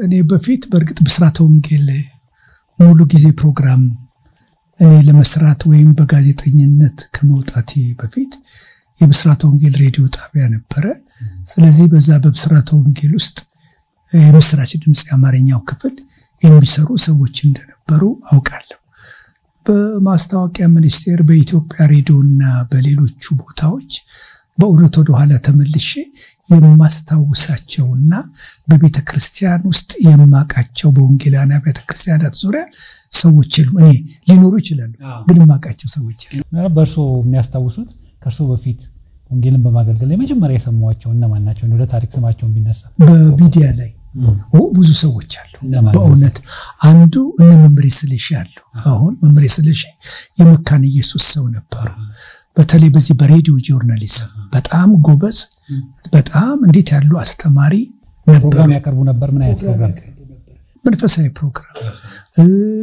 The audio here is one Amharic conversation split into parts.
እኔ በፊት በርግጥ ብስራተ ወንጌል ሙሉ ጊዜ ፕሮግራም እኔ ለመስራት ወይም በጋዜጠኝነት ከመውጣቴ በፊት የብስራተ ወንጌል ሬዲዮ ጣቢያ ነበረ። ስለዚህ በዛ በብስራተ ወንጌል ውስጥ የምስራች ድምጽ የአማርኛው ክፍል የሚሰሩ ሰዎች እንደነበሩ አውቃለሁ። በማስታወቂያ ሚኒስቴር በኢትዮጵያ ሬዲዮና በሌሎቹ ቦታዎች በእውነት ወደ ኋላ ተመልሼ የማስታውሳቸውና በቤተ ክርስቲያን ውስጥ የማቃቸው በወንጌላውያን ቤተ ክርስቲያናት ዙሪያ ሰዎች እኔ ሊኖሩ ይችላሉ፣ ግን የማቃቸው ሰዎች በርሶ የሚያስታውሱት ከርሶ በፊት ወንጌልን በማገልገል የመጀመሪያ የሰማዋቸው እነማን ናቸው? ወደ ታሪክ ስማቸውን ቢነሳ በሚዲያ ላይ ብዙ ሰዎች አሉ። በእውነት አንዱ እነ መምሬ ስለሺ አሉ። አሁን መምሬ ስለሺ የመካነ ኢየሱስ ሰው ነበሩ። በተለይ በዚህ በሬዲዮ ጆርናሊዝም በጣም ጎበዝ፣ በጣም እንዴት ያሉ አስተማሪ ነበሩ። ፕሮግራም ያቀርቡ ነበር። ምን አይነት ፕሮግራም? መንፈሳዊ ፕሮግራም።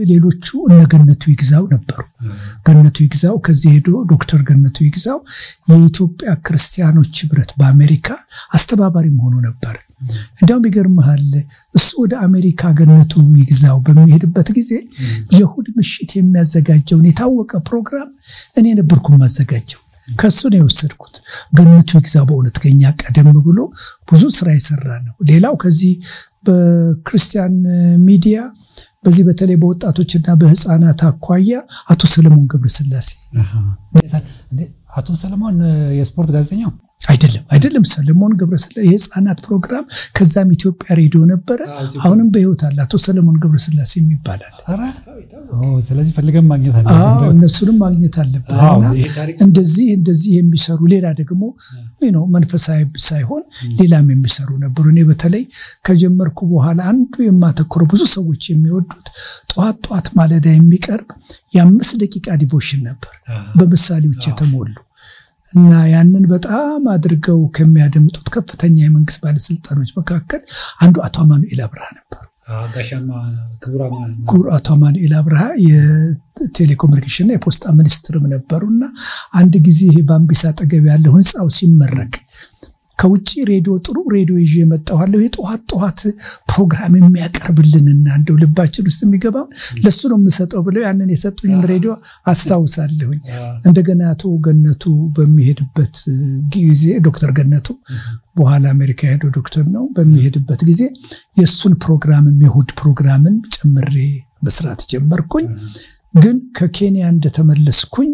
ሌሎቹ እነ ገነቱ ይግዛው ነበሩ። ገነቱ ይግዛው ከዚህ ሄዶ ዶክተር ገነቱ ይግዛው የኢትዮጵያ ክርስቲያኖች ህብረት በአሜሪካ አስተባባሪ ሆኖ ነበር። እንደውም ይገርምሃል እሱ ወደ አሜሪካ ገነቱ ይግዛው በሚሄድበት ጊዜ የሁድ ምሽት የሚያዘጋጀውን የታወቀ ፕሮግራም እኔ ነበርኩ ማዘጋጀው። ከሱ ነው የወሰድኩት። ገነቱ ይግዛው በእውነት ከኛ ቀደም ብሎ ብዙ ስራ ይሰራ ነው። ሌላው ከዚህ በክርስቲያን ሚዲያ በዚህ በተለይ በወጣቶችና በህፃናት አኳያ አቶ ሰለሞን ገብረስላሴ አቶ ሰለሞን የስፖርት ጋዜጠኛው አይደለም ሰለሞን ገብረስላሴ የህፃናት ፕሮግራም ከዛም ኢትዮጵያ ሬዲዮ ነበረ። አሁንም በህይወት አለ አቶ ሰለሞን ገብረስላሴ የሚባላል። ስለዚህ ፈልገን ማግኘት አለብን። እነሱንም ማግኘት አለብንና እንደዚህ የሚሰሩ ሌላ ደግሞ መንፈሳዊ ሳይሆን ሌላም የሚሰሩ ነበሩ። እኔ በተለይ ከጀመርኩ በኋላ አንዱ የማተኩረው ብዙ ሰዎች የሚወዱት ጧት ማለዳ የሚቀርብ የ5 ደቂቃ ዲቮሽን ነበር በምሳሌዎች የተሞሉ እና ያንን በጣም አድርገው ከሚያደምጡት ከፍተኛ የመንግስት ባለስልጣኖች መካከል አንዱ አቶ አማኑኤል አብርሃ ነበር። አቶ አማኑኤል አብርሃ የቴሌኮሙኒኬሽንና የፖስታ ሚኒስትርም ነበሩና አንድ ጊዜ ባምቢሳ አጠገብ ያለው ህንጻው ሲመረቅ ከውጪ ሬዲዮ ጥሩ ሬዲዮ ይዤ መጣሁ የጧት ፕሮግራም የሚያቀርብልንና እንደው ልባችን ውስጥ የሚገባው ለሱ ነው የምሰጠው ብለው ያንን የሰጡኝን ሬዲዮ አስታውሳለሁኝ። እንደገና አቶ ገነቱ በሚሄድበት ጊዜ ዶክተር ገነቱ በኋላ አሜሪካ ሄዶ ዶክተር ነው በሚሄድበት ጊዜ የሱን ፕሮግራም የሁድ ፕሮግራምን ጨምሬ መስራት ጀመርኩኝ። ግን ከኬንያ እንደተመለስኩኝ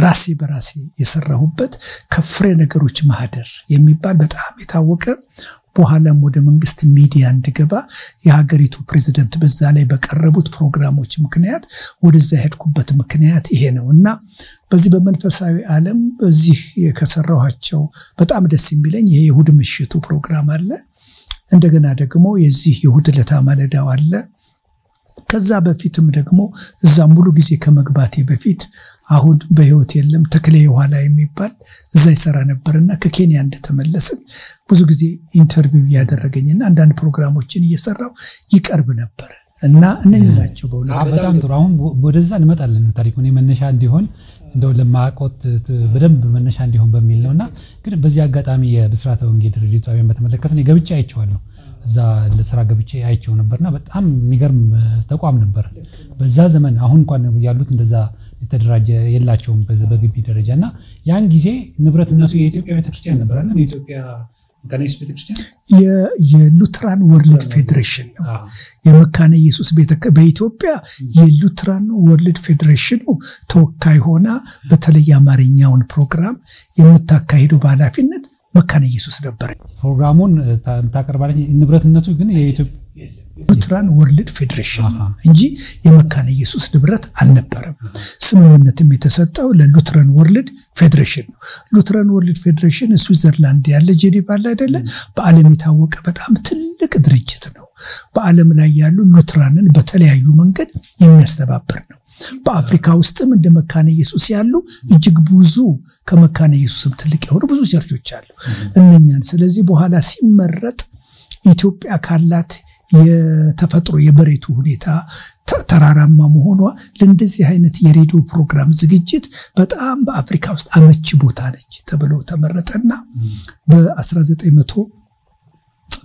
ራሴ በራሴ የሰራሁበት ከፍሬ ነገሮች ማህደር የሚባል በጣም የታወቀ በኋላም ወደ መንግስት ሚዲያ እንድገባ የሀገሪቱ ፕሬዝዳንት በዛ ላይ በቀረቡት ፕሮግራሞች ምክንያት ወደዛ ሄድኩበት ምክንያት ይሄ ነውና በዚህ በመንፈሳዊ ዓለም በዚህ ከሰራኋቸው በጣም ደስ የሚለኝ ይሄ የሁድ ምሽቱ ፕሮግራም አለ። እንደገና ደግሞ የዚህ የሁድ ለታ ማለዳው አለ። ከዛ በፊትም ደግሞ እዛ ሙሉ ጊዜ ከመግባቴ በፊት አሁን በህይወት የለም ተክሌ የኋላ የሚባል እዛ ይሰራ ነበርና ከኬንያ እንደተመለስን ብዙ ጊዜ ኢንተርቪው ያደረገኝና አንዳንድ ፕሮግራሞችን እየሰራው ይቀርብ ነበር እና እነኚህ ናቸው በእውነት በጣም ጥሩ። አሁን ወደዛ እንመጣለን። ታሪኩን መነሻ እንዲሆን እንደው ለማቆት በደንብ መነሻ እንዲሆን በሚል ነውና ግን በዚህ አጋጣሚ የብስራተ ወንጌል ሬዲዮ ጣቢያን በተመለከተ ነው ገብቼ አይቼዋለሁ። እዛ ለስራ ገብቼ አይቼው ነበርና በጣም የሚገርም ተቋም ነበር በዛ ዘመን። አሁን እንኳን ያሉት እንደዛ የተደራጀ የላቸውም በግቢ ደረጃና ያን ጊዜ ንብረትነቱ የኢትዮጵያ ቤተክርስቲያን ነበር አይደል? የኢትዮጵያ መካነ ኢየሱስ ቤተክርስቲያን የሉትራን ወርልድ ፌዴሬሽን ነው። የመካነ ኢየሱስ በኢትዮጵያ የሉትራን ወርልድ ፌዴሬሽኑ ተወካይ ሆና በተለይ አማርኛውን ፕሮግራም የምታካሂደው በኃላፊነት መካነ ኢየሱስ ነበር። ፕሮግራሙን ታቀርባለች። ንብረትነቱ ግን የኢትዮጵያ ሉትራን ወርልድ ፌዴሬሽን እንጂ የመካነ ኢየሱስ ንብረት አልነበረም። ስምምነትም የተሰጠው ለሉትራን ወርልድ ፌዴሬሽን ነው። ሉትራን ወርልድ ፌዴሬሽን ስዊዘርላንድ ያለ ጄኔቫ አይደለ? በዓለም የታወቀ በጣም ትልቅ ድርጅት ነው። በዓለም ላይ ያሉ ሉትራንን በተለያዩ መንገድ የሚያስተባብር ነው። በአፍሪካ ውስጥም እንደ መካነ ኢየሱስ ያሉ እጅግ ብዙ ከመካነ ኢየሱስም ትልቅ የሆኑ ብዙ ቸርቾች አሉ እነኛን። ስለዚህ በኋላ ሲመረጥ ኢትዮጵያ ካላት የተፈጥሮ የመሬቱ ሁኔታ ተራራማ መሆኗ ለእንደዚህ አይነት የሬዲዮ ፕሮግራም ዝግጅት በጣም በአፍሪካ ውስጥ አመቺ ቦታ ነች ተብሎ ተመረጠና በ1900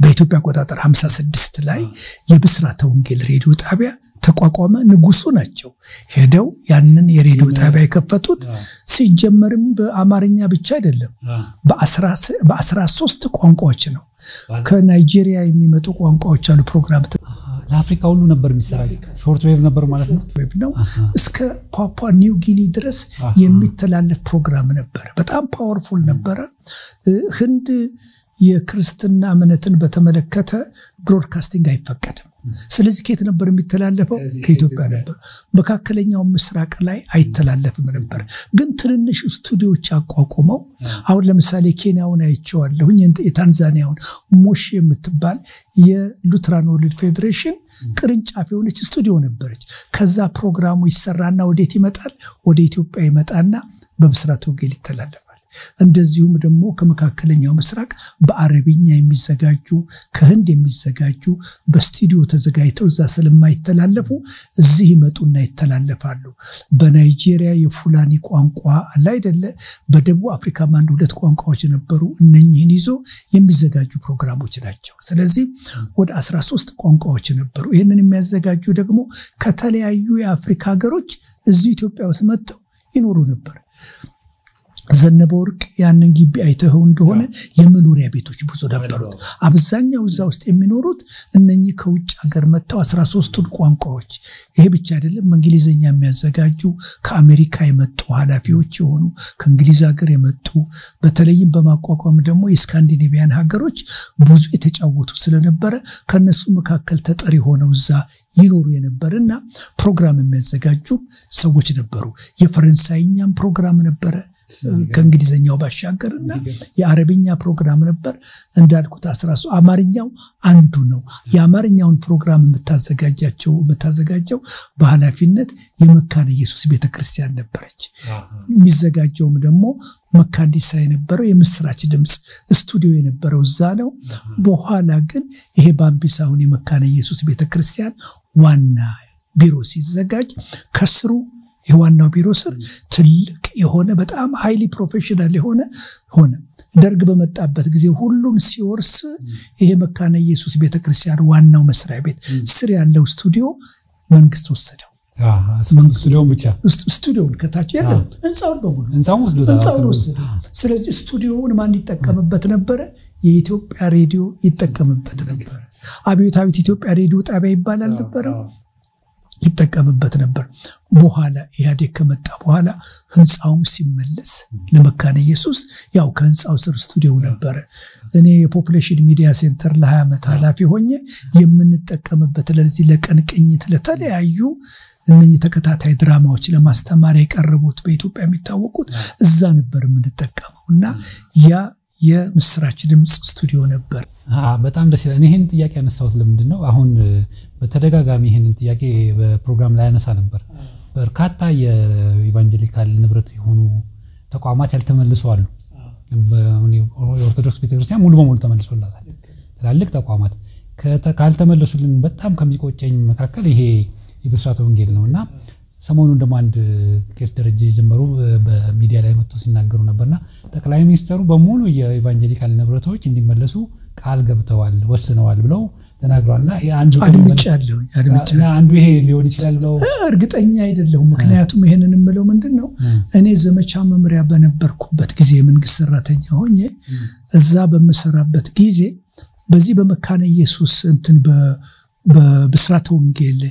በኢትዮጵያ አቆጣጠር 56 ላይ የብስራተ ወንጌል ሬዲዮ ጣቢያ ተቋቋመ። ንጉሱ ናቸው ሄደው ያንን የሬዲዮ ጣቢያ የከፈቱት። ሲጀመርም በአማርኛ ብቻ አይደለም በ13 ቋንቋዎች ነው። ከናይጄሪያ የሚመጡ ቋንቋዎች አሉ። ፕሮግራም ለአፍሪካ ሁሉ ነበር የሚሰራጭ ሾርት ዌቭ ነበር ማለት ነው። እስከ ፓፑዋ ኒው ጊኒ ድረስ የሚተላለፍ ፕሮግራም ነበር። በጣም ፓወርፉል ነበር። ህንድ የክርስትና እምነትን በተመለከተ ብሮድካስቲንግ አይፈቀድም። ስለዚህ ከየት ነበር የሚተላለፈው? ከኢትዮጵያ ነበር። መካከለኛው ምስራቅ ላይ አይተላለፍም ነበር። ግን ትንንሽ ስቱዲዮዎች አቋቁመው አሁን ለምሳሌ ኬንያውን አይቼዋለሁኝ። የታንዛኒያውን ሞሺ የምትባል የሉትራን ወርልድ ፌዴሬሽን ቅርንጫፍ የሆነች ስቱዲዮ ነበረች። ከዛ ፕሮግራሙ ይሰራና ወዴት ይመጣል? ወደ ኢትዮጵያ ይመጣና በብስራተ ወንጌል ይተላለፋል። እንደዚሁም ደግሞ ከመካከለኛው ምስራቅ በአረብኛ የሚዘጋጁ ከህንድ የሚዘጋጁ በስቱዲዮ ተዘጋጅተው እዛ ስለማይተላለፉ እዚህ ይመጡና ይተላለፋሉ። በናይጄሪያ የፉላኒ ቋንቋ አለ አይደለ? በደቡብ አፍሪካ አንድ ሁለት ቋንቋዎች ነበሩ። እነኚህን ይዞ የሚዘጋጁ ፕሮግራሞች ናቸው። ስለዚህ ወደ 13 ቋንቋዎች ነበሩ። ይሄንን የሚያዘጋጁ ደግሞ ከተለያዩ የአፍሪካ ሀገሮች እዚህ ኢትዮጵያ ውስጥ መጥተው ይኖሩ ነበር። ዘነበ ወርቅ ያንን ግቢ አይተው እንደሆነ የመኖሪያ ቤቶች ብዙ ነበሩት። አብዛኛው እዛ ውስጥ የሚኖሩት እነኚህ ከውጭ ሀገር መጥተው 13ቱን ቋንቋዎች ይሄ ብቻ አይደለም እንግሊዘኛ የሚያዘጋጁ ከአሜሪካ የመጡ ኃላፊዎች የሆኑ ከእንግሊዝ ሀገር የመጡ በተለይም በማቋቋም ደግሞ የስካንዲኔቪያን ሀገሮች ብዙ የተጫወቱ ስለነበረ ከነሱ መካከል ተጠሪ ሆነው እዛ ይኖሩ የነበርና ፕሮግራም የሚያዘጋጁ ሰዎች ነበሩ። የፈረንሳይኛም ፕሮግራም ነበረ ከእንግሊዘኛው ባሻገርና የአረብኛ ፕሮግራም ነበር። እንዳልኩት 13 አማርኛው አንዱ ነው። የአማርኛውን ፕሮግራም የምታዘጋጀው በኃላፊነት የመካነ ኢየሱስ ቤተክርስቲያን ነበረች። የሚዘጋጀውም ደግሞ መካንዲሳ የነበረው የምስራች ድምጽ ስቱዲዮ የነበረው እዛ ነው። በኋላ ግን ይሄ ባምቢሳውን የመካነ ኢየሱስ ቤተክርስቲያን ዋና ቢሮ ሲዘጋጅ ከስሩ የዋናው ቢሮ ስር ትልቅ የሆነ በጣም ሃይሊ ፕሮፌሽናል ሆነ። ደርግ በመጣበት ጊዜ ሁሉን ሲወርስ ይሄ መካነ ኢየሱስ ቤተክርስቲያን ዋናው መስሪያ ቤት ስር ያለው ስቱዲዮ መንግስት ወሰደው። ስቱዲዮን ብቻ ስቱዲዮን ከታች የለም እንጻውን በሙሉ እንጻውን ወሰደው። ስለዚህ ስቱዲዮውን ማን ይጠቀምበት ነበር? የኢትዮጵያ ሬዲዮ ይጠቀምበት ነበር። አብዮታዊት ኢትዮጵያ ሬዲዮ ጣቢያ ይባላል ነበር ይጠቀምበት ነበር። በኋላ ኢህአዴግ ከመጣ በኋላ ህንጻውም ሲመለስ ለመካነ ኢየሱስ ያው ከህንጻው ስር ስቱዲዮ ነበር። እኔ የፖፑሌሽን ሚዲያ ሴንተር ለ20 ዓመት ኃላፊ ሆኜ የምንጠቀምበት ለዚህ ለቀን ቅኝት ለተለያዩ እነኚህ ተከታታይ ድራማዎች ለማስተማር የቀረቡት በኢትዮጵያ የሚታወቁት እዛ ነበር የምንጠቀመውና ያ የምስራች ድምጽ ስቱዲዮ ነበር። በጣም ደስ ይላል። ይሄን ጥያቄ ያነሳሁት ለምንድን ነው? አሁን በተደጋጋሚ ይሄን ጥያቄ በፕሮግራም ላይ ያነሳ ነበር። በርካታ የኢቫንጀሊካል ንብረት የሆኑ ተቋማት ያልተመለሱ አሉ። የኦርቶዶክስ ቤተክርስቲያን ሙሉ በሙሉ ተመልሶላታል። ትላልቅ ተቋማት ካልተመለሱልን በጣም ከሚቆጨኝ መካከል ይሄ የብስራተ ወንጌል ነውና ሰሞኑን ደግሞ አንድ ኬስ ደረጃ ጀመሩ በሚዲያ ላይ መጥቶ ሲናገሩ ነበርና ጠቅላይ ሚኒስትሩ በሙሉ የኢቫንጀሊካል ንብረቶች እንዲመለሱ ቃል ገብተዋል ወስነዋል ብለው ተናግሯልና አንዱ ይሄ ሊሆን ይችላል ነው እርግጠኛ አይደለሁም። ምክንያቱም ይሄንን የምለው ምንድነው እኔ ዘመቻ መምሪያ በነበርኩበት ጊዜ መንግስት ሰራተኛ ሆኜ እዛ በመሰራበት ጊዜ በዚህ በመካነ ኢየሱስ እንትን በብስራተ ወንጌል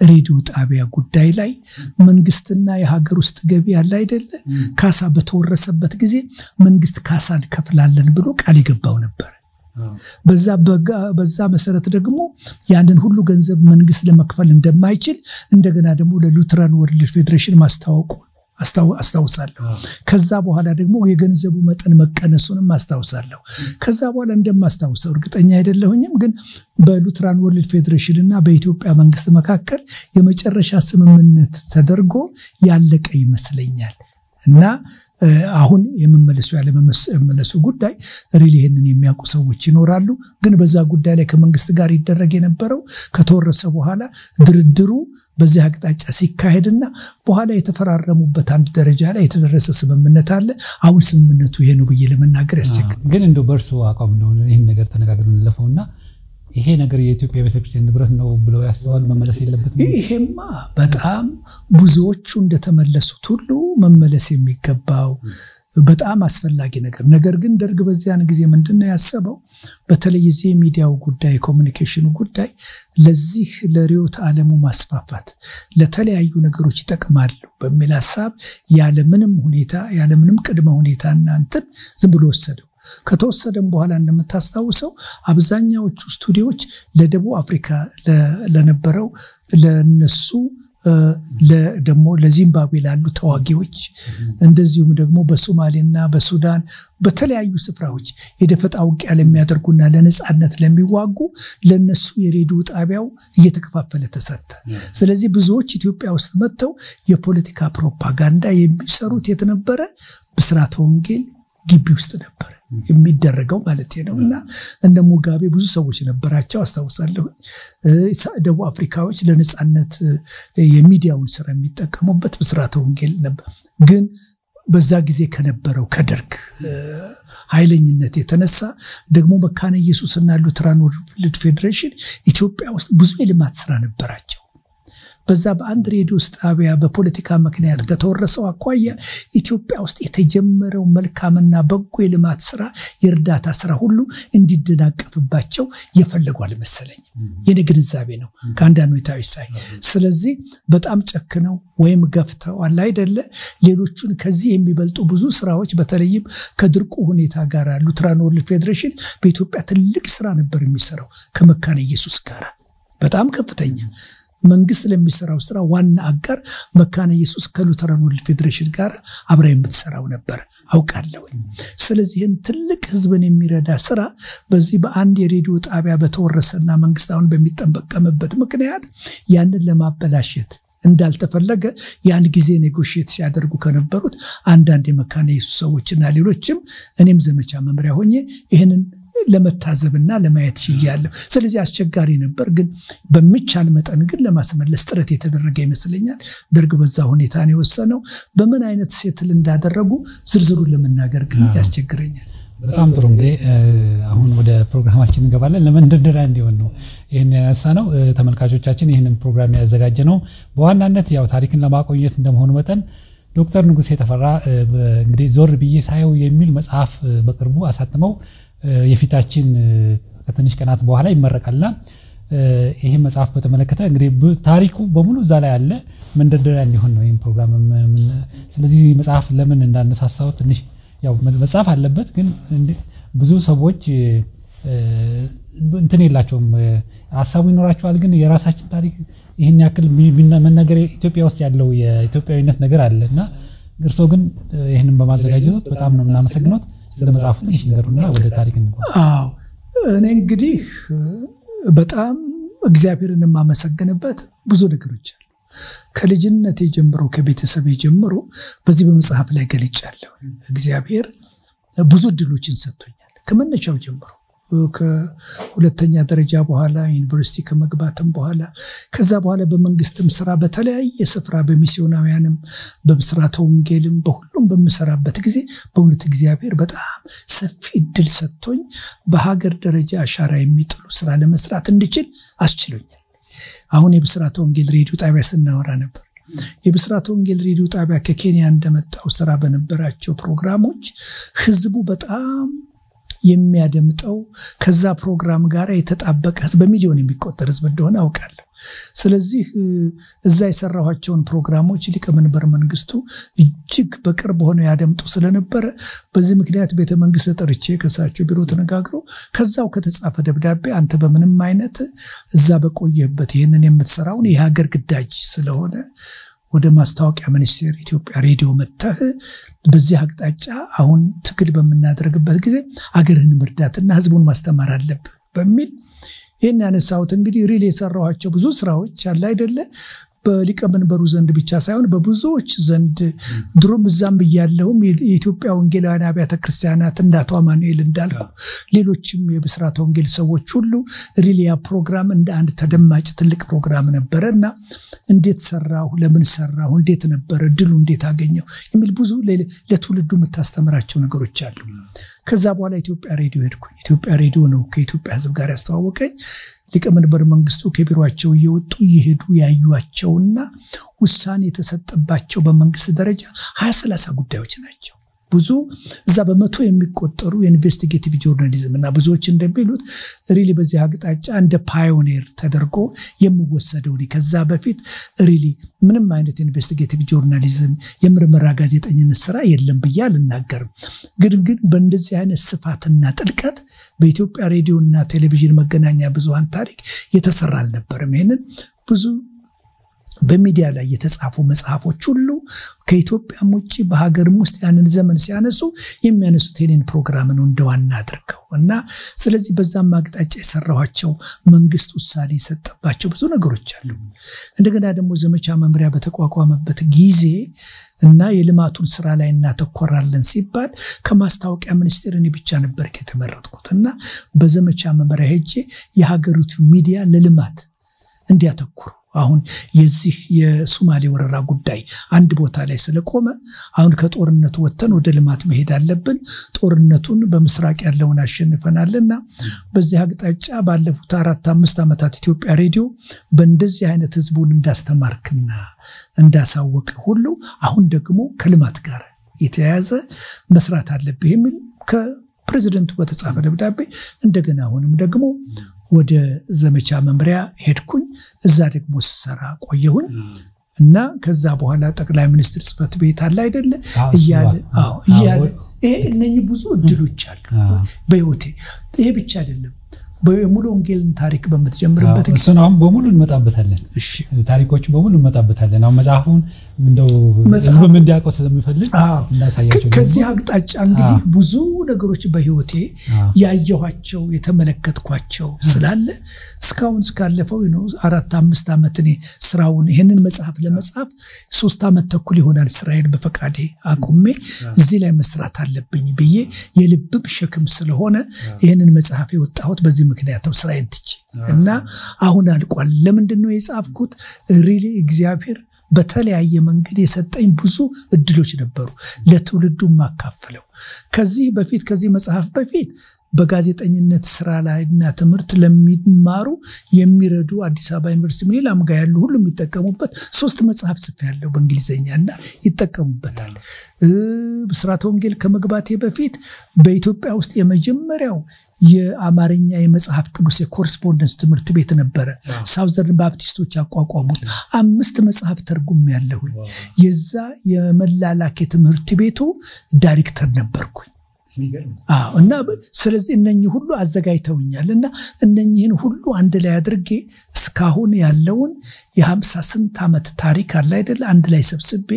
ሬዲዮ ጣቢያ ጉዳይ ላይ መንግስትና የሀገር ውስጥ ገቢ ያለ አይደለ ካሳ በተወረሰበት ጊዜ መንግስት ካሳን ከፍላለን ብሎ ቃል ይገባው ነበር። በዛ መሰረት ደግሞ ያንን ሁሉ ገንዘብ መንግስት ለመክፈል እንደማይችል እንደገና ደግሞ ለሉትራን ወርልድ ፌዴሬሽን ማስታወቁ አስታውሳለሁ። ከዛ በኋላ ደግሞ የገንዘቡ መጠን መቀነሱንም አስታውሳለሁ። ከዛ በኋላ እንደማስታውሰው እርግጠኛ አይደለሁኝም፣ ግን በሉትራን ወርልድ ፌዴሬሽን እና በኢትዮጵያ መንግስት መካከል የመጨረሻ ስምምነት ተደርጎ ያለቀ ይመስለኛል። እና አሁን የመመለሱ ጉዳይ ሪሊ ይሄንን የሚያውቁ ሰዎች ይኖራሉ። ግን በዛ ጉዳይ ላይ ከመንግስት ጋር ይደረግ የነበረው ከተወረሰ በኋላ ድርድሩ በዚህ አቅጣጫ ሲካሄድና በኋላ የተፈራረሙበት አንድ ደረጃ ላይ የተደረሰ ስምምነት አለ። አሁን ስምምነቱ ይሄ ነው ብዬ ለመናገር ያስቸግራል። ግን እንደው በርሱ አቋም ነው ይሄን ነገር ተነጋግረን ለፈውና ይሄ ነገር የኢትዮጵያ ቤተክርስቲያን ንብረት ነው ብለው ያስባሉ መመለስ የለበትም ይሄማ በጣም ብዙዎቹ እንደተመለሱት ሁሉ መመለስ የሚገባው በጣም አስፈላጊ ነገር ግን ደርግ በዚያን ጊዜ ምንድነው ያሰበው በተለይ እዚህ ሚዲያው ጉዳይ ኮሙኒኬሽኑ ጉዳይ ለዚህ ለሪዮት ዓለሙ ማስፋፋት ለተለያዩ ነገሮች ይጠቅማሉ በሚል ሐሳብ ያለ ምንም ቅድመ ሁኔታ እናንተን ዝም ብሎ ወሰደው ከተወሰደም በኋላ እንደምታስታውሰው አብዛኛዎቹ ስቱዲዮዎች ለደቡብ አፍሪካ ለነበረው ለነሱ ለደሞ ለዚምባብዌ ላሉ ተዋጊዎች እንደዚሁም ደግሞ በሶማሌና በሱዳን በተለያዩ ስፍራዎች የደፈጣ ውጊያ ለሚያደርጉና ለነጻነት ለሚዋጉ ለነሱ የሬዲዮ ጣቢያው እየተከፋፈለ ተሰጠ ስለዚህ ብዙዎች ኢትዮጵያ ውስጥ መጥተው የፖለቲካ ፕሮፓጋንዳ የሚሰሩት የተነበረ ብስራተ ወንጌል ግቢ ውስጥ ነበር የሚደረገው ማለት ነውና እንደ ሙጋቤ ብዙ ሰዎች ነበራቸው አስተዋውሳለሁ ደቡብ አፍሪካዎች ለነጻነት የሚዲያውን ስራ የሚጠቀሙበት ብስራተ ወንጌል ነበር ግን በዛ ጊዜ ከነበረው ከደርግ ኃይለኝነት የተነሳ ደግሞ መካነ ኢየሱስና ሉትራን ወርልድ ፌዴሬሽን ኢትዮጵያ ውስጥ ብዙ የልማት ስራ ነበራቸው በዛ በአንድ ሬዲዮ ጣቢያ በፖለቲካ ምክንያት ከተወረሰው አቋያ ኢትዮጵያ ውስጥ የተጀመረው መልካምና በጎ የልማት ስራ የርዳታ ስራ ሁሉ እንዲደናቀፍባቸው የፈለጓል መሰለኝ የነግንዛቤ ነው ካንዳኑ ይታይሳይ ስለዚህ በጣም ጨክነው ወይም ገፍተው አይደለ ሌሎቹን ከዚህ የሚበልጡ ብዙ ስራዎች በተለይም ከድርቁ ሁኔታ ጋር ሉትራን ወርልድ ፌዴሬሽን በኢትዮጵያ ትልቅ ስራ ነበር የሚሰራው ከመካነ ኢየሱስ ጋር በጣም ከፍተኛ መንግስት ለሚሰራው ስራ ዋና አጋር መካነ ኢየሱስ ከሉተራን ወርልድ ፌዴሬሽን ጋር አብራ የምትሰራው ነበር አውቃለሁ ስለዚህ ትልቅ ህዝብን የሚረዳ ስራ በዚህ በአንድ የሬዲዮ ጣቢያ በተወረሰና መንግስታውን በሚጠበቀምበት ምክንያት ያንን ለማበላሸት እንዳልተፈለገ ያን ጊዜ ኔጎሺየት ሲያደርጉ ከነበሩት አንዳንድ የመካነ ኢየሱስ ሰዎችና ሌሎችም እኔም ዘመቻ መምሪያ ሆኜ ይሄንን ለመታዘብና ለማየት ይያለው ስለዚህ አስቸጋሪ ነበር ግን በሚቻል መጠን ግን ለማስመለስ ጥረት የተደረገ ይመስለኛል ደርግ በዛ ሁኔታ ነው የወሰነው በምን አይነት ሴትል እንዳደረጉ ዝርዝሩን ለመናገር ግን ያስቸግረኛል በጣም ጥሩ እንግዲህ አሁን ወደ ፕሮግራማችን እንገባለን ለመንደርደሪያ እንዲሆን ነው ይሄን ያነሳነው ተመልካቾቻችን ይሄንን ፕሮግራም ያዘጋጀነው በዋናነት ያው ታሪክን ለማቆየት እንደመሆኑ መጠን ዶክተር ንጉሴ ተፈራ እንግዲህ ዞር ብዬ ሳየው የሚል መጽሐፍ በቅርቡ አሳትመው የፊታችን ከትንሽ ቀናት በኋላ ይመረቃልና ይሄ መጽሐፍ በተመለከተ እንግዲህ ታሪኩ በሙሉ እዛ ላይ አለ መንደርደሪያ እንዲሆን ነው ይሄን ፕሮግራም ስለዚህ መጽሐፍ ለምን እንዳነሳሳው ትንሽ ያው መጽሐፍ አለበት ግን ብዙ ሰዎች እንትን የላቸውም ሐሳቡ ይኖራቸዋል ግን የራሳችን ታሪክ ይሄን ያክል መነገር ኢትዮጵያ ውስጥ ያለው የኢትዮጵያዊነት ነገር አለና እርሶ ግን ይሄንን በማዘጋጀት በጣም ነው እናመሰግነው ስለመጽሐፉ ትንሽ ነገሩና ወደ ታሪክ እንገባ አዎ እኔ እንግዲህ በጣም እግዚአብሔርን ማመሰግንበት ብዙ ነገሮች አሉ ከልጅነቴ ጀምሮ ከቤተሰቤ ጀምሮ በዚህ በመጽሐፍ ላይ ገልጫለሁ እግዚአብሔር ብዙ ድሎችን ሰጥቶኛል ከመነሻው ጀምሮ ከሁለተኛ ደረጃ በኋላ ዩኒቨርሲቲ ከመግባትም በኋላ ከዛ በኋላ በመንግስትም ስራ በተለያየ ስፍራ በሚስዮናውያንም በብስራተ ወንጌልም በሁሉም በመሰራበት ጊዜ በእውነት እግዚአብሔር በጣም ሰፊ ድል ሰጥቶኝ በሀገር ደረጃ አሻራ የሚጥሉ ስራ ለመስራት እንድችል አስችሎኛል አሁን የብስራተ ወንጌል ሬዲዮ ጣቢያ ስናወራ ነበር የብስራተ ወንጌል ሬዲዮ ጣቢያ ከኬንያ እንደመጣው ስራ በነበራቸው ፕሮግራሞች ህዝቡ በጣም የሚያደምጠው ከዛ ፕሮግራም ጋር የተጣበቀ ህዝብ በሚሊዮን የሚቆጠር ህዝብ እንደሆነ አውቃለሁ ስለዚህ እዛ የሰራኋቸውን ፕሮግራሞች ሊቀመንበር መንግስቱ እጅግ በቅርብ ሆነው ያደምጡ ስለነበረ በዚህ ምክንያት ቤተ መንግስት ተጠርቼ ከሳቸው ቢሮ ተነጋግሮ ከዛው ከተጻፈ ደብዳቤ አንተ በምንም አይነት እዛ በቆየበት ይሄንን የምትሰራውን የሀገር ግዳጅ ስለሆነ ወደ ማስታወቂያ ሚኒስቴር ኢትዮጵያ ሬዲዮ መጥተህ በዚህ አቅጣጫ አሁን ትግል በመናደርግበት ጊዜ አገርህን መርዳትና ህዝቡን ማስተማር አለብህ በሚል ይሄን ያነሳሁት እንግዲህ ሪሊ የሰራኋቸው ብዙ ስራዎች አለ አይደለ በሊቀ መንበሩ ዘንድ ብቻ ሳይሆን በብዙዎች ዘንድ ድሮም እዛም በያለውም የኢትዮጵያ ወንጌላውያን አብያተ ክርስቲያናት እንዳቶ አማኑኤል እንዳልኩ ሌሎችም የብስራተ ወንጌል ሰዎች ሁሉ ሪሊያ ፕሮግራም እንደ አንድ ተደማጭ ትልቅ ፕሮግራም ነበርና እንዴት ሰራው ለምን ሰራው እንዴት ነበር ድሉ እንዴት አገኘው የሚል ብዙ ለትውልዱ የምታስተምራቸው ነገሮች አሉ። ከዛ በኋላ ኢትዮጵያ ሬዲዮ ሄድኩኝ። ኢትዮጵያ ሬዲዮ ነው ከኢትዮጵያ ሕዝብ ጋር ያስተዋወቀኝ። ሊቀ መንበር መንግስቱ ከቢሮአቸው እየወጡ ይሄዱ ያዩዋቸውና ውሳኔ የተሰጠባቸው በመንግስት ደረጃ 20-30 ጉዳዮች ናቸው። ብዙ እዛ በመቶ የሚቆጠሩ የኢንቨስቲጌቲቭ ጆርናሊዝም እና ብዙዎች እንደሚሉት ሪሊ በዚህ አቅጣጫ እንደ ፓዮኒር ተደርጎ የሚወሰደው ከዛ በፊት ሪሊ ምንም አይነት ኢንቨስቲጌቲቭ ጆርናሊዝም የምርመራ ጋዜጠኝነት ስራ የለም ብያል እናገር። ግን በእንደዚህ አይነት ስፋትና ጥልቀት በኢትዮጵያ ሬዲዮና ቴሌቪዥን መገናኛ ብዙሃን ታሪክ የተሰራ አልነበረም። ይሄንን ብዙ በሚዲያ ላይ የተጻፉ መጽሐፎች ሁሉ ከኢትዮጵያም ውጪ በሀገርም ውስጥ ያንን ዘመን ሲያነሱ የሚያነሱት የኔን ፕሮግራም ነው እንደዋና አድርገው እና ስለዚህ በዛም አቅጣጫ የሰራኋቸው መንግስት ውሳኔ የሰጠባቸው ብዙ ነገሮች አሉ። እንደገና ደግሞ ዘመቻ መምሪያ በተቋቋመበት ጊዜ እና የልማቱን ስራ ላይ እናተኮራለን ሲባል ከማስታወቂያ ሚኒስቴር እኔ ብቻ ነበር ከተመረጥኩትና በዘመቻ መምሪያ ሄጄ የሀገሪቱ ሚዲያ ለልማት እንዲያተኩሩ አሁን የዚህ የሶማሌ ወረራ ጉዳይ አንድ ቦታ ላይ ስለቆመ አሁን ከጦርነቱ ወጥተን ወደ ልማት መሄድ አለብን። ጦርነቱን በመስራቅ ያለውን አሸንፈናልና በዚህ አቅጣጫ ባለፉት 4-5 ዓመታት ኢትዮጵያ ሬዲዮ በእንደዚህ አይነት ህዝቡን እንዳስተማርክና እንዳሳወቀ ሁሉ አሁን ደግሞ ከልማት ጋር የተያያዘ መስራት አለብህ የሚል ከፕሬዝዳንቱ በተጻፈ ደብዳቤ እንደገና አሁንም ደግሞ ወደ ዘመቻ መምሪያ ሄድኩኝ። እዛ ደግሞ ሰራ ቆየሁኝ እና ከዛ በኋላ ጠቅላይ ሚኒስትር ጽፈት ቤት አለ አይደለ እያለ ይሄ እነኚህ ብዙ እድሎች አሉ በህይወቴ። ይሄ ብቻ አይደለም በሙሉ ወንጌልን ታሪክ በመተጀመረበት ጊዜ እሱን በሙሉ እንመጣበታለን። እሺ ታሪኮች በሙሉ እንመጣበታለን። አሁን መጽሐፉን እንደው ህዝብም እንዲያውቀው ስለሚፈልግ እናሳያቸው። ከዚህ አቅጣጫ እንግዲህ ብዙ ነገሮች በህይወቴ ያየኋቸው የተመለከትኳቸው ስላለ እስካሁን እስካለፈው 4-5 ዓመት እኔ ስራውን ይሄንን መጽሐፍ ለመጻፍ 3 ዓመት ተኩል ይሆናል ስራዬን በፈቃዴ አቁሜ እዚህ ላይ መስራት አለብኝ ብዬ የልብብ ሸክም ስለሆነ ይሄንን መጽሐፍ የወጣሁት በዚህ ምክንያት ነው ስራዬን ትቼ እና አሁን አልቋል። ለምንድነው የጻፍኩት? ሪሊ እግዚአብሔር በተለያየ መንገድ የሰጠኝ ብዙ እድሎች ነበሩ ለትውልዱ ማካፈለው። ከዚህ መጽሐፍ በፊት በጋዜጠኝነት ስራ ላይና ትምህርት ለሚማሩ የሚረዱ አዲስ አበባ ዩኒቨርሲቲ ሌላም ጋር ያሉ ሁሉ የሚጠቀሙበት 3 መጽሐፍ ጽፌያለሁ በእንግሊዘኛና ይጠቀሙበታል። ብስራተ ወንጌል ከመግባቴ በፊት በኢትዮጵያ ውስጥ የመጀመሪያው የአማርኛ የመጽሐፍ ቅዱስ የኮረስፖንደንስ ትምህርት ቤት ነበረ። ሳውዘርን ባፕቲስቶች አቋቋሙት። 5 መጽሐፍ ተርጉሜያለሁ። የዛ የመላላክ ትምህርት ቤቱ ዳይሬክተር ነበርኩኝ። እና ስለዚህ እነኚህ ሁሉ አዘጋጅተውኛልና እነኚህን ሁሉ አንድ ላይ አድርጌ እስካሁን ያለውን የ58 ዓመት ታሪክ አለ አይደል አንድ ላይ ሰብስቤ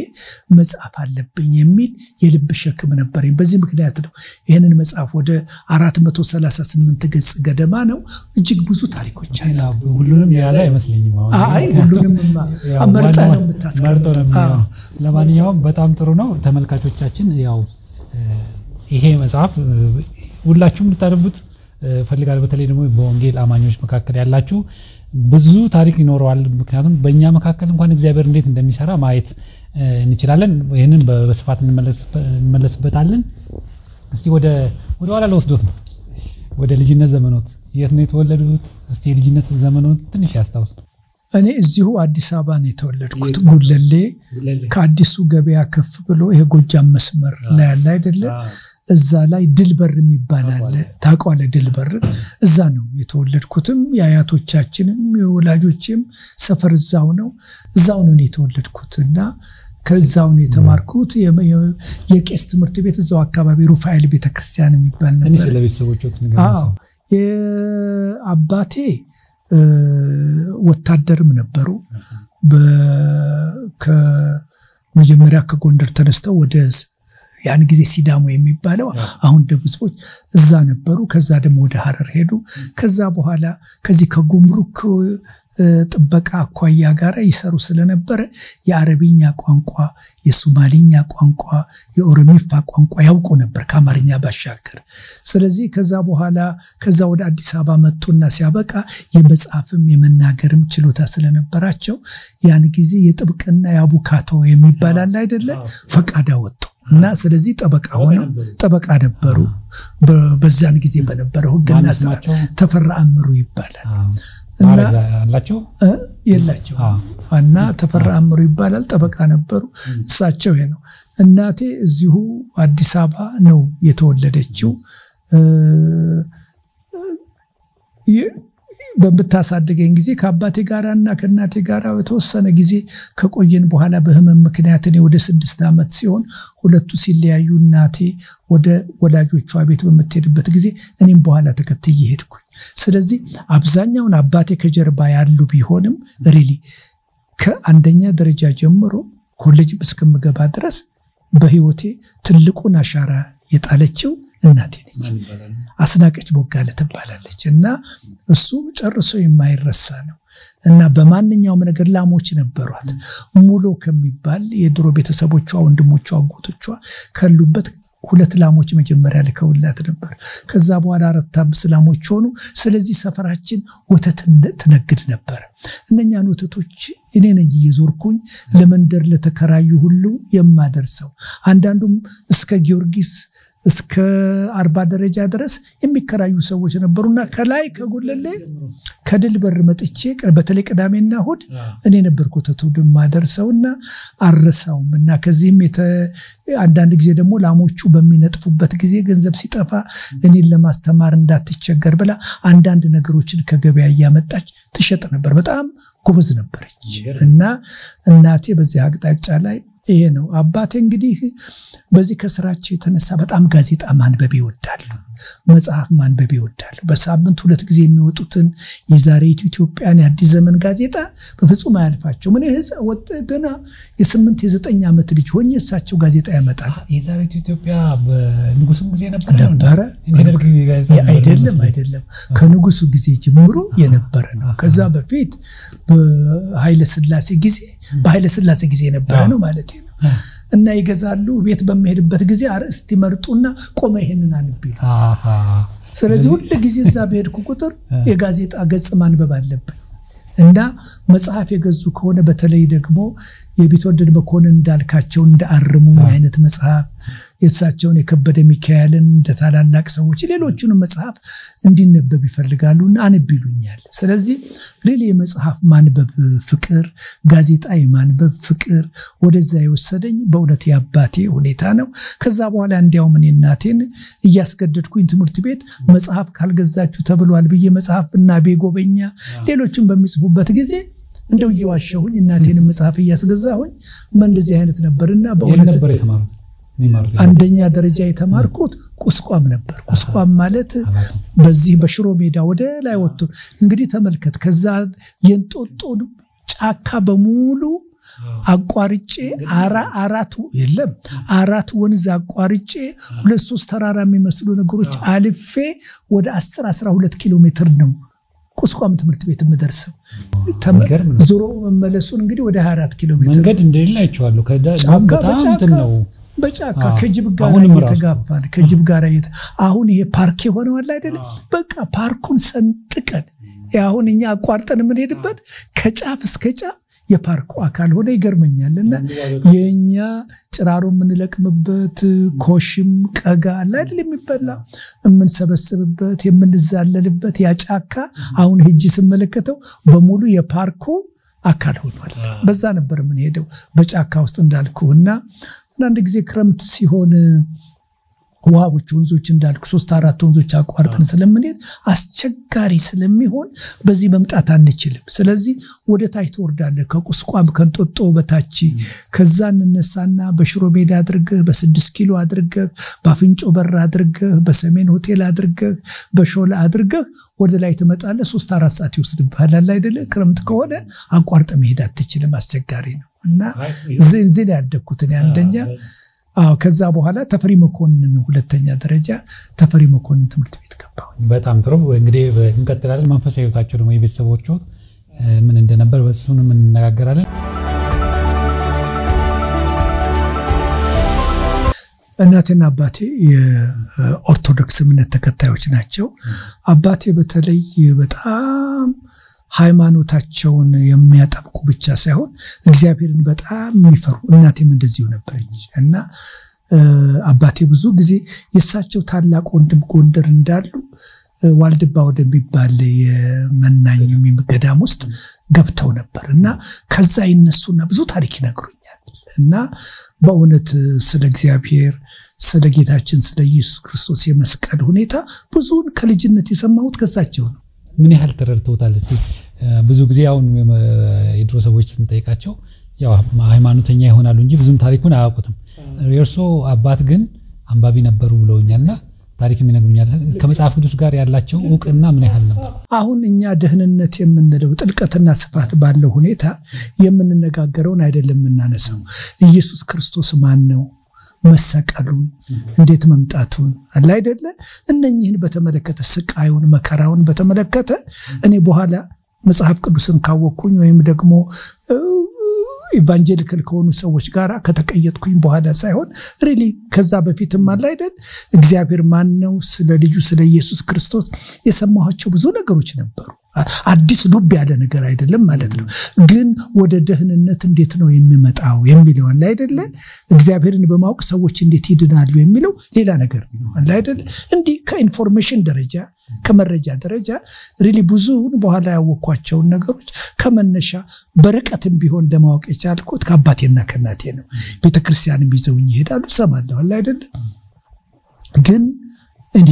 መጽሐፍ አለብኝ የሚል የልብ ሸክም ነበርኝ። በዚህ ምክንያት ነው ይሄንን መጽሐፍ ወደ 438 ገጽ ገደማ ነው። እጅግ ብዙ ታሪኮች አሉ። ሁሉንም የያዘ አይመስልኝም። ሁሉንም አመርጣ ነው የምታስቀምጠው። ለማንኛውም በጣም ጥሩ ነው። ተመልካቾቻችን ያው ይሄ መጽሐፍ ሁላችሁም ልታነቡት ፈልጋለሁ። በተለይ ደግሞ በወንጌል አማኞች መካከል ያላችሁ ብዙ ታሪክ ይኖረዋል። ምክንያቱም በእኛ መካከል እንኳን እግዚአብሔር እንዴት እንደሚሰራ ማየት እንችላለን። ይሄንን በስፋት እንመለስበታለን። እስቲ ወደ ኋላ ለወስዶት ነው ወደ ልጅነት ዘመኖት የት ነው የተወለዱት? እስቲ የልጅነት ዘመኖት ትንሽ ያስታውሱ። እኔ እዚሁ አዲስ አበባ ነው የተወለድኩት። ጉለሌ ከአዲሱ ገበያ ከፍ ብሎ የጎጃም መስመር ላይ ያለ አይደለ እዛ ላይ ድልበር የሚባል አለ። ታውቀዋለህ? ድልበር እዛ ነው የተወለድኩትም የአያቶቻችንም የወላጆችም ሰፈር እዛው ነው የተወለድኩትና ከዛው ነው የተማርኩት። የቄስ ትምህርት ቤት እዛው አካባቢ ሩፋኤል ቤተክርስቲያን የሚባል ነበር። እኔ ስለቤተሰቦቹት ንገረኝ። አባቴ ወታደርም ነበሩ። ከመጀመሪያ ከጎንደር ተነስተው ወደ ያን ጊዜ ሲዳሞ የሚባለው አሁን ደቡቦች እዛ ነበሩ ከዛ ደግሞ ወደ ሐረር ሄዱ ከዛ በኋላ ከዚህ ከጉምሩክ ጥበቃ አኳያ ጋር ይሰሩ ስለነበረ የአረብኛ ቋንቋ የሶማሊኛ ቋንቋ የኦሮሚፋ ቋንቋ ያውቁ ነበር ከአማርኛ ባሻገር ስለዚህ ከዛ በኋላ ከዛ ወደ አዲስ አበባ መጡና ሲያበቃ የመጻፍም የመናገርም ችሎታ ስለነበራቸው ያን ጊዜ የጥብቅና ያቡካቶ የሚባል አለ አይደለ ፈቃድ አወጡ እና ስለዚህ ጠበቃ ሆነው ጠበቃ ነበሩ በዛን ጊዜ በነበረው ህግና ስርዓት ተፈራ አምሩ ይባላል እና አላቸው የላቸው እና ተፈራ አምሩ ይባላል ጠበቃ ነበሩ እሳቸው ነው እናቴ እዚሁ አዲስ አበባ ነው የተወለደችው በብታሳደገኝ ጊዜ ከአባቴ ጋራና ከእናቴ ጋራ የተወሰነ ጊዜ ከቆየን በኋላ በህመም ምክንያት እኔ ወደ 6 ዓመት ሲሆን ሁለቱ ሲለያዩ እናቴ ወደ ወላጆቿ ቤት በመተደበት ጊዜ እኔም በኋላ ተከትዬ ሄድኩኝ ስለዚህ አብዛኛውን አባቴ ከጀርባ ያሉ ቢሆንም ሪሊ ከአንደኛ ደረጃ ጀምሮ ኮሌጅ እስከምገባ ድረስ በህይወቴ ትልቁን አሻራ የጣለችው እናቴ ነች አስናቀች ቦጋለ ትባላለች እና እሱ ጨርሶ የማይረሳ ነው እና በማንኛውም ነገር ላሞች ነበሯት ሙሉ ከሚባል የድሮ ቤተሰቦቿ ወንድሞቿ አጎቶቿ ከሉበት 2 ላሞች መጀመሪያ ለከውላት ነበር ከዛ በኋላ 4-5 ላሞች ሆኑ ስለዚህ ሰፈራችን ወተት ትነግድ ነበር እነኛን ወተቶች እኔ ነኝ እየዞርኩኝ ለመንደር ለተከራዩ ሁሉ የማደርሰው አንዳንዱም እስከ ጊዮርጊስ እስከ 40 ደረጃ ድረስ የሚከራዩ ሰዎች ነበሩና ከላይ ከጉለሌ ከድል በር መጥቼ በተለይ ቅዳሜና እሁድ እኔ ነበርኩ ተተውድም ማደርሰውና አረሳውምና ከዚህም አንዳንድ ጊዜ ደግሞ ላሞቹ በሚነጥፉበት ጊዜ ገንዘብ ሲጠፋ እኔን ለማስተማር እንዳትቸገር ብላ አንዳንድ ነገሮችን ከገበያ ያመጣች ትሸጥ ነበር በጣም ጎበዝ ነበረች እና እናቴ በዚህ አቅጣጫ ላይ ይሄ ነው አባቴ እንግዲህ በዚህ ከስራቸው የተነሳ በጣም ጋዜጣ ማንበብ ይወዳል መጽሐፍ ማንበብ ይወዳል በሳምንት 2 ጊዜ የሚወጡትን የዛሬቱ ኢትዮጵያን የአዲስ ዘመን ጋዜጣ በፍጹም አያልፋቸው ምን ገና የ8 የ9 ዓመት ልጅ ሆኜ እሳቸው ጋዜጣ ያመጣል የዛሬቱ ኢትዮጵያ በንጉሱ ጊዜ ነበር አይደለም ከንጉሱ ጊዜ ጀምሮ የነበረ ነው ከዛ በፊት በኃይለ ሥላሴ ጊዜ የነበረ ነው ማለት ነው እና ይገዛሉ ቤት በመሄድበት ጊዜ አርዕስት ይመርጡና ቆመ ይሄንን አንብይሉ ስለዚህ ሁሉ ጊዜ እዛ በሄድኩ ቁጥር የጋዜጣ ገጽ ማንበብ አለብኝ እና መጽሐፍ የገዙ ከሆነ በተለይ ደግሞ የቢትወደድ መኮንን እንዳልካቸው እንዳአርሙኝ አይነት መጽሐፍ የሳቸውን የከበደ ሚካኤልን እንደታላላቅ ሰዎች ሌሎቹንም መጽሐፍ እንዲነበብ ይፈልጋሉና አንብይሉኛል ስለዚህ ሪሊ የመጽሐፍ ማንበብ ፍቅር ጋዜጣ የማንበብ ፍቅር ወደዛ ይወሰደኝ በእውነት ያባቴ ሁኔታ ነው ከዛ በኋላ እንዲያው ምን እናቴን እያስገደድኩኝ ትምህርት ቤት መጽሐፍ ካልገዛችሁ ተብሏል በየ መጽሐፍና ቤጎበኛ ሌሎችን በሚጽፉበት ጊዜ እንደው ይዋሸሁኝ እናቴን መጽሐፍ እያስገዛሁኝ እንደዚህ አይነት ነበርና በእውነት ነበር የተማሩት አንደኛ ደረጃ የተማርኩት ቁስቋም ነበር ቁስቋም ማለት በዚህ በሽሮ ሜዳ ወደ ላይ ወጥቶ እንግዲህ ተመልከት ከዛ የንጦጦ ጫካ በሙሉ አቋርጬ አራት ወንዝ አቋርጬ 2-3 ተራራ የሚመስሉ ነገሮች አልፌ ወደ 10-12 ኪሎ ሜትር ነው ቁስቋም ትምህርት ቤት መደረሰው ዞሮ መመለሱን እንግዲህ ወደ 24 ኪሎ ሜትር መንገድ እንደሌላ አይቻለሁ ከዳም ነው በጫካ ከጅብ ጋር የተጋፋን ከጅብ ጋር አሁን ይሄ ፓርክ የሆነው አለ አይደል በቃ ፓርኩን ሰንጥቀን ያሁን እኛ አቋርጠን ምን ሄድበት ከጫፍ እስከ ጫፍ የፓርኩ አካል ሆነ ይገርመኛልና የኛ ጭራሮ ምን ለቅምበት ኮሽም ቀጋ አይደል የሚበላ ምን ሰበስብበት የምንዛለልበት ያጫካ አሁን ሄጂ ስመለከተው በሙሉ የፓርኩ አካል ሆኗል በዛ ነበር ምን ሄደው በጫካ ውስጥ እንዳልኩና አንድ ጊዜ ክረምት ሲሆን ውሃዎች ወንዞች እንዳልኩ 3-4 ወንዞች አቋርጠን ስለምንሄድ አስቸጋሪ ስለሚሆን በዚህ መምጣት አንችልም ስለዚህ ወደ ታች ተወርዳለ ከቁስቋም ከንጦጦ በታች ከዛ እንነሳና በሽሮ ሜዳ አድርገህ በ6 ኪሎ አድርገህ ባፍንጮ በር አድርገህ በሰሜን ሆቴል አድርገህ በሾላ አድርገህ ወደ ላይ ተመጣለ 3-4 ሰዓት ይወስድብሃል አይደለ ክረምት ከሆነ አቋርጠ መሄድ አትችልም አስቸጋሪ ነው እና ዝንዝል ያደኩት አንደኛ ከዛ በኋላ ተፈሪ መኮንን ሁለተኛ ደረጃ ተፈሪ መኮንን ትምህርት ቤት ገባሁ። በጣም ጥሩ። እንግዲህ እንቀጥላለን። መንፈሳዊ ህይወታቸው ደግሞ የቤተሰቦቹ ምን እንደነበር በእሱንም እንነጋገራለን። እናቴና አባቴ የኦርቶዶክስ እምነት ተከታዮች ናቸው። አባቴ በተለይ በጣም ሃይማኖታቸውን የሚያጠብቁ ብቻ ሳይሆን እግዚአብሔርን በጣም የሚፈሩ፣ እናቴም እንደዚሁ ነበረች እና አባቴ ብዙ ጊዜ የሳቸው ታላቅ ወንድም ጎንደር እንዳሉ ዋልድባ ወደሚባል የመናኝ ገዳም ውስጥ ገብተው ነበርና ከዛ ይነሱና ብዙ ታሪክ ይነግሩኛል እና በእውነት ስለ እግዚአብሔር ስለ ጌታችን ስለ ኢየሱስ ክርስቶስ የመስቀል ሁኔታ ብዙን ከልጅነት የሰማሁት ከሳቸው ነው። ምን ያህል ተረድተውታል? እስቲ ብዙ ጊዜ አሁን የድሮ ሰዎች ስንጠይቃቸው ያው ሃይማኖተኛ ይሆናሉ እንጂ ብዙም ታሪኩን አያውቁትም። የእርሶ አባት ግን አንባቢ ነበሩ ብለውኛልና ታሪክ የሚነግሩኛል። ከመጽሐፍ ቅዱስ ጋር ያላቸው ዕውቅና ምን ያህል ነበር? አሁን እኛ ደህንነት የምንለው ጥልቀትና ስፋት ባለው ሁኔታ የምንነጋገረውን አይደለም የምናነሳው። ኢየሱስ ክርስቶስ ማን ነው? መሰቀሉን እንዴት መምጣቱን አለ አይደለ? እነኚህን በተመለከተ ስቃዩን መከራውን በተመለከተ እኔ በኋላ መጽሐፍ ቅዱስን ካወቅኩኝ ወይም ደግሞ ኢቫንጀሊካል ከሆኑ ሰዎች ጋር ከተቀየጥኩኝ በኋላ ሳይሆን ሪሊ ከዛ በፊትም አለ አይደል እግዚአብሔር ማን ነው ስለ ልጁ ስለ ኢየሱስ ክርስቶስ የሰማኋቸው ብዙ ነገሮች ነበሩ። አዲስ ዱብ ያለ ነገር አይደለም ማለት ነው። ግን ወደ ደህንነት እንዴት ነው የሚመጣው የሚለው አለ አይደለ እግዚአብሔርን በማወቅ ሰዎች እንዴት ይድናሉ የሚለው ሌላ ነገር ነው አለ አይደለ እንዲ ከኢንፎርሜሽን ደረጃ ከመረጃ ደረጃ ሪሊ ብዙውን በኋላ ያወኳቸው ነገሮች ከመነሻ በርቀትም ቢሆን ለማወቅ የቻልኩት ከአባቴና ከእናቴ ነው። ቤተክርስቲያንም ይዘውኝ ይሄዳሉ ሰማለሁ አለ አይደለ ግን እኔ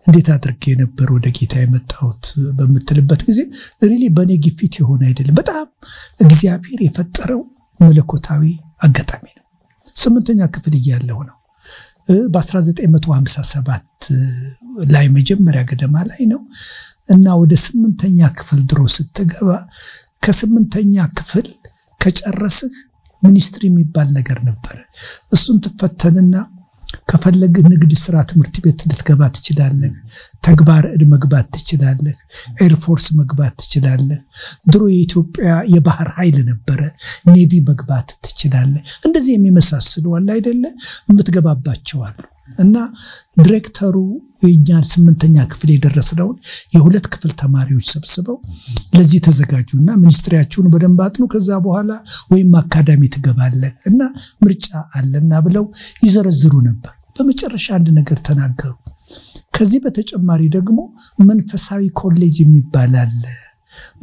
እንዴት አድርጌ ነበር ወደ ጌታ የመጣሁት በመተልበት ጊዜ ሪሊ በኔ ግፊት ይሆን አይደለም በጣም እግዚአብሔር የፈጠረው መለኮታዊ አጋጣሚ ነው። 8ኛ ክፍል እያለሁ ነው በ1957 ላይ መጀመሪያ ገደማ ላይ ነው እና ወደ 8ኛ ክፍል ድሮ ስትገባ ከ8ኛ ክፍል ከጨረስህ ሚኒስትሪ የሚባል ነገር ነበር። እሱን ተፈተንና ከፈለግ ንግድ ስራ ትምህርት ቤት ልትገባ ትችላለህ፣ ተግባር እድ መግባት ትችላለህ፣ ኤር ፎርስ መግባት ትችላለህ። ድሮ የኢትዮጵያ የባህር ኃይል ነበረ፣ ኔቪ መግባት ትችላለህ። እንደዚህ የሚመሳሰሉ አለ አይደለ የምትገባባቸው አሉ እና ዲሬክተሩ የኛን 8ኛ ክፍል የደረስነው የሁለት ክፍል ተማሪዎች ሰብስበው ለዚህ ተዘጋጁና ሚኒስትሪያችሁን በደንብ አጥኑ ከዛ በኋላ ወይም አካዳሚ ትገባለህ እና ምርጫ አለና ብለው ይዘረዝሩ ነበር። በመጨረሻ አንድ ነገር ተናገሩ። ከዚህ በተጨማሪ ደግሞ መንፈሳዊ ኮሌጅ የሚባል አለ።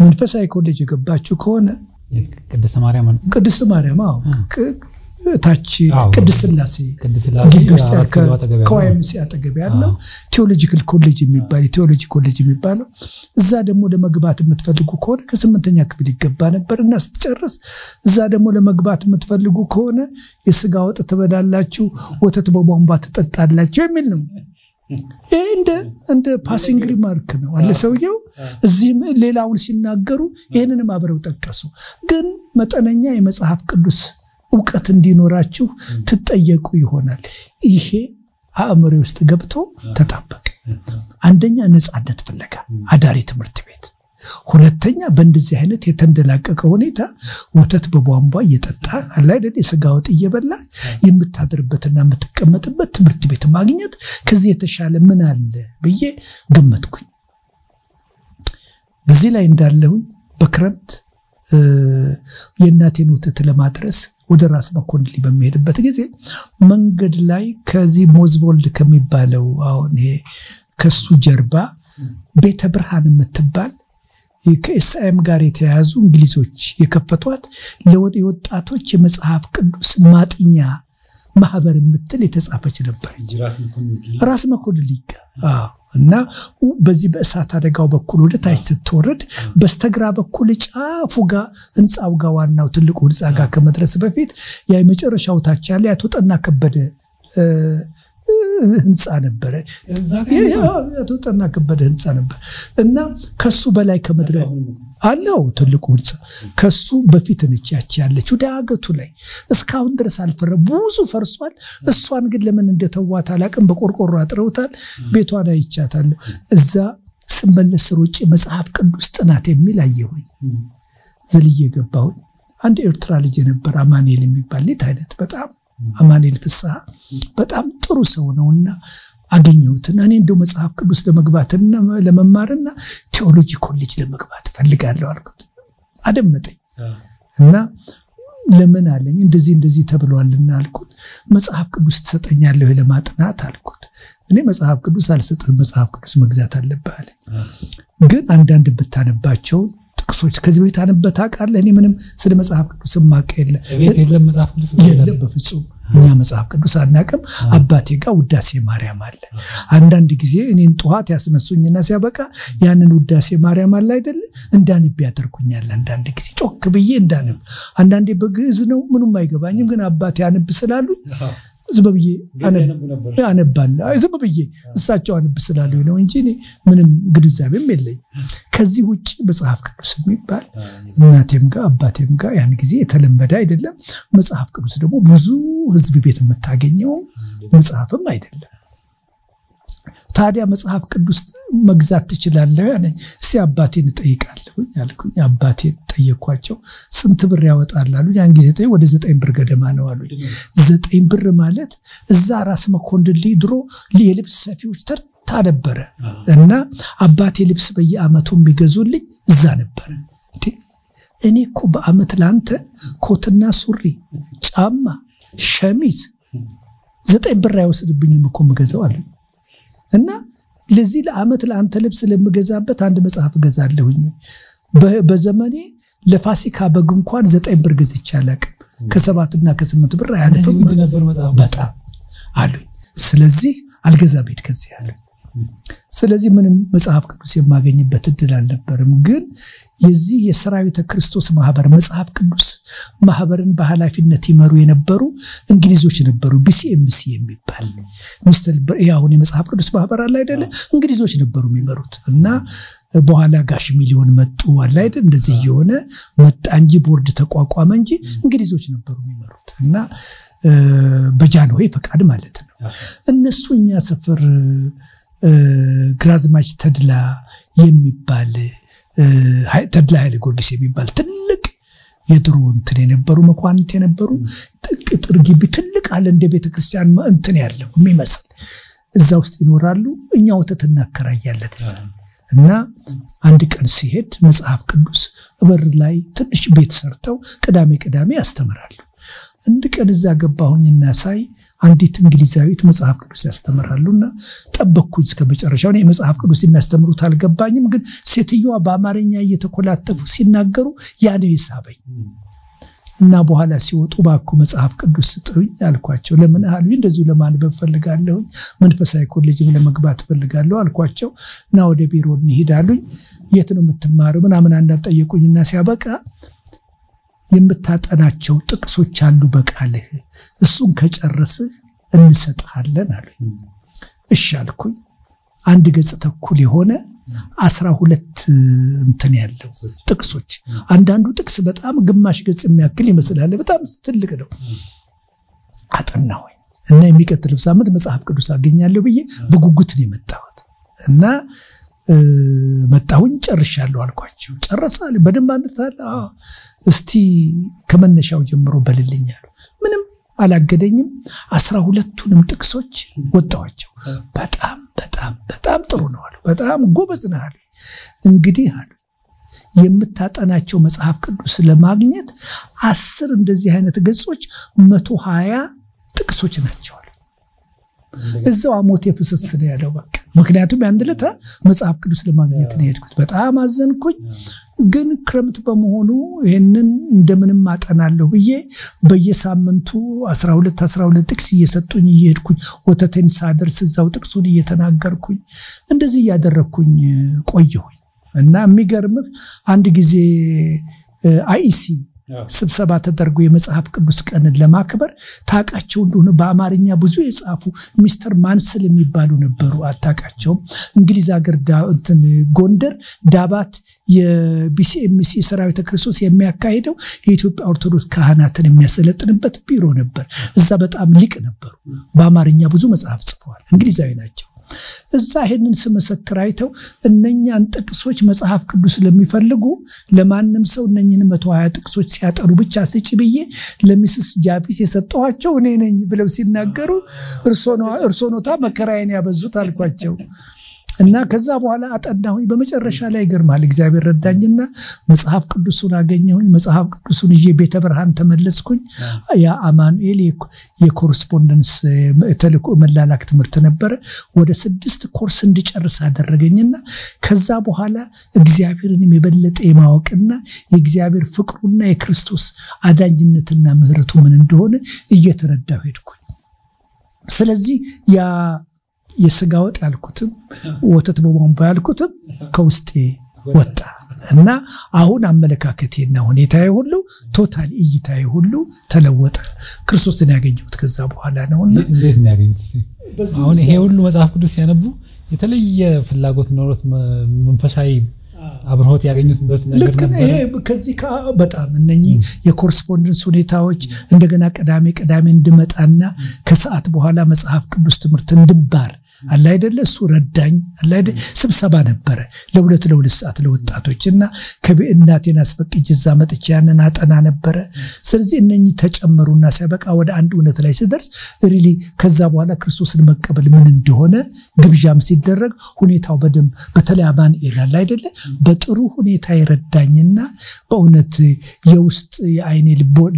መንፈሳዊ ኮሌጅ የገባችሁ ከሆነ ቅድስት ማርያም ታች ቅድስት ሥላሴ ግቢ ውስጥ ከዋይምሲ አጠገብ ያለው ቴዎሎጂካል ኮሌጅ የሚባል ቴዎሎጂ ኮሌጅ የሚባለው እዛ ደግሞ ለመግባት የምትፈልጉ ከሆነ ከ8ኛ ክፍል ይገባ ነበርና ስትጨርስ እዛ ደግሞ ለመግባት የምትፈልጉ ከሆነ የስጋ ወጥ ትበላላችሁ፣ ወተት በቧንቧ ትጠጣላችሁ የሚል ነው። እንደ ፓሲንግ ሪማርክ ነው አለ ሰውየው። እዚህም ሌላውን ሲናገሩ ይሄንንም አብረው ጠቀሱ። ግን መጠነኛ የመጽሐፍ ቅዱስ ዕውቀት እንዲኖራችሁ ትጠየቁ ይሆናል። ይሄ አእምሮ ውስጥ ገብቶ ተጣበቀ። አንደኛ ነፃነት ፍለጋ አዳሪ ትምህርት ቤት፣ ሁለተኛ በእንደዚህ አይነት የተንደላቀቀ ሁኔታ ወተት በቧንቧ እየጠጣ አለ አይደል የስጋ ወጥ እየበላ የምታድርበትና የምትቀመጥበት ትምህርት ቤት ማግኘት ከዚህ የተሻለ ምን አለ ብዬ ገመትኩኝ። በዚህ ላይ እንዳለው በክረምት የእናቴን ወተት ለማድረስ ወደ ራስ መኮንን በሚሄድበት ጊዜ መንገድ ላይ ከዚህ ሞዝቮልድ ከሚባለው አሁን ይሄ ከሱ ጀርባ ቤተ ብርሃን የምትባል ከኤስአይኤም ጋር የተያዙ እንግሊዞች የከፈቷት ለወጣቶች የመጽሐፍ ቅዱስ ማጥኛ ማህበር የምትል የተጻፈች ነበረች። ራስ መኮንን ሊጋ እና በዚህ በእሳት አደጋው በኩል ወደ ታች ስትወርድ በስተግራ በኩል ጫፉ ጋር ህንጻው ጋር ዋናው ትልቁ ህንጻ ጋር ከመድረስ በፊት ያ የመጨረሻው ታች ያለ አቶ ጠና ከበደ ህንጻ ነበር ያቶ ጠና ከበደ ህንጻ ነበር እና ከሱ በላይ ከመድረክ አለው ትልቁ ህንጻ ከሱ በፊት ነች ያለችው ዳገቱ ላይ እስካሁን ድረስ አልፈረ ብዙ ፈርሷል እሷን ግን ለምን እንደተዋት አላቅም በቆርቆሮ አጥረውታል ቤቷን አይቻታል እዛ ስመለስ ሩጭ መጽሐፍ ቅዱስ ጥናት የሚል አየሁኝ ዘልዬ ገባሁ አንድ ኤርትራ ልጅ ነበር አማኑኤል የሚባል ልጅ አይነት በጣም አማኑኤል ፍስሐ በጣም ጥሩ ሰው ነውና አገኘሁትና እኔ እንደው መጽሐፍ ቅዱስ ለመግባትና ለመማርና ቴዎሎጂ ኮሌጅ ለመግባት ፈልጋለሁ አልኩት አደመጠኝ እና ለምን አለኝ እንደዚህ ተብሏልና አልኩት መጽሐፍ ቅዱስ ተሰጠኛለሁ ለማጥናት አልኩት እኔ መጽሐፍ ቅዱስ አልሰጥም መጽሐፍ ቅዱስ መግዛት አለብህ አለኝ ግን አንዳንድ ብታነባቸው ጥቅሶች ከዚህ ቤት አነበታ ቃል እኔ ምንም ስለ መጽሐፍ ቅዱስ ማቀ የለም መጽሐፍ ቅዱስ የለም በፍጹም እኛ መጽሐፍ ቅዱስ አናቀም አባቴ ጋር ውዳሴ ማርያም አለ አንዳንድ ጊዜ እኔን ጧት ያስነሱኝና ሲያበቃ ያንን ውዳሴ ማርያም አለ አይደል እንዳንብ ያደርጉኛል አንዳንድ ጊዜ ጮክ ብዬ እንዳንብ አንዳንዴ በግዕዝ ነው ምንም አይገባኝም ግን አባቴ ያንብ ስላሉኝ ዝምብዬ አነባለሁ ዝምብዬ እሳቸው አንብ ስላሉኝ ነው እንጂ እኔ ምንም ግንዛቤም የለኝ ከዚህ ውጪ መጽሐፍ ቅዱስ የሚባል እናቴም ጋር አባቴም ጋር ያን ጊዜ የተለመደ አይደለም መጽሐፍ ቅዱስ ደግሞ ብዙ ህዝብ ቤት የምታገኘው መጽሐፍም አይደለም ታዲያ መጽሐፍ ቅዱስ መግዛት ትችላለህ ያለኝ እስቲ አባቴን ጠይቃለሁ ያልኩኝ አባቴን ጠየኳቸው ስንት ብር ያወጣል አሉ ያን ጊዜ ወደ 9 ብር ገደማ ነው አሉ 9 ብር ማለት እዛ ራስ መኮንድል ድሮ የልብስ ሰፊዎች ተርታ ነበር እና አባቴ ልብስ በየአመቱ የሚገዙልኝ እዛ ነበር እኔ እኮ በአመት ላንተ ኮትና ሱሪ ጫማ ሸሚዝ 9 ብር አይወስድብኝም እኮ መገዛው አለ እና ለዚህ ለአመት ለአንተ ልብስ ለምገዛበት አንድ መጽሐፍ ገዛለሁኝ በዘመኔ ለፋሲካ በግ እንኳን 9 ብር ገዝቻለሁ ከ7 እና ከ8 ብር አያልፍም በጣም አሉኝ ስለዚህ አልገዛም ሄድ ከዚህ ያለ ስለዚህ ምንም መጽሐፍ ቅዱስ የማገኝበት እድል አልነበረም ግን የዚህ የሰራዊተ ክርስቶስ ማህበር መጽሐፍ ቅዱስ ማህበርን በኃላፊነት ይመሩ የነበሩ እንግሊዞች ነበሩ BCMC የሚባል ሚስተር ያሁን የመጽሐፍ ቅዱስ ማህበር አለ አይደለ እንግሊዞች ነበሩ የሚመሩት እና በኋላ ጋሽ ሚሊዮን መጡ አለ አይደል እንደዚህ የሆነ መጣ እንጂ ቦርድ ተቋቋመ እንጂ እንግሊዞች ነበሩ የሚመሩት እና በጃንሆይ ፈቃድ ማለት ነው እነሱኛ ሰፈር ግራዝማች ተድላ የሚባል ተድላ ኃይለ ጊዮርጊስ የሚባል ትልቅ የድሮ እንትን የነበሩ መኳንንት የነበሩ ጥቅጥር ግቢ ትልቅ አለ እንደ ቤተክርስቲያን እንትን ያለው የሚመስል እዛ ውስጥ ይኖራሉ እኛ ወተት እናከራያለን እዛ እና አንድ ቀን ሲሄድ መጽሐፍ ቅዱስ በር ላይ ትንሽ ቤት ሰርተው ቅዳሜ ያስተምራሉ አንድ ቀን እዛ ገባሁኝና ሳይ አንዲት እንግሊዛዊት መጽሐፍ ቅዱስ ያስተምራሉና ጠበቅኩኝ እስከመጨረሻው እኔ መጽሐፍ ቅዱስ የሚያስተምሩት አልገባኝም ግን ሴትዮዋ በአማርኛ እየተኮላተፉ ሲናገሩ ያኔ ይሳበኝ እና በኋላ ሲወጡ ባኩ መጽሐፍ ቅዱስ ስጡኝ አልኳቸው ለምን አሉ እንደዚሁ ለማንበብ ፈልጋለሁ መንፈሳዊ ኮሌጅም ለመግባት ፈልጋለሁ አልኳቸው እና ወደ ቢሮ እንሄዳሉኝ የት ነው የምትማረው ምናምን አንዳጠየቁኝና ሲያበቃ የምታጠናቸው ጥቅሶች አሉ በቃልህ እሱን ከጨረስህ እንሰጣለን አሉ እሺ አልኩኝ አንድ ገጽ ተኩል የሆነ 12 እንትን ያለው ጥቅሶች አንዳንዱ ጥቅስ በጣም ግማሽ ገጽ የሚያክል ይመስላል በጣም ትልቅ ነው አጠናው እና የሚቀጥለው ሳምንት መጽሐፍ ቅዱስ አገኛለሁ ብዬ በጉጉት ነው የመጣሁት እና መጣሁኝ ጨርሻለሁ አልኳቸው ጨረሳል በደንብ አንተታለ እስቲ ከመነሻው ጀምሮ በልልኛል ምንም አላገደኝም 12ቱንም ጥቅሶች ወጣዋቸው በጣም ጥሩ ነው አሉ በጣም ጎበዝ ነህ አሉ እንግዲህ አሉ የምታጠናቸው መጽሐፍ ቅዱስ ለማግኘት 10 እንደዚህ አይነት ገጾች 120 ጥቅሶች ናቸው እዛው አሞቴ ፍስስ ነው ያለው በቃ ምክንያቱም ያንድለታ መጽሐፍ ቅዱስ ለማግኘት ነው የሄድኩት በጣም አዘንኩኝ ግን ክረምት በመሆኑ ይሄንን እንደምንም ማጠናለሁ ብዬ በየሳምንቱ 12 ጥቅስ እየሰጡኝ እየሄድኩኝ ወተቴን ሳደርስ እዛው ጥቅሱን እየተናገርኩኝ እንደዚህ ያደረኩኝ ቆየሁኝ እና የሚገርምህ አንድ ጊዜ አይሲ ስብሰባ ተደርጎ የመጽሐፍ ቅዱስ ቀንን ለማክበር ታቃቸው እንደሆነ በአማርኛ ብዙ የጻፉ ሚስተር ማንስል የሚባሉ ነበሩ። አታቃቸው እንግሊዝ ሀገር ጎንደር ዳባት የቢሲኤምሲ ሰራዊተ ክርስቶስ የሚያካሂደው የኢትዮጵያ ኦርቶዶክስ ካህናትን የሚያሰለጥንበት ቢሮ ነበር። እዛ በጣም ሊቅ ነበሩ። በአማርኛ ብዙ መጽሐፍ ጽፈዋል። እንግሊዛዊ ናቸው። እዛ ሄንን ስመሰክር አይተው እነኛን ጥቅሶች መጽሐፍ ቅዱስ ለሚፈልጉ ለማንም ሰው እነኝን 120 ጥቅሶች ሲያጠሩ ብቻ ስጪ ብዬ ለሚስስ ጃፒስ የሰጠኋቸው እኔ ነኝ ብለው ሲናገሩ እርሶኖታ መከራዬን ያበዙት አልኳቸው። እና ከዛ በኋላ አጠናሁኝ። በመጨረሻ ላይ ገርማል እግዚአብሔር ረዳኝና መጽሐፍ ቅዱስን አገኘሁኝ። መጽሐፍ ቅዱስን ይዤ ቤተ ብርሃን ተመለስኩኝ። ያ አማኑኤል የኮረስፖንደንስ ተልኮ መላላክ ትምህርት ነበር። ወደ 6 ኮርስ እንድጨርስ አደረገኝና ከዛ በኋላ እግዚአብሔርን የበለጠ የማወቅና የእግዚአብሔር ፍቅሩና የክርስቶስ አዳኝነትና ምህረቱ ምን እንደሆነ እየተረዳሁ ሄድኩኝ። ስለዚህ ያ የስጋ ወጥ ያልኩትም ወተት በቧንቧ ያልኩትም ከውስጤ ወጣ እና አሁን አመለካከቴና ሁኔታዬ ሁሉ ቶታል እይታዬ ሁሉ ተለወጠ። ክርስቶስን ያገኘሁት ከዛ በኋላ ነውና እንዴት ነው ያገኘሁት? አሁን ይሄ ሁሉ መጽሐፍ ቅዱስ ያነቡ የተለየ ፍላጎት ኖሮት መንፈሳዊ አብርሆት ያገኙትበት ነገር ነበር። ከዚህ በጣም እነኚህ የኮረስፖንደንስ ሁኔታዎች እንደገና ቅዳሜ እንድመጣና ከሰዓት በኋላ መጽሐፍ ቅዱስ ትምህርት እንድባር አለ አይደለ እሱ ረዳኝ። አለ አይደል ስብሰባ ነበር ለሁለት ሰዓት ለወጣቶችና ከቤእናቴን አስፈቅጄ እዛ መጥቼ ያንን አጠና ነበር። ስለዚህ እነኚህ ተጨመሩና ሳይበቃ ወደ አንድ እውነት ላይ ሲደርስ ሪሊ ከዛ በኋላ ክርስቶስን መቀበል ምን እንደሆነ ግብዣም ሲደረግ ሁኔታው በደም በተለይ አማኑኤል አለ አይደለ በጥሩ ሁኔታ ይረዳኝና በእውነት የውስጥ የአይኔ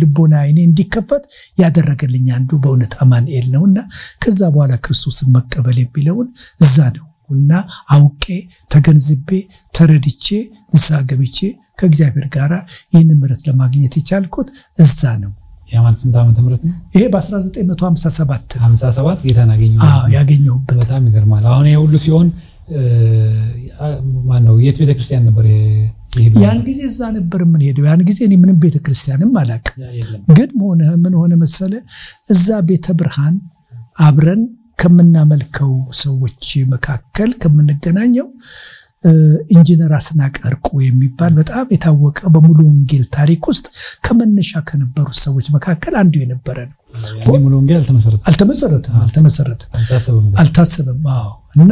ልቦና አይኔ እንዲከፈት ያደረገልኝ አንዱ በእውነት አማኑኤል ነውና ከዛ በኋላ ክርስቶስን መቀበል የሚለውን እዛ ነውና አውቄ ተገንዝቤ ተረድቼ ንስሐ ገብቼ ከእግዚአብሔር ጋር ይህን ምሕረት ለማግኘት የቻልኩት እዛ ነው። ያ ማለት ስንት ዓመተ ምህረት ነው? ይሄ በ1957 57 ጌታን ያገኘሁበት። በጣም ይገርማል። አሁን ይሄ ሁሉ ሲሆን ማን ነው የት ቤተክርስቲያን ነበር ይሄ? ያን ጊዜ እዛ ነበር ምን ሄደው ያን ጊዜ እኔ ምንም ቤተክርስቲያንም አላውቅም። ግን ምን ሆነ መሰለ እዛ ቤተ ብርሃን አብረን ከምናመልከው ሰዎች መካከል ከምንገናኘው ኢንጂነር አስናቀ እርቁ የሚባል በጣም የታወቀ በሙሉ ወንጌል ታሪክ ውስጥ ከመነሻ ከነበሩ ሰዎች መካከል አንዱ የነበረ ነው። ሙሉ ወንጌል አልታሰበም። እና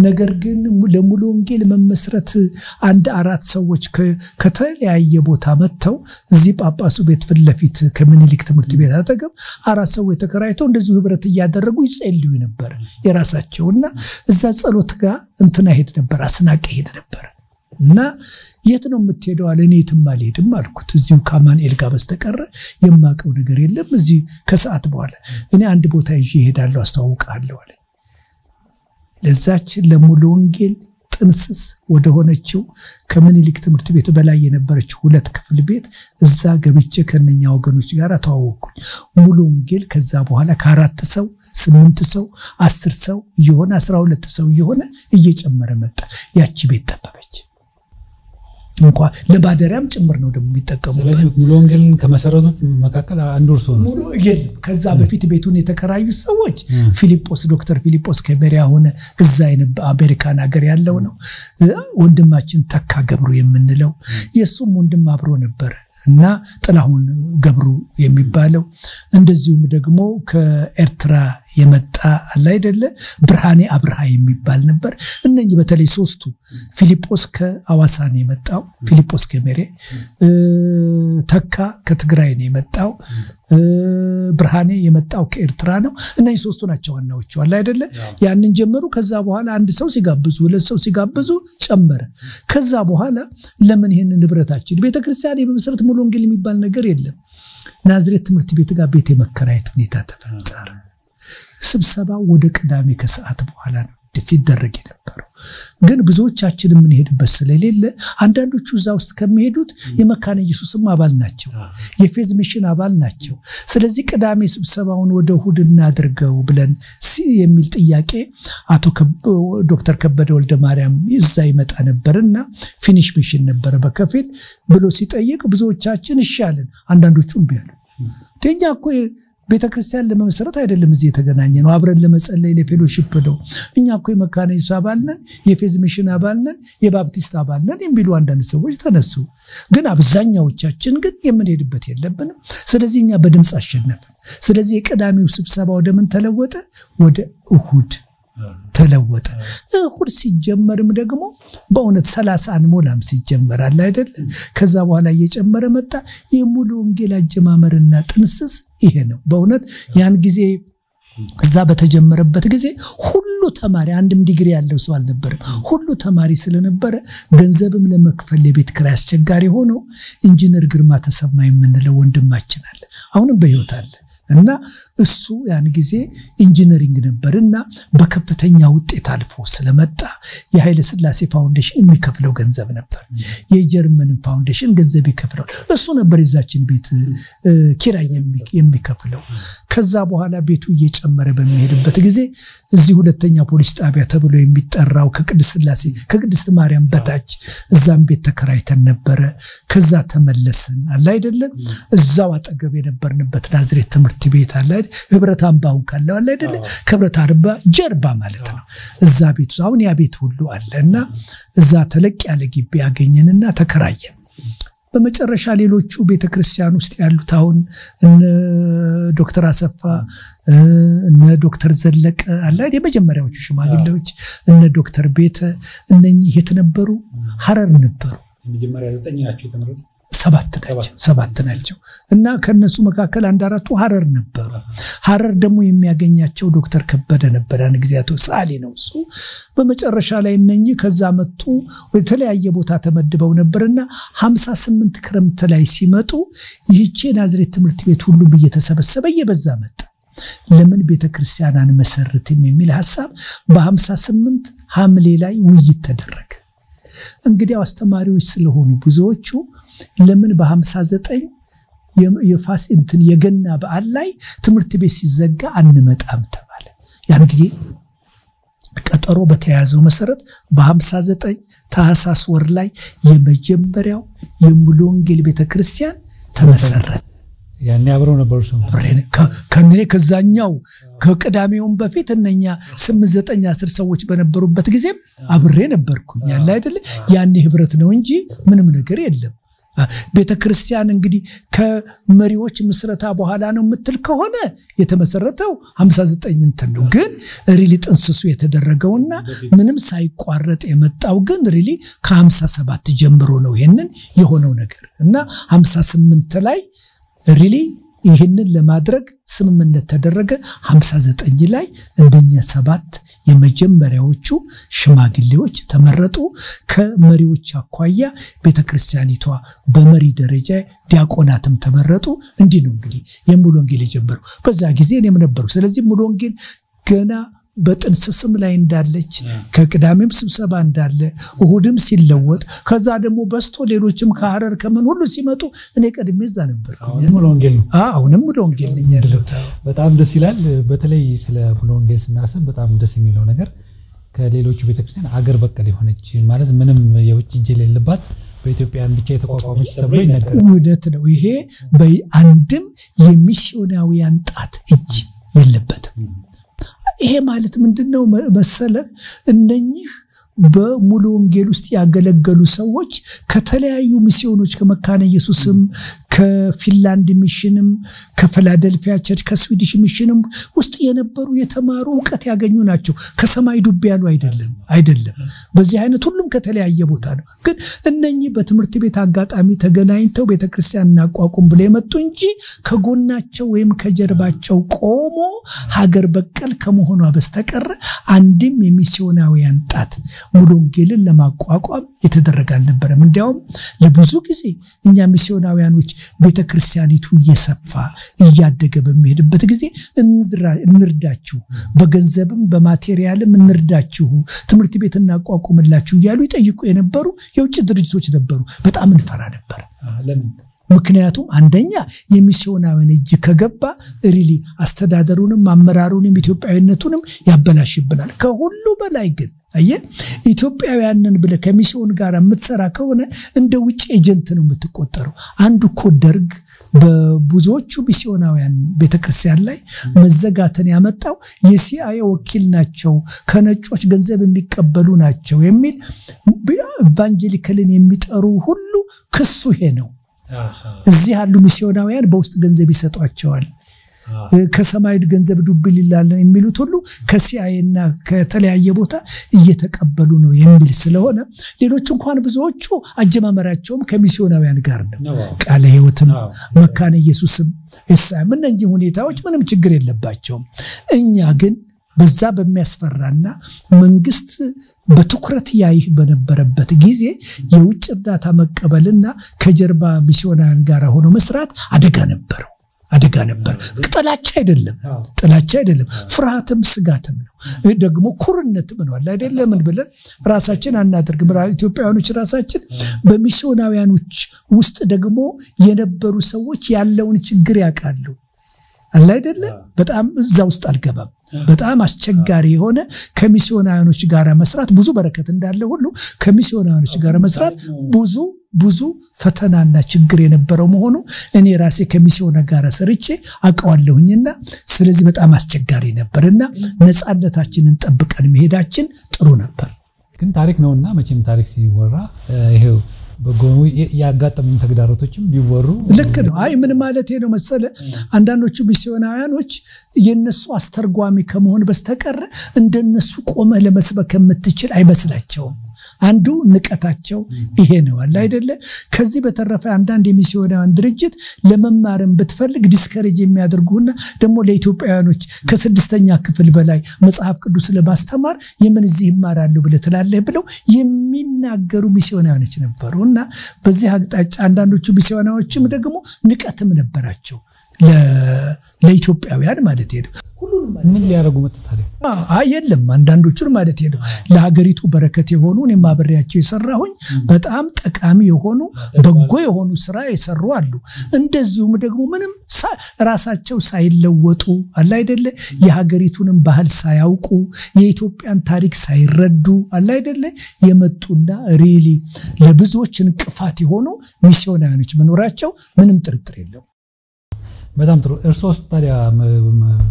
ነገር ግን ለሙሉ ወንጌል መመስረት 4 ሰዎች ከተለያየ ቦታ መጥተው እዚህ ጳጳሱ ቤት ፍለፊት ከምኒልክ ትምህርት ቤት አጠገብ 4 ሰዎች ተከራይተው እንደዚህ ህብረት ያደረጉ ይጸልዩ ነበር የራሳቸውና እዛ ጸሎት ጋር እንትና ሄድ ነበር አስናቀ ሄድ ነበር እና የት ነው የምትሄደው አለ። እኔ የትም አልሄድም አልኩት። እዚሁ ከአማኑኤል ጋር በስተቀር የማውቀው ነገር የለም። እዚህ ከሰዓት በኋላ እኔ አንድ ቦታ ይዤ እሄዳለሁ አስተዋውቃለሁ አለ። ለዛች ለሙሉ ወንጌል ጥንስስ ወደ ሆነችው ከምኒልክ ትምህርት ቤት በላይ የነበረችው 2 ክፍል ቤት እዛ ገብቼ ከነኛ ወገኖች ጋር ተዋወቅኩኝ። ሙሉ ወንጌል ከዛ በኋላ ከ4 ሰው 8 ሰው 10 ሰው ይሆነ 12 ሰው ይሆነ እየጨመረ መጣ። ያቺ ቤት ጠበበች። እንኳን ለባደሪያም ጭምር ነው ደግሞ የሚጠቀሙበት። ስለዚህ ሙሉ ወንጌልን ከመሰረቱት መካከል አንዱ እርሱ ነው። ሙሉ ወንጌል ከዛ በፊት ቤቱን የተከራዩ ሰዎች ፊሊጶስ ዶክተር ፊሊጶስ ከሜሪያ ሆነ እዛ አሜሪካን ሀገር ያለው ነው። ወንድማችን ተካ ገብሩ የምንለው የሱም ወንድም አብሮ ነበር እና ጥላሁን ገብሩ የሚባለው እንደዚሁም ደግሞ ከኤርትራ የመጣ አለ አይደለ ብርሃኔ አብርሃ የሚባል ነበር። እነኚህ በተለይ 3ቱ ፊሊጶስ ከአዋሳን የመጣው ፊሊጶስ ከሜሬ፣ ተካ ከትግራይ ነው የመጣው፣ ብርሃኔ የመጣው ከኤርትራ ነው። እነኚህ 3ቱ ናቸው ዋናዎቹ አለ አይደለ። ያንን ጀመሩ። ከዛ በኋላ አንድ ሰው ሲጋብዙ 2 ሰው ሲጋብዙ ጨመረ። ከዛ በኋላ ለምን ይሄን ንብረታችን ቤተክርስቲያን በመሰረት ሙሉ ወንጌል የሚባል ነገር የለም። ናዝሬት ትምህርት ቤት ጋር ቤት የመከራየት ሁኔታ ተፈጠረ። ስብሰባው ወደ ቅዳሜ ከሰዓት በኋላ ነው። ሲደረግ የነበረው። ግን ብዙዎቻችን ምን ሄድበት ስለሌለ አንዳንዶቹ እዛ ውስጥ ከሚሄዱት የመካነ ኢየሱስም አባል ናቸው፣ የፌዝ ሚሽን አባል ናቸው። ስለዚህ ቅዳሜ ስብሰባውን ወደ እሁድ እናድርገው ብለን የሚል ጥያቄ አቶ ዶክተር ከበደ ወልደ ማርያም እዛ ይመጣ ነበርና ፊኒሽ ሚሽን ነበር በከፊል ብሎ ሲጠይቅ ብዙዎቻችን ይሻለን፣ አንዳንዶቹም ቢያሉ ደኛ እኮ ቤተክርስቲያን ለመመስረት አይደለም እዚህ የተገናኘ ነው፣ አብረን ለመጸለይ ለፌሎሺፕ ነው። እኛ እኮ የመካነ ኢየሱስ አባል ነን፣ የፌዝ ሚሽን አባል ነን፣ የባፕቲስት አባል ነን የሚሉ አንዳንድ ሰዎች ተነሱ። ግን አብዛኛዎቻችን ግን የምንሄድበት የለብንም። ስለዚህ እኛ በድምጽ አሸነፍን። ስለዚህ የቅዳሜው ስብሰባ ወደ ምን ተለወጠ? ወደ እሁድ ተለወጠ። እሁድ ሲጀመርም ደግሞ በእውነት 30 አንሞላም ሲጀመራል አይደል? ከዛ በኋላ እየጨመረ መጣ። የሙሉ ወንጌል አጀማመርና ጥንስስ ይሄ ነው። በእውነት ያን ጊዜ እዛ በተጀመረበት ጊዜ ሁሉ ተማሪ አንድም ዲግሪ ያለው ሰው አልነበረም። ሁሉ ተማሪ ስለነበረ ገንዘብም ለመክፈል የቤት ኪራይ አስቸጋሪ ሆኖ ኢንጂነር ግርማ ተሰማ የምንለው ወንድማችን አለ፣ አሁንም በህይወት አለ። እና እሱ ያን ጊዜ ኢንጂነሪንግ ነበርና በከፍተኛ ውጤት አልፎ ስለመጣ የኃይለ ሥላሴ ፋውንዴሽን የሚከፍለው ገንዘብ ነበር፣ የጀርመን ፋውንዴሽን ገንዘብ ይከፍለው እሱ ነበር የዛችን ቤት ኪራይ የሚከፍለው። ከዛ በኋላ ቤቱ እየጨመረ በሚሄድበት ጊዜ እዚህ ሁለተኛ ፖሊስ ጣቢያ ተብሎ የሚጠራው ከቅድስት ማርያም በታች እዛም ቤት ተከራይተን ነበረ። ከዛ ተመለስን አለ አይደለም፣ እዛው አጠገብ የነበርንበት ናዝሬት ትምህርት ቤት አለ አይደል፣ ህብረት አምባውን ካለው አለ አይደል፣ ከህብረት አርባ ጀርባ ማለት ነው። እዛ ቤት አሁን ያ ቤት ሁሉ አለና እዛ ተለቅ ያለ ግቢ ያገኘንና ተከራየን። በመጨረሻ ሌሎቹ ቤተክርስቲያን ውስጥ ያሉት አሁን እነ ዶክተር አሰፋ እነ ዶክተር ዘለቀ አለ አይደል፣ የመጀመሪያዎቹ ሽማግሌዎች እነ ዶክተር ቤተ እነኚህ የተነበሩ ሐረር ነበሩ። መጀመሪያ 9 ናቸው የተመረጡት፣ 7 ናቸው። እና ከነሱ መካከል አንድ አራቱ ሐረር ነበሩ። ሐረር ደግሞ የሚያገኛቸው ዶክተር ከበደ ነበር። ያን ጊዜ አቶ ሳሊ ነው እሱ። በመጨረሻ ላይ እነኚህ ከዛ መጡ፣ የተለያየ ቦታ ተመድበው ነበርና 58 ክረምት ላይ ሲመጡ ይህች ናዝሬት ትምህርት ቤት ሁሉም እየተሰበሰበ እየበዛ መጣ። ለምን ቤተክርስቲያን አንመሰርትም የሚል ሐሳብ በ58 ሐምሌ ላይ ውይይት ተደረገ። እንግዲህ አስተማሪዎች ስለሆኑ ብዙዎቹ ለምን በ59 የፋሲንትን የገና በዓል ላይ ትምህርት ቤት ሲዘጋ አንመጣም ተባለ። ያን ጊዜ ቀጠሮ በተያዘው መሰረት በ59 ታህሳስ ወር ላይ የመጀመሪያው የሙሉ ወንጌል ቤተክርስቲያን ተመሰረተ። ያኔ አብረው ነበሩ ሰው ከእንግዲህ ከዛኛው ከቅዳሜውን በፊት እነኛ 8 9 10 ሰዎች በነበሩበት ጊዜም አብሬ ነበርኩኝ ያለ አይደል። ያኔ ህብረት ነው እንጂ ምንም ነገር የለም። ቤተክርስቲያን እንግዲህ ከመሪዎች ምስረታ በኋላ ነው የምትል ከሆነ የተመሰረተው 59 እንትን ነው። ግን ሪሊ ጥንስሱ የተደረገውና ምንም ሳይቋረጥ የመጣው ግን ሪሊ ከ57 ጀምሮ ነው ይሄንን የሆነው ነገር እና 58 ላይ ሪሊ ይህንን ለማድረግ ስምምነት ተደረገ። 59 ላይ እንደኛ 7 የመጀመሪያዎቹ ሽማግሌዎች ተመረጡ። ከመሪዎች አኳያ ቤተክርስቲያኒቷ በመሪ ደረጃ ዲያቆናትም ተመረጡ። እንዲህ ነው እንግዲህ የሙሉ ወንጌል የጀመረው በዛ ጊዜ እኔም ነበሩ። ስለዚህ ሙሉ ወንጌል ገና በጥንስስም ላይ እንዳለች ከቅዳሜም ስብሰባ እንዳለ እሁድም ሲለወጥ ከዛ ደግሞ በስቶ ሌሎችም ከሐረር ከምን ሁሉ ሲመጡ እኔ ቀድሜ እዛ ነበርኩኝ። ሙሉ ወንጌል አሁንም ሙሉ ወንጌል ነኝ ያለው። በጣም ደስ ይላል። በተለይ ስለ ሙሉ ወንጌል ስናስብ በጣም ደስ የሚለው ነገር ከሌሎቹ ቤተክርስቲያን አገር በቀል የሆነች ማለት ምንም የውጭ እጅ የሌለባት በኢትዮጵያን ብቻ የተቋቋመች ተብሎ ይነገራል። እውነት ነው። ይሄ በአንድም የሚስዮናውያን ጣት እጅ የለበትም። ይሄ ማለት ምንድነው መሰለ? እነኚህ በሙሉ ወንጌል ውስጥ ያገለገሉ ሰዎች ከተለያዩ ሚስዮኖች ከመካነ ኢየሱስም ከፊንላንድ ሚሽንም ከፊላደልፊያ ቸርች ከስዊዲሽ ሚሽንም ውስጥ የነበሩ የተማሩ ዕውቀት ያገኙ ናቸው። ከሰማይ ዱብ ያሉ አይደለም። በዚህ አይነት ሁሉም ከተለያየ ቦታ ነው። ግን እነኚህ በትምህርት ቤት አጋጣሚ ተገናኝተው ቤተክርስቲያን እናቋቁም ብለው የመጡ እንጂ ከጎናቸው ወይም ከጀርባቸው ቆሞ ሀገር በቀል ከመሆኗ በስተቀር አንድም የሚስዮናውያን ጣት ሙሉ ወንጌልን ለማቋቋም የተደረገ አልነበረም። እንዲያውም ለብዙ ጊዜ እኛ ሚስዮናውያኖች ቤተክርስቲያኒቱ እየሰፋ እያደገ በሚሄድበት ጊዜ እንርዳችሁ በገንዘብም በማቴሪያልም እንርዳችሁ ትምርት ቤት እናቋቁምላችሁ ይያሉ ይጠይቁ የነበሩ የውጭ ድርጅቶች ነበሩ በጣም እንፈራ ነበር ለምን ምክንያቱም አንደኛ የሚስዮናውያን እጅ ከገባ ሪሊ አስተዳደሩንም አመራሩንም ኢትዮጵያዊነቱንም ያበላሽብናል ከሁሉ በላይ ግን አየ ኢትዮጵያውያንን ብለ ከሚስዮን ጋር የምትሰራ ከሆነ እንደ ውጭ ኤጀንት ነው የምትቆጠረው አንዱ ኮደርግ በብዙዎቹ ሚስዮናውያን ቤተክርስቲያን ላይ መዘጋትን ያመጣው የሲአይኤ ወኪል ናቸው ከነጮች ገንዘብ የሚቀበሉ ናቸው የሚል ኢቫንጀሊካልን የሚጠሩ ሁሉ ክሱ ይሄ ነው እዚህ ያሉ ሚስዮናውያን በውስጥ ገንዘብ ይሰጧቸዋል ከሰማይ ገንዘብ ዱብል ይላል የሚሉት ሁሉ ከሲአይኤና ከተለያየ ቦታ እየተቀበሉ ነው የሚል ስለሆነ ሌሎች እንኳን ብዙዎቹ አጀማመራቸውም ከሚስዮናውያን ጋር ነው ቃለ ሕይወትም መካነ ኢየሱስም እሳም እነኚህ ሁኔታዎች ምንም ችግር የለባቸውም እኛ ግን በዛ በሚያስፈራና መንግስት በትኩረት ያይህ በነበረበት ጊዜ የውጭ እርዳታ መቀበልና ከጀርባ ሚስዮናውያን ጋር ሆኖ መስራት አደጋ ነበር ጥላቻ አይደለም ፍርሃትም ስጋትም ነው ደግሞ ኩርነትም ነው አይደለም ምን ብለን ራሳችን አናደርግም ኢትዮጵያውያኖች ራሳችን በሚስዮናውያኖች ውስጥ ደግሞ የነበሩ ሰዎች ያለውን ችግር ያውቃሉ አይደለ በጣም እዛ ውስጥ አልገባም በጣም አስቸጋሪ የሆነ ከሚስዮናውያኖች ጋር መስራት ብዙ በረከት እንዳለ ሁሉ ከሚስዮናውያኖች ጋር መስራት ብዙ ፈተናና ችግር የነበረው መሆኑ እኔ ራሴ ከሚስዮና ጋር ሰርቼ አቀዋለሁኝና ስለዚህ በጣም አስቸጋሪ ነበርና ነፃነታችንን ጠብቀን መሄዳችን ጥሩ ነበር ግን ታሪክ ነውና መቼም ታሪክ ሲወራ ይሄው በጎኑ ያጋጠሙ ተግዳሮቶችም ቢወሩ ልክ ነው አይ ምን ማለት ነው መሰለ አንዳንዶቹ ሚስዮናውያኖች የነሱ አስተርጓሚ ከመሆን በስተቀር እንደነሱ ቆመ ለመስበክ የምትችል አይመስላቸውም አንዱ ንቀታቸው ይሄ ነው አይደለ ከዚህ በተረፈ አንዳንድ የሚስዮናውያን ድርጅት ለመማርም በትፈልግ ዲስከሬጅ የሚያደርጉና ደሞ ለኢትዮጵያውያኖች ከ6ኛ ክፍል በላይ መጽሐፍ ቅዱስ ለማስተማር የምን እዚህ ይማራሉ ብለትላለህ ብለው የሚናገሩ ሚስዮናውያኖች ነበሩና በዚህ አቅጣጫ አንዳንዶቹ ሚስዮናውያኖችም ደግሞ ንቀትም ነበራቸው ለኢትዮጵያውያን ማለት ነው ምን ሊያረጉ መጣታለ አይደለም አንዳንዶቹን ማለት ነው ለሀገሪቱ በረከት የሆኑ እኔም አብሬያቸው የሰራሁኝ በጣም ጠቃሚ የሆኑ በጎ የሆኑ ስራ የሰሩ አሉ እንደዚሁም ደግሞ ምንም ራሳቸው ሳይለወጡ አይደለ የሀገሪቱንም ባህል ሳያውቁ የኢትዮጵያን ታሪክ ሳይረዱ አይደለ የመጡና ሪሊ ለብዙዎች እንቅፋት የሆኑ ሚስዮናውያኖች መኖራቸው ምንም ጥርጥር የለው በጣም ጥሩ እርሶስ ታዲያ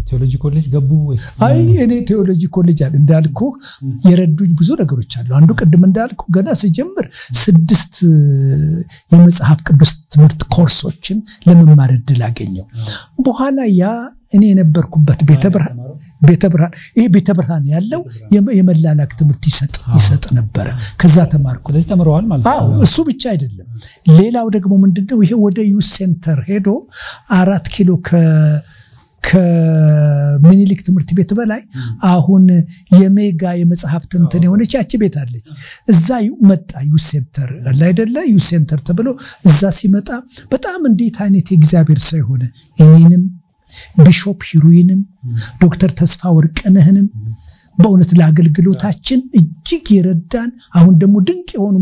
ቴዎሎጂ ኮሌጅ ገቡ ወይስ አይ እኔ ቴዎሎጂ ኮሌጅ እንዳልኩ የረዱኝ ብዙ ነገሮች አሉ አንዱ ቅድም እንዳልኩ ገና ሲጀምር 6 የመጽሐፍ ቅዱስ ትምህርት ኮርሶችን ለመማር እድል አገኘው በኋላ ያ እኔ የነበርኩበት ቤተብርሃን ይሄ ቤተብርሃን ያለው የመላላክ ትምህርት ይሰጥ ነበር ከዛ ተማርኩ ስለዚህ ተመረዋል ማለት ነው እሱ ብቻ አይደለም ሌላው ደግሞ ምንድነው ይሄ ወደ ዩስ ሴንተር ሄዶ 4 ኪሎ ከሚኒሊክ ትምህርት ቤት በላይ አሁን የሜጋ የመጽሐፍ ትንተና የሆነች ያቺ ቤት አለች እዛ መጣ ዩስ ሴንተር አይደለ ዩስ ሴንተር ተብሎ እዛ ሲመጣ በጣም እንዴት አይነት የእግዚአብሔር ሰው ሆነ እኔንም ቢሾፕ ሂሩይንም ዶክተር ተስፋ ወርቅነህንም በእውነት ለአገልግሎታችን እጅግ ይረዳን አሁን ደግሞ ድንቅ የሆኑ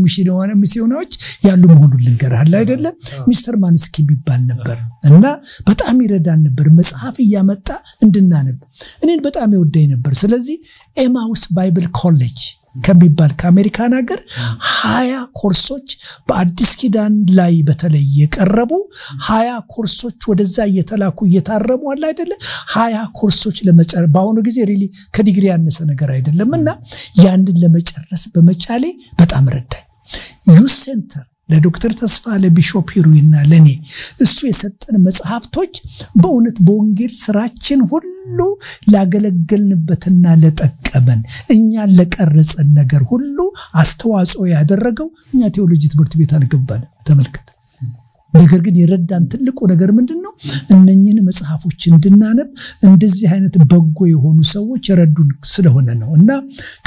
ሚስዮናዎች ያሉ መሆኑን ልንገርህ አይደለም ሚስተር ማንስኪ ቢባል ነበር እና በጣም ይረዳን ነበር መጽሐፍ ያመጣ እንድናነብ እኔን በጣም ይወደኝ ነበር ስለዚህ ኤማውስ ባይብል ኮሌጅ ከሚባል ከአሜሪካን ሀገር 20 ኮርሶች በአዲስ ኪዳን ላይ በተለይ የቀረቡ 20 ኮርሶች ወደዛ እየተላኩ እየታረሙ አይደለ 20 ኮርሶች ለመጨረስ ባሁኑ ጊዜ ሪሊ ከዲግሪ ያነሰ ነገር አይደለምና ያንን ለመጨረስ በመቻሌ በጣም ረዳኝ ዩስ ሴንተር ለዶክተር ተስፋ ለቢሾፕ ሂሩይና ለኔ እሱ የሰጠን መጽሐፍቶች በእውነት በወንጌል ስራችን ሁሉ ላገለገልንበትና ለጠቀመን እኛ ለቀረጸን ነገር ሁሉ አስተዋጽኦ ያደረገው እኛ ቴዎሎጂ ትምህርት ቤት አልገባንም ተመልከተ ነገር ግን የረዳን ትልቁ ነገር ምንድነው እነኚህን መጽሐፎች እንድናነብ እንደዚህ አይነት በጎ የሆኑ ሰዎች የረዱን ስለሆነ ነው እና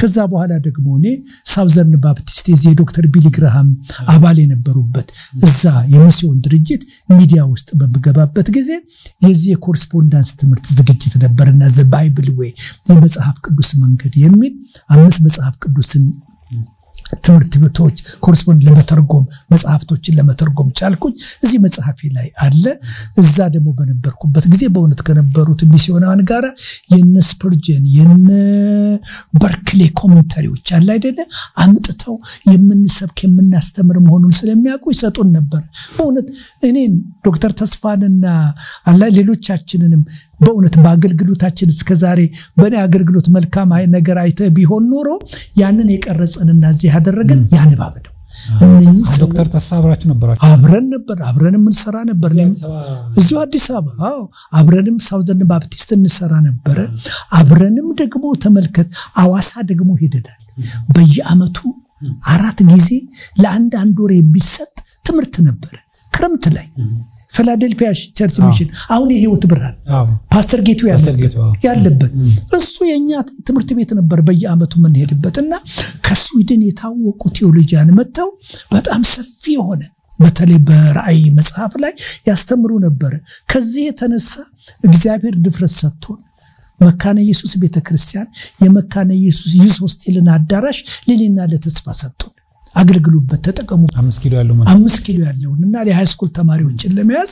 ከዛ በኋላ ደግሞ እኔ ሳውዘርን ባፕቲስት የዚህ ዶክተር ቢሊ ግርሃም አባል የነበሩበት እዛ የሚስዮን ድርጅት ሚዲያ ውስጥ በመገባበት ጊዜ የዚህ የኮረስፖንዳንስ ትምህርት ዝግጅት ነበርና ዘ ባይብል ዌይ የመጽሐፍ ቅዱስ መንገድ የሚል 5 መጽሐፍ ቅዱስን ትምህርት ቤቶች ኮረስፖንድ ለመተርጎም መጽሐፍቶችን ለመተርጎም ቻልኩኝ እዚህ መጽሐፊ ላይ አለ እዛ ደግሞ በነበርኩበት ጊዜ በእውነት ከነበሩት ሚስዮናውያን ጋራ የነስፐርጀን የበርክሌ ኮሜንታሪዎች አለ አይደለ አምጥተው የምንሰብክ የምናስተምር መሆኑን ስለሚያውቁ ይሰጡን ነበር በእውነት እኔን ዶክተር ተስፋንና አላ ሌሎቻችንንም በእውነት በአገልግሎታችን እስከዛሬ በእኔ አገልግሎት መልካም ነገር አይተ ቢሆን ኖሮ ያንን የቀረጸንና እዚህ ያደረገን ያንባብ ነው እነኚህ ዶክተር ተስፋ አብራችሁ ነበራችሁ አብረንም እንሰራ ነበር እዚሁ አዲስ አበባ አብረንም ሳውዘርን ባፕቲስት እንሰራ ነበር አብረንም ደግሞ ተመልከት አዋሳ ደግሞ ሄደናል በየአመቱ 4 ጊዜ ለአንድ ወር የሚሰጥ ትምህርት ነበር ክረምት ላይ ፊላዴልፊያ ቸርች ሚሽን አሁን የህይወት ብርሃን ፓስተር ጌቱ ያለበት እሱ የኛ ትምህርት ቤት ነበር በየአመቱ ምን ሄድበትና ከስዊድን የታወቁ ቴዎሎጂያን መተው በጣም ሰፊ ሆነ በተለይ በራእይ መጽሐፍ ላይ ያስተምሩ ነበር ከዚህ የተነሳ እግዚአብሔር ድፍረት ሰጥቶን መካነ ኢየሱስ ቤተክርስቲያን የመካነ ኢየሱስ ዩሶስቲልን አዳራሽ ለሌና ለተስፋ ሰጥቶን አገልግሉበት ተጠቀሙ 5 ኪሎ ያለውና ለሃይ ስኩል ተማሪዎችን ለመያዝ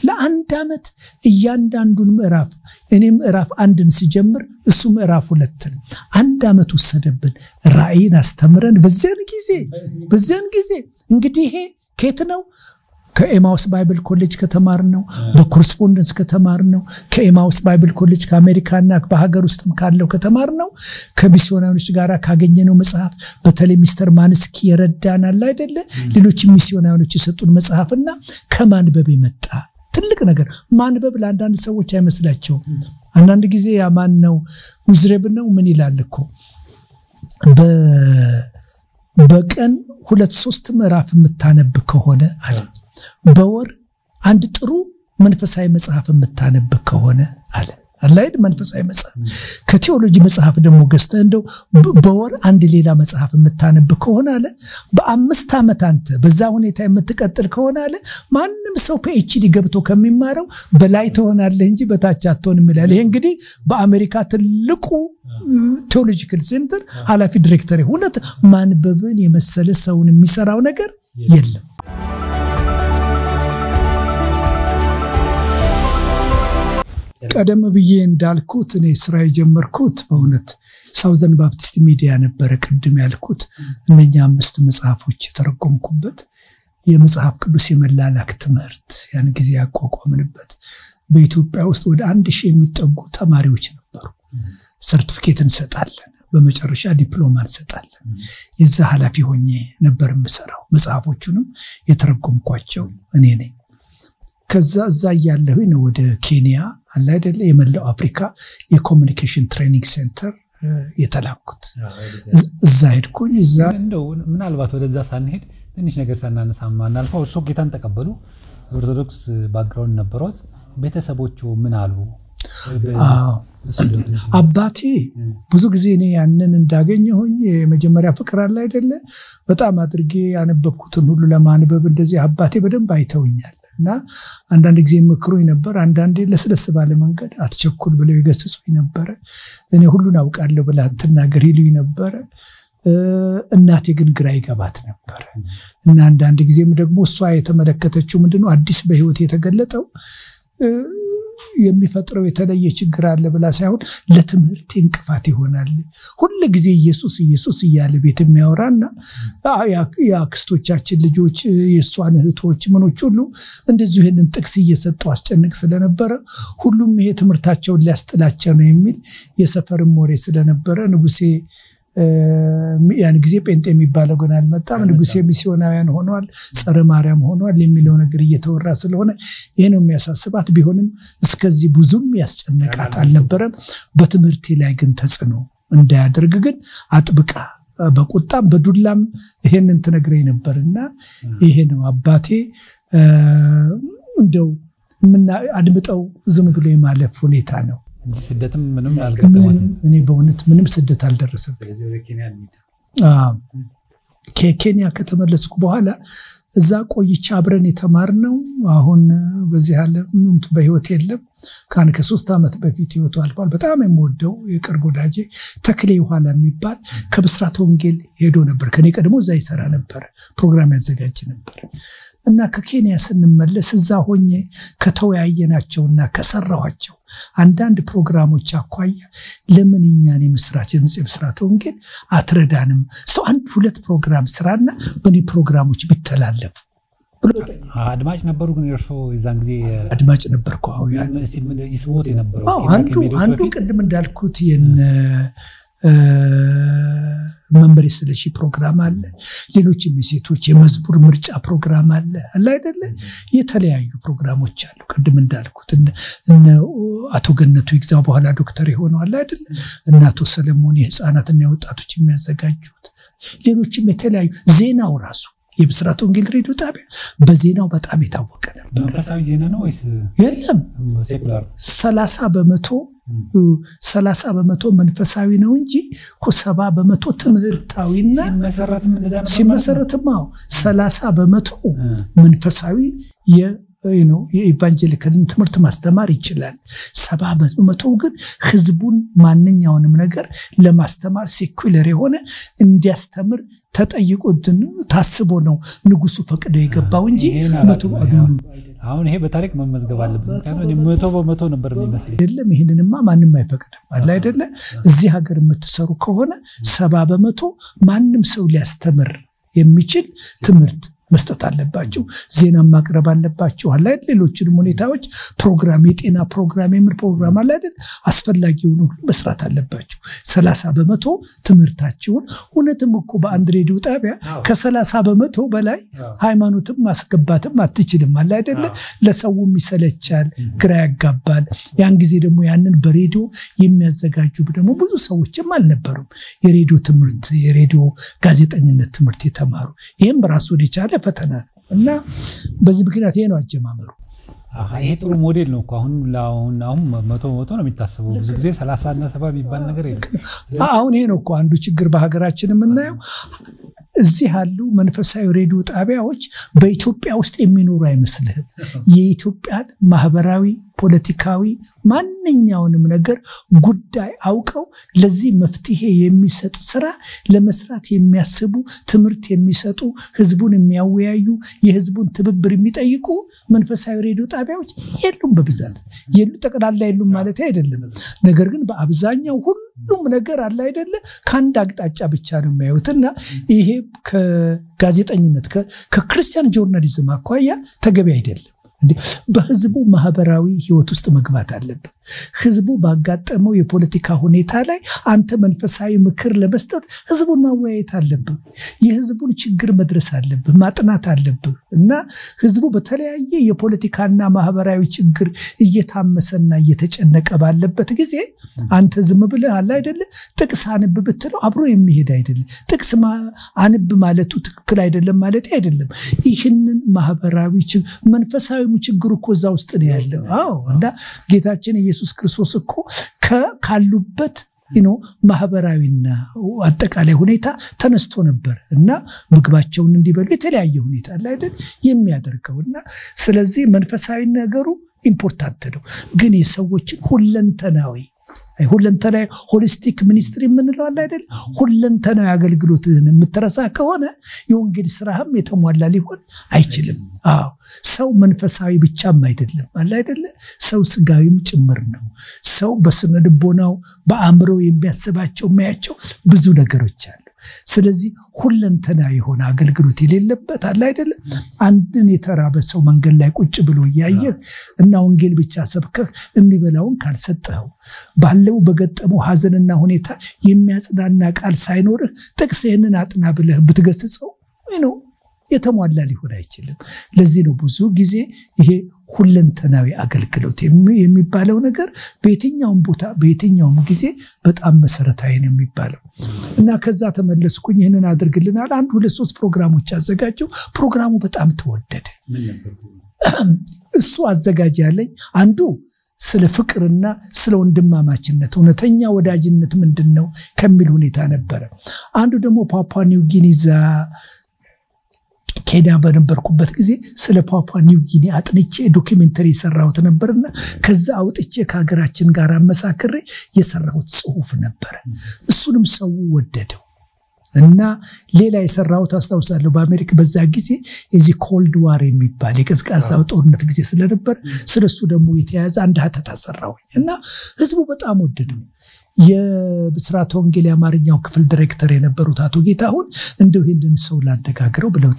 ለአንድ አመት እያንዳንዱን ምዕራፍ እኔ ምዕራፍ 1ን ሲጀምር እሱ ምዕራፍ 2ን አንድ አመት ወሰደብን ራእይን አስተምረን በዚያን ጊዜ እንግዲህ ከየት ነው ከኤማውስ ባይብል ኮሌጅ ከተማርነው በኮረስፖንደንስ ከተማርነው ከኤማውስ ባይብል ኮሌጅ ከአሜሪካና በሀገር ውስጥም ካለው ከተማርነው ከሚስዮናውያኖች ጋር ካገኘነው መጽሐፍ በተለይ ሚስተር ማንስኪ የረዳናል አይደለ ሌሎች ሚስዮናውያኖች የሰጡን መጽሐፍና ከማንበብ የመጣ ትልቅ ነገር ማንበብ ለአንዳንድ ሰዎች አይመስላቸው አንዳንድ ጊዜ ያማን ነው ውዝረብ ነው ምን ይላል እኮ በቀን 2-3 ምዕራፍ የምታነብ ከሆነ አለ በወር አንድ ጥሩ መንፈሳዊ መጽሐፍ የምታነብ ከሆነ አለ አላይድ መንፈሳዊ መጽሐፍ ከቴዎሎጂ መጽሐፍ ደግሞ ገዝተ እንደው በወር አንድ ሌላ መጽሐፍ የምታነብ ከሆነ አለ በ5 አመት አንተ በዛ ሁኔታ የምትቀጥል ከሆነ አለ ማንንም ሰው PhD ገብቶ ከሚማረው በላይ ትሆናለህ እንጂ በታች አትሆንም ይላል ይሄ እንግዲህ በአሜሪካ ትልቁ ቴዎሎጂካል ሴንተር ኃላፊ ዳይሬክተር ሁለት ማንበብን የመሰለ ሰውን የሚሰራው ነገር የለም ቀደም ብዬ እንዳልኩት እኔ ስራ የጀመርኩት በእውነት ሳውዘርን ባፕቲስት ሚዲያ ነበር ቅድም ያልኩት እነኛ 5 መጽሐፎች የተረጎምኩበት የመጽሐፍ ቅዱስ የመላላክ ትምህርት ያን ጊዜ ያቋቋምንበት በኢትዮጵያ ውስጥ ወደ 1000 የሚጠጉ ተማሪዎች ነበሩ ሰርቲፊኬት እንሰጣለን በመጨረሻ ዲፕሎማ እንሰጣለን የዛ ኃላፊ ሆኜ ነበር የምሰራው መጽሐፎቹንም የተረጎምኳቸው እኔ ነኝ ከዛ ያያለሁ ነው ወደ ኬንያ አለ አይደለ የመላው አፍሪካ የኮሙኒኬሽን ትሬኒንግ ሴንተር የተላኩት እዛ ሄድኩኝ እዛ እንደው ምናልባት ወደዛ ሳንሄድ ትንሽ ነገር ሳናነሳማ እናልፈው እርሶ ጌታን ተቀበሉ ኦርቶዶክስ ባክግራውንድ ነበሩት ቤተሰቦቹ ምን አሉ አባቴ ብዙ ጊዜ እኔ ያንን እንዳገኘሁኝ የመጀመሪያ ፍቅር አለ አይደለ በጣም አድርጌ ያነበብኩትን ሁሉ ለማንበብ እንደዚህ አባቴ በደንብ አይተውኛል እና አንዳንድ ጊዜ ምክሮኝ ነበር አንዳንዴ ለስለስ ባለ መንገድ አትቸኩል ብለው ይገስጹኝ ነበር እኔ ሁሉን አውቃለሁ ብላ ተናገር ይሉኝ ነበር እናቴ ግን ግራ ይገባት ነበር እና አንዳንድ ጊዜም ደግሞ እሷ የተመለከተችው ምንድነው አዲስ በህይወት የተገለጠው የሚፈጥረው የተለየ ችግር አለ ብላ ሳይሆን ለትምህርት እንቅፋት ይሆናል ሁሉ ጊዜ ኢየሱስ ይያለ ቤት የሚያወራና ያክስቶቻችን ልጆች የሷን እህቶች ምኖች ሁሉ እንደዚህ ይሄንን ጥቅስ እየሰጡ አስጨንቅ ስለነበረ ሁሉም ይሄ ትምህርታቸውን ሊያስጥላቸው ነው የሚል የሰፈርም ወሬ ስለነበረ ንጉሴ ያን ጊዜ ጴንጤ የሚባለው ግን አልመጣም ንጉሴ ሚስዮናውያን ሆኗል ጸረ ማርያም ሆኗል የሚለው ነገር እየተወራ ስለሆነ ይሄ ነው የሚያሳስባት ቢሆንም እስከዚህ ብዙም ያስጨነቃት አልነበረም በትምህርቴ ላይ ግን ተጽዕኖ እንዳያደርግ ግን አጥብቃ በቁጣም በዱላም ይሄንን ተነግረኝ ነበርና ይሄ ነው አባቴ እንደው አድምጠው ዝም ብሎ የማለፍ ሁኔታ ነው እንጂ ስደትም ምንም አልገጠመንም እኔ በእውነት ምንም ስደት አልደረሰብኝም ስለዚህ ወደ ኬንያ እንሂድ ከኬንያ ከተመለስኩ በኋላ እዛ ቆይቼ አብረን የተማርነው አሁን በዚህ ዓለም በህይወት የለም ካን ከ3 አመት በፊት ህይወቱ አልፏል በጣም የምወደው የቅርብ ወዳጄ ተክሌ ኋላ የሚባል ከብስራት ወንጌል ሄዶ ነበር ከኔ ቀድሞ እዛ ይሰራ ነበር ፕሮግራም ያዘጋጅ ነበር እና ከኬንያ ስንመለስ እዛ ሆኜ ከተወያየናቸውና ከሰራዋቸው አንዳንድ ፕሮግራሞች አኳያ ለምን እኛን የምስራች የብስራት ወንጌል አትረዳንም ሰው 1-2 ፕሮግራም ስራና በኔ ፕሮግራሞች ቢተላለፉ አድማጭ ነበሩ ግን እርሶ የዛን ጊዜ አድማጭ ነበርኩ ያን ይስቦት የነበረው አንዱ ቅድም እንዳልኩት መንበሬ ስለሺ ፕሮግራም አለ ሌሎችም የሴቶች የመዝሙር ምርጫ ፕሮግራም አለ አይደለ የተለያዩ ፕሮግራሞች አሉ ቅድም እንዳልኩት እነ አቶ ገነቱ ይግዛው በኋላ ዶክተር የሆነው አይደለ እናቶ ሰለሞን የህፃናትና የወጣቶች የሚያዘጋጁት ሌሎችም የተለያዩ ዜናው ራሱ የብስራት ወንጌል ሬዲዮ ጣቢያ በዜናው በጣም የታወቀ ነበር መንፈሳዊ ዜና ነው ወይስ የለም ሴኩላር 30% መንፈሳዊ ነው እንጂ 70% ትምህርታዊና ሲመሰረትም 30% መንፈሳዊ የኢቫንጀሊካል ትምህርት ማስተማር ይችላል 70% ግን ህዝቡን ማንኛውንም ነገር ለማስተማር ሴኩላር የሆነ እንዲያስተምር ተጠይቆትን ታስቦ ነው ንጉሱ ፈቅደው የገባው እንጂ 100 አሁን ይሄ በታሪክ መመዝገብ አለበት ምክንያቱም 100% ነበር የሚመስል አይደለም ይሄንንማ ማንንም አይፈቅድም አይደለ እዚህ ሀገር የምትሰሩ ከሆነ 70% ማንንም ሰው ሊያስተምር የሚችል ትምህርት መስጠት አለባችሁ ዜና ማቅረብ አለባችሁ አይደል ሌሎችንም ሁኔታዎች ፕሮግራም የጤና ፕሮግራም የምር ፕሮግራም አይደል አስፈላጊውን ሁሉ መስራት አለባችሁ 30% ትምህርታችሁን እውነትም እኮ በአንድ ሬዲዮ ጣቢያ ከ30% በላይ ሃይማኖትም ማስገባትም አትችልም አይደል ለሰውም ይሰለቻል ግራ ያጋባል ያን ጊዜ ደግሞ ያንን በሬዲዮ የሚያዘጋጁ ደግሞ ብዙ ሰዎችም አልነበሩም የሬዲዮ ትምህርት የሬዲዮ ጋዜጠኝነት ትምህርት የተማሩ ይሄም ራሱ የቻለ ፈተና እና በዚህ ምክንያት ይሄ ነው አጀማመሩ ይሄ ጥሩ ሞዴል ነው አሁን 100% ነው የሚታሰበው ብዙ ጊዜ 30 እና 70 የሚባል ነገር የለም አሁን ይሄ ነው አንዱ ችግር በሀገራችን የምናየው እዚህ ያሉ መንፈሳዊ ሬዲዮ ጣቢያዎች በኢትዮጵያ ውስጥ የሚኖሩ አይመስልህም የኢትዮጵያን ማህበራዊ ፖለቲካዊ ማንኛውንም ነገር ጉዳይ አውቀው ለዚህ መፍትሄ የሚሰጥ ስራ ለመስራት የሚያስቡ ትምህርት የሚሰጡ ህዝቡን የሚያወያዩ የህዝቡን ትብብር የሚጠይቁ መንፈሳዊ ሬዲዮ ጣቢያዎች የሉም በብዛት ጠቅላላ የሉም ማለት አይደለም ነገር ግን በአብዛኛው ሁሉም ነገር አለ አይደለ ካንድ አቅጣጫ ብቻ ነው የሚያዩትና ይሄ ከጋዜጠኝነት ከክርስቲያን ጆርናሊዝም አኳያ ተገቢ አይደለም በህዝቡ ማህበራዊ ህይወት ውስጥ መግባት አለበት ህዝቡ ባጋጠመው የፖለቲካ ሁኔታ ላይ አንተ መንፈሳዊ ምክር ለመስጠት ህዝቡን ማወያየት አለበት የህዝቡን ችግር መድረስ አለበት ማጥናት አለበት እና ህዝቡ በተለያየ የፖለቲካና ማህበራዊ ችግር እየታመሰና እየተጨነቀ ባለበት ጊዜ አንተ ዝም ብለህ አይደለ ጥቅስ አንብ ብትለው አብሮ የሚሄድ አይደለም ጥቅስ አንብ ማለቱ ትክክል አይደለም ማለት አይደለም ይህንን ማህበራዊ መንፈሳዊ ችግሩ እኮ እዛ ውስጥ ነው ያለው እና ጌታችን ኢየሱስ ክርስቶስ እኮ ካሉበት ማህበራዊና አጠቃላይ ሁኔታ ተነስቶ ነበር እና ምግባቸውን እንዲበሉ የተለያየ ሁኔታ አይደል የሚያደርገውና ስለዚህ መንፈሳዊ ነገሩ ኢምፖርታንት ነው ግን የሰዎችን ሁለንተናዊ ሆሊስቲክ ሚኒስትሪ የምንለው አይደል ሁለንተናዊ አገልግሎትን የምትረሳ ከሆነ የወንጌል ስራህም የተሟላ ሊሆን አይችልም ሰው መንፈሳዊ ብቻም አይደለም አይደለ ሰው ስጋዊም ጭምር ነው ሰው በስነ ልቦናው በአእምሮ የሚያስባቸው ማያቸው ብዙ ነገሮች አሉ ስለዚህ ሁለንተናዊ የሆነ አገልግሎት የሌለበት አይደለ አንድን የተራበ ሰው መንገድ ላይ ቁጭ ብሎ ያየ እና ወንጌል ብቻ ሰብከህ የሚበላውን ካልሰጠው ባለው በገጠመው ሐዘንና ሁኔታ የሚያጽናና ቃል ሳይኖርህ ጥቅስ ይሄንን አጥና ብለህ ብትገስጸው የተሟላ ሊሆን አይችልም ለዚህ ነው ብዙ ጊዜ ይሄ ሁለንተናዊ አገልግሎት የሚባለው ነገር በየትኛውም ቦታ በየትኛውም ጊዜ በጣም መሰረታዊ ነው የሚባለው እና ከዛ ተመለስኩኝ ይሄንን አድርግልናል 1-2-3 ፕሮግራሞች አዘጋጀው ፕሮግራሙ በጣም ተወደደ እሱ አዘጋጅ ያለኝ አንዱ ስለ ፍቅርና ስለ ወንድማማችነት እውነተኛ ወዳጅነት ምንድነው ከሚል ሁኔታ ነበር አንዱ ደግሞ ፓፑዋ ኒው ጊኒዛ ኬንያ በነበርኩበት ጊዜ ስለ ፓፑዋ ኒው ጊኒ አጥንቼ ዶክመንተሪ ሰራሁት ነበርና ከዛ አውጥቼ ከሀገራችን ጋር አመሳክሬ የሰራሁት ጽሁፍ ነበር እሱንም ሰው ወደደው እና ሌላ የሰራሁት አስተውሳለሁ በአሜሪካ በዛ ጊዜ እዚ ኮልድ ዋር የሚባል የቀዝቃዛው ጦርነት ጊዜ ስለነበር ስለሱ ደግሞ የተያዘ አንድ ሀተታ ሰራው እና ህዝቡ በጣም ወደደው የብስራት ወንጌል የአማርኛው ክፍል ዳይሬክተር የነበሩት አቶ ጌታሁን እንደው ይሄንን ሰው ላደጋግረው ብለው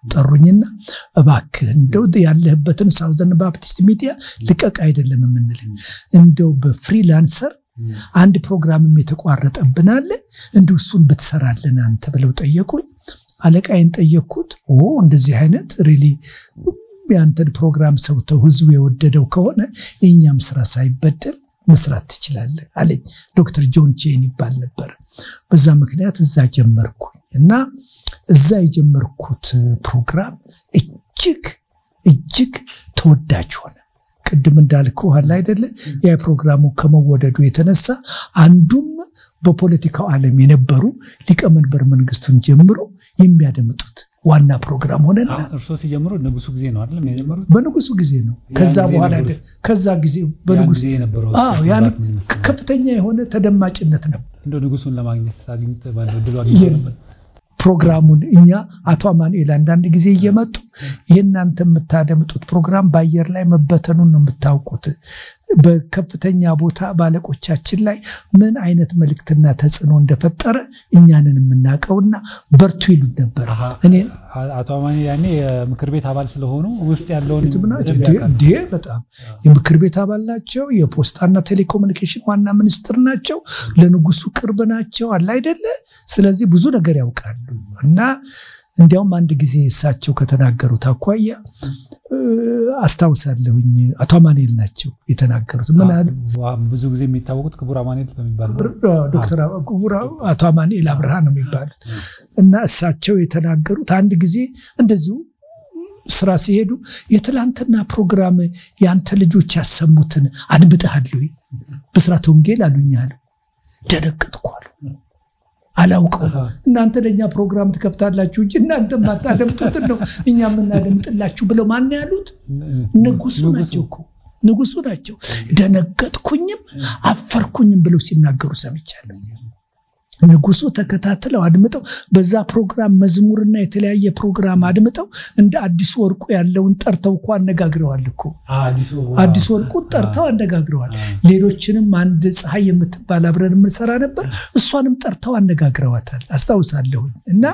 ጠሩኝና እባክህ እንደው ያለህበትን ሳውዘርን ባፕቲስት ሚዲያ ልቀቅ አይደለም የምንል እንደው በፍሪላንሰር አንድ ፕሮግራምም የተቋረጠብናል እንደው እሱን ብትሰራልን አንተ ብለው ጠየቁኝ አለቃዬን ጠየቅኩት እንደዚህ አይነት ሪሊ ያንተን ፕሮግራም ሰውተው ህዝቡ የወደደው ከሆነ እኛም ስራ ሳይበደል መስራት ትችላለህ አለኝ ዶክተር ጆን ቼን ይባል ነበር በዛ ምክንያት እዛ ጀመርኩ እና እዛ የጀመርኩት ፕሮግራም እጅግ ተወዳጅ ሆነ ቅድም እንዳልኩ አለ አይደለ ያ ፕሮግራሙ ከመወደዱ የተነሳ አንዱም በፖለቲካው ዓለም የነበሩ ሊቀመንበር መንግስቱን ጀምሮ የሚያደምጡት ዋና ፕሮግራም ሆነና እርሶ ሲጀምሩ ንጉሱ ጊዜ ነው አይደል የጀመሩት በንጉሱ ጊዜ ነው ከዛ ጊዜ በንጉሱ ያን ከፍተኛ የሆነ ተደማጭነት ነበር እንደ ንጉሱን ለማግኘት ሳግኝት ባለው ድሉ አግኝተው ፕሮግራሙን እኛ አቶ አማኑኤል አንዳንድ ጊዜ እየመጡ ይሄናንተ የምታደምጡት ፕሮግራም ባየር ላይ መበተኑን ነው የምታውቁት በከፍተኛ ቦታ ባለቆቻችን ላይ ምን አይነት መልእክትና ተጽዕኖ እንደፈጠረ እኛንን የምናቀውና በርቱ ይሉ ነበር እኔ አቶ አማኑኤል ያኔ የምክር ቤት አባል ስለሆኑ ውስጥ ያለውን በጣም የምክር ቤት አባል ናቸው የፖስታና ቴሌኮሙኒኬሽን ዋና ሚኒስትር ናቸው ለንጉሱ ቅርብ ናቸው አለ አይደለ ስለዚህ ብዙ ነገር ያውቃሉ እና እንዲያውም አንድ ጊዜ እሳቸው ከተናገሩት አኳያ አስተውሳለሁኝ አቶ አማኑኤል ናቸው የተናገሩት ምን አሉ ብዙ ጊዜ የሚታወቁት ክቡር አማኑኤል በሚባል ዶክተር ክቡር አቶ አማኑኤል አብርሃ ነው የሚባሉት እና እሳቸው የተናገሩት አንድ ጊዜ እንደዚሁ ስራ ሲሄዱ የትላንትና ፕሮግራም ያንተ ልጆች ያሰሙትን አድምጠሃል ወይ ብስራት ወንጌል አሉኛል ደነገጥኩ አላውቀው እናንተ ለኛ ፕሮግራም ተከፍታላችሁ እንጂ እናንተ ማታደምጡት ነው እኛ ምናደምጥላችሁ ብለው ማን ያሉት ንጉሱ ናቸው ደነገጥኩኝም አፈርኩኝም ብለው ሲናገሩ ሰምቻለሁ ንጉሱ ተከታተለው አድምጠው በዛ ፕሮግራም መዝሙርና የተለያየ ፕሮግራም አድምጠው እንደ አዲስ ወርቁ ያለውን ጠርተው እንኳን አነጋግረዋል እኮ አዲስ ወርቁ ጠርተው አነጋግረዋል ሌሎችንም አንድ ፀሐይ የምትባል አብረን ምንሰራ ነበር እሷንም ጠርተው አነጋግረዋታል አስተውሳለሁ እና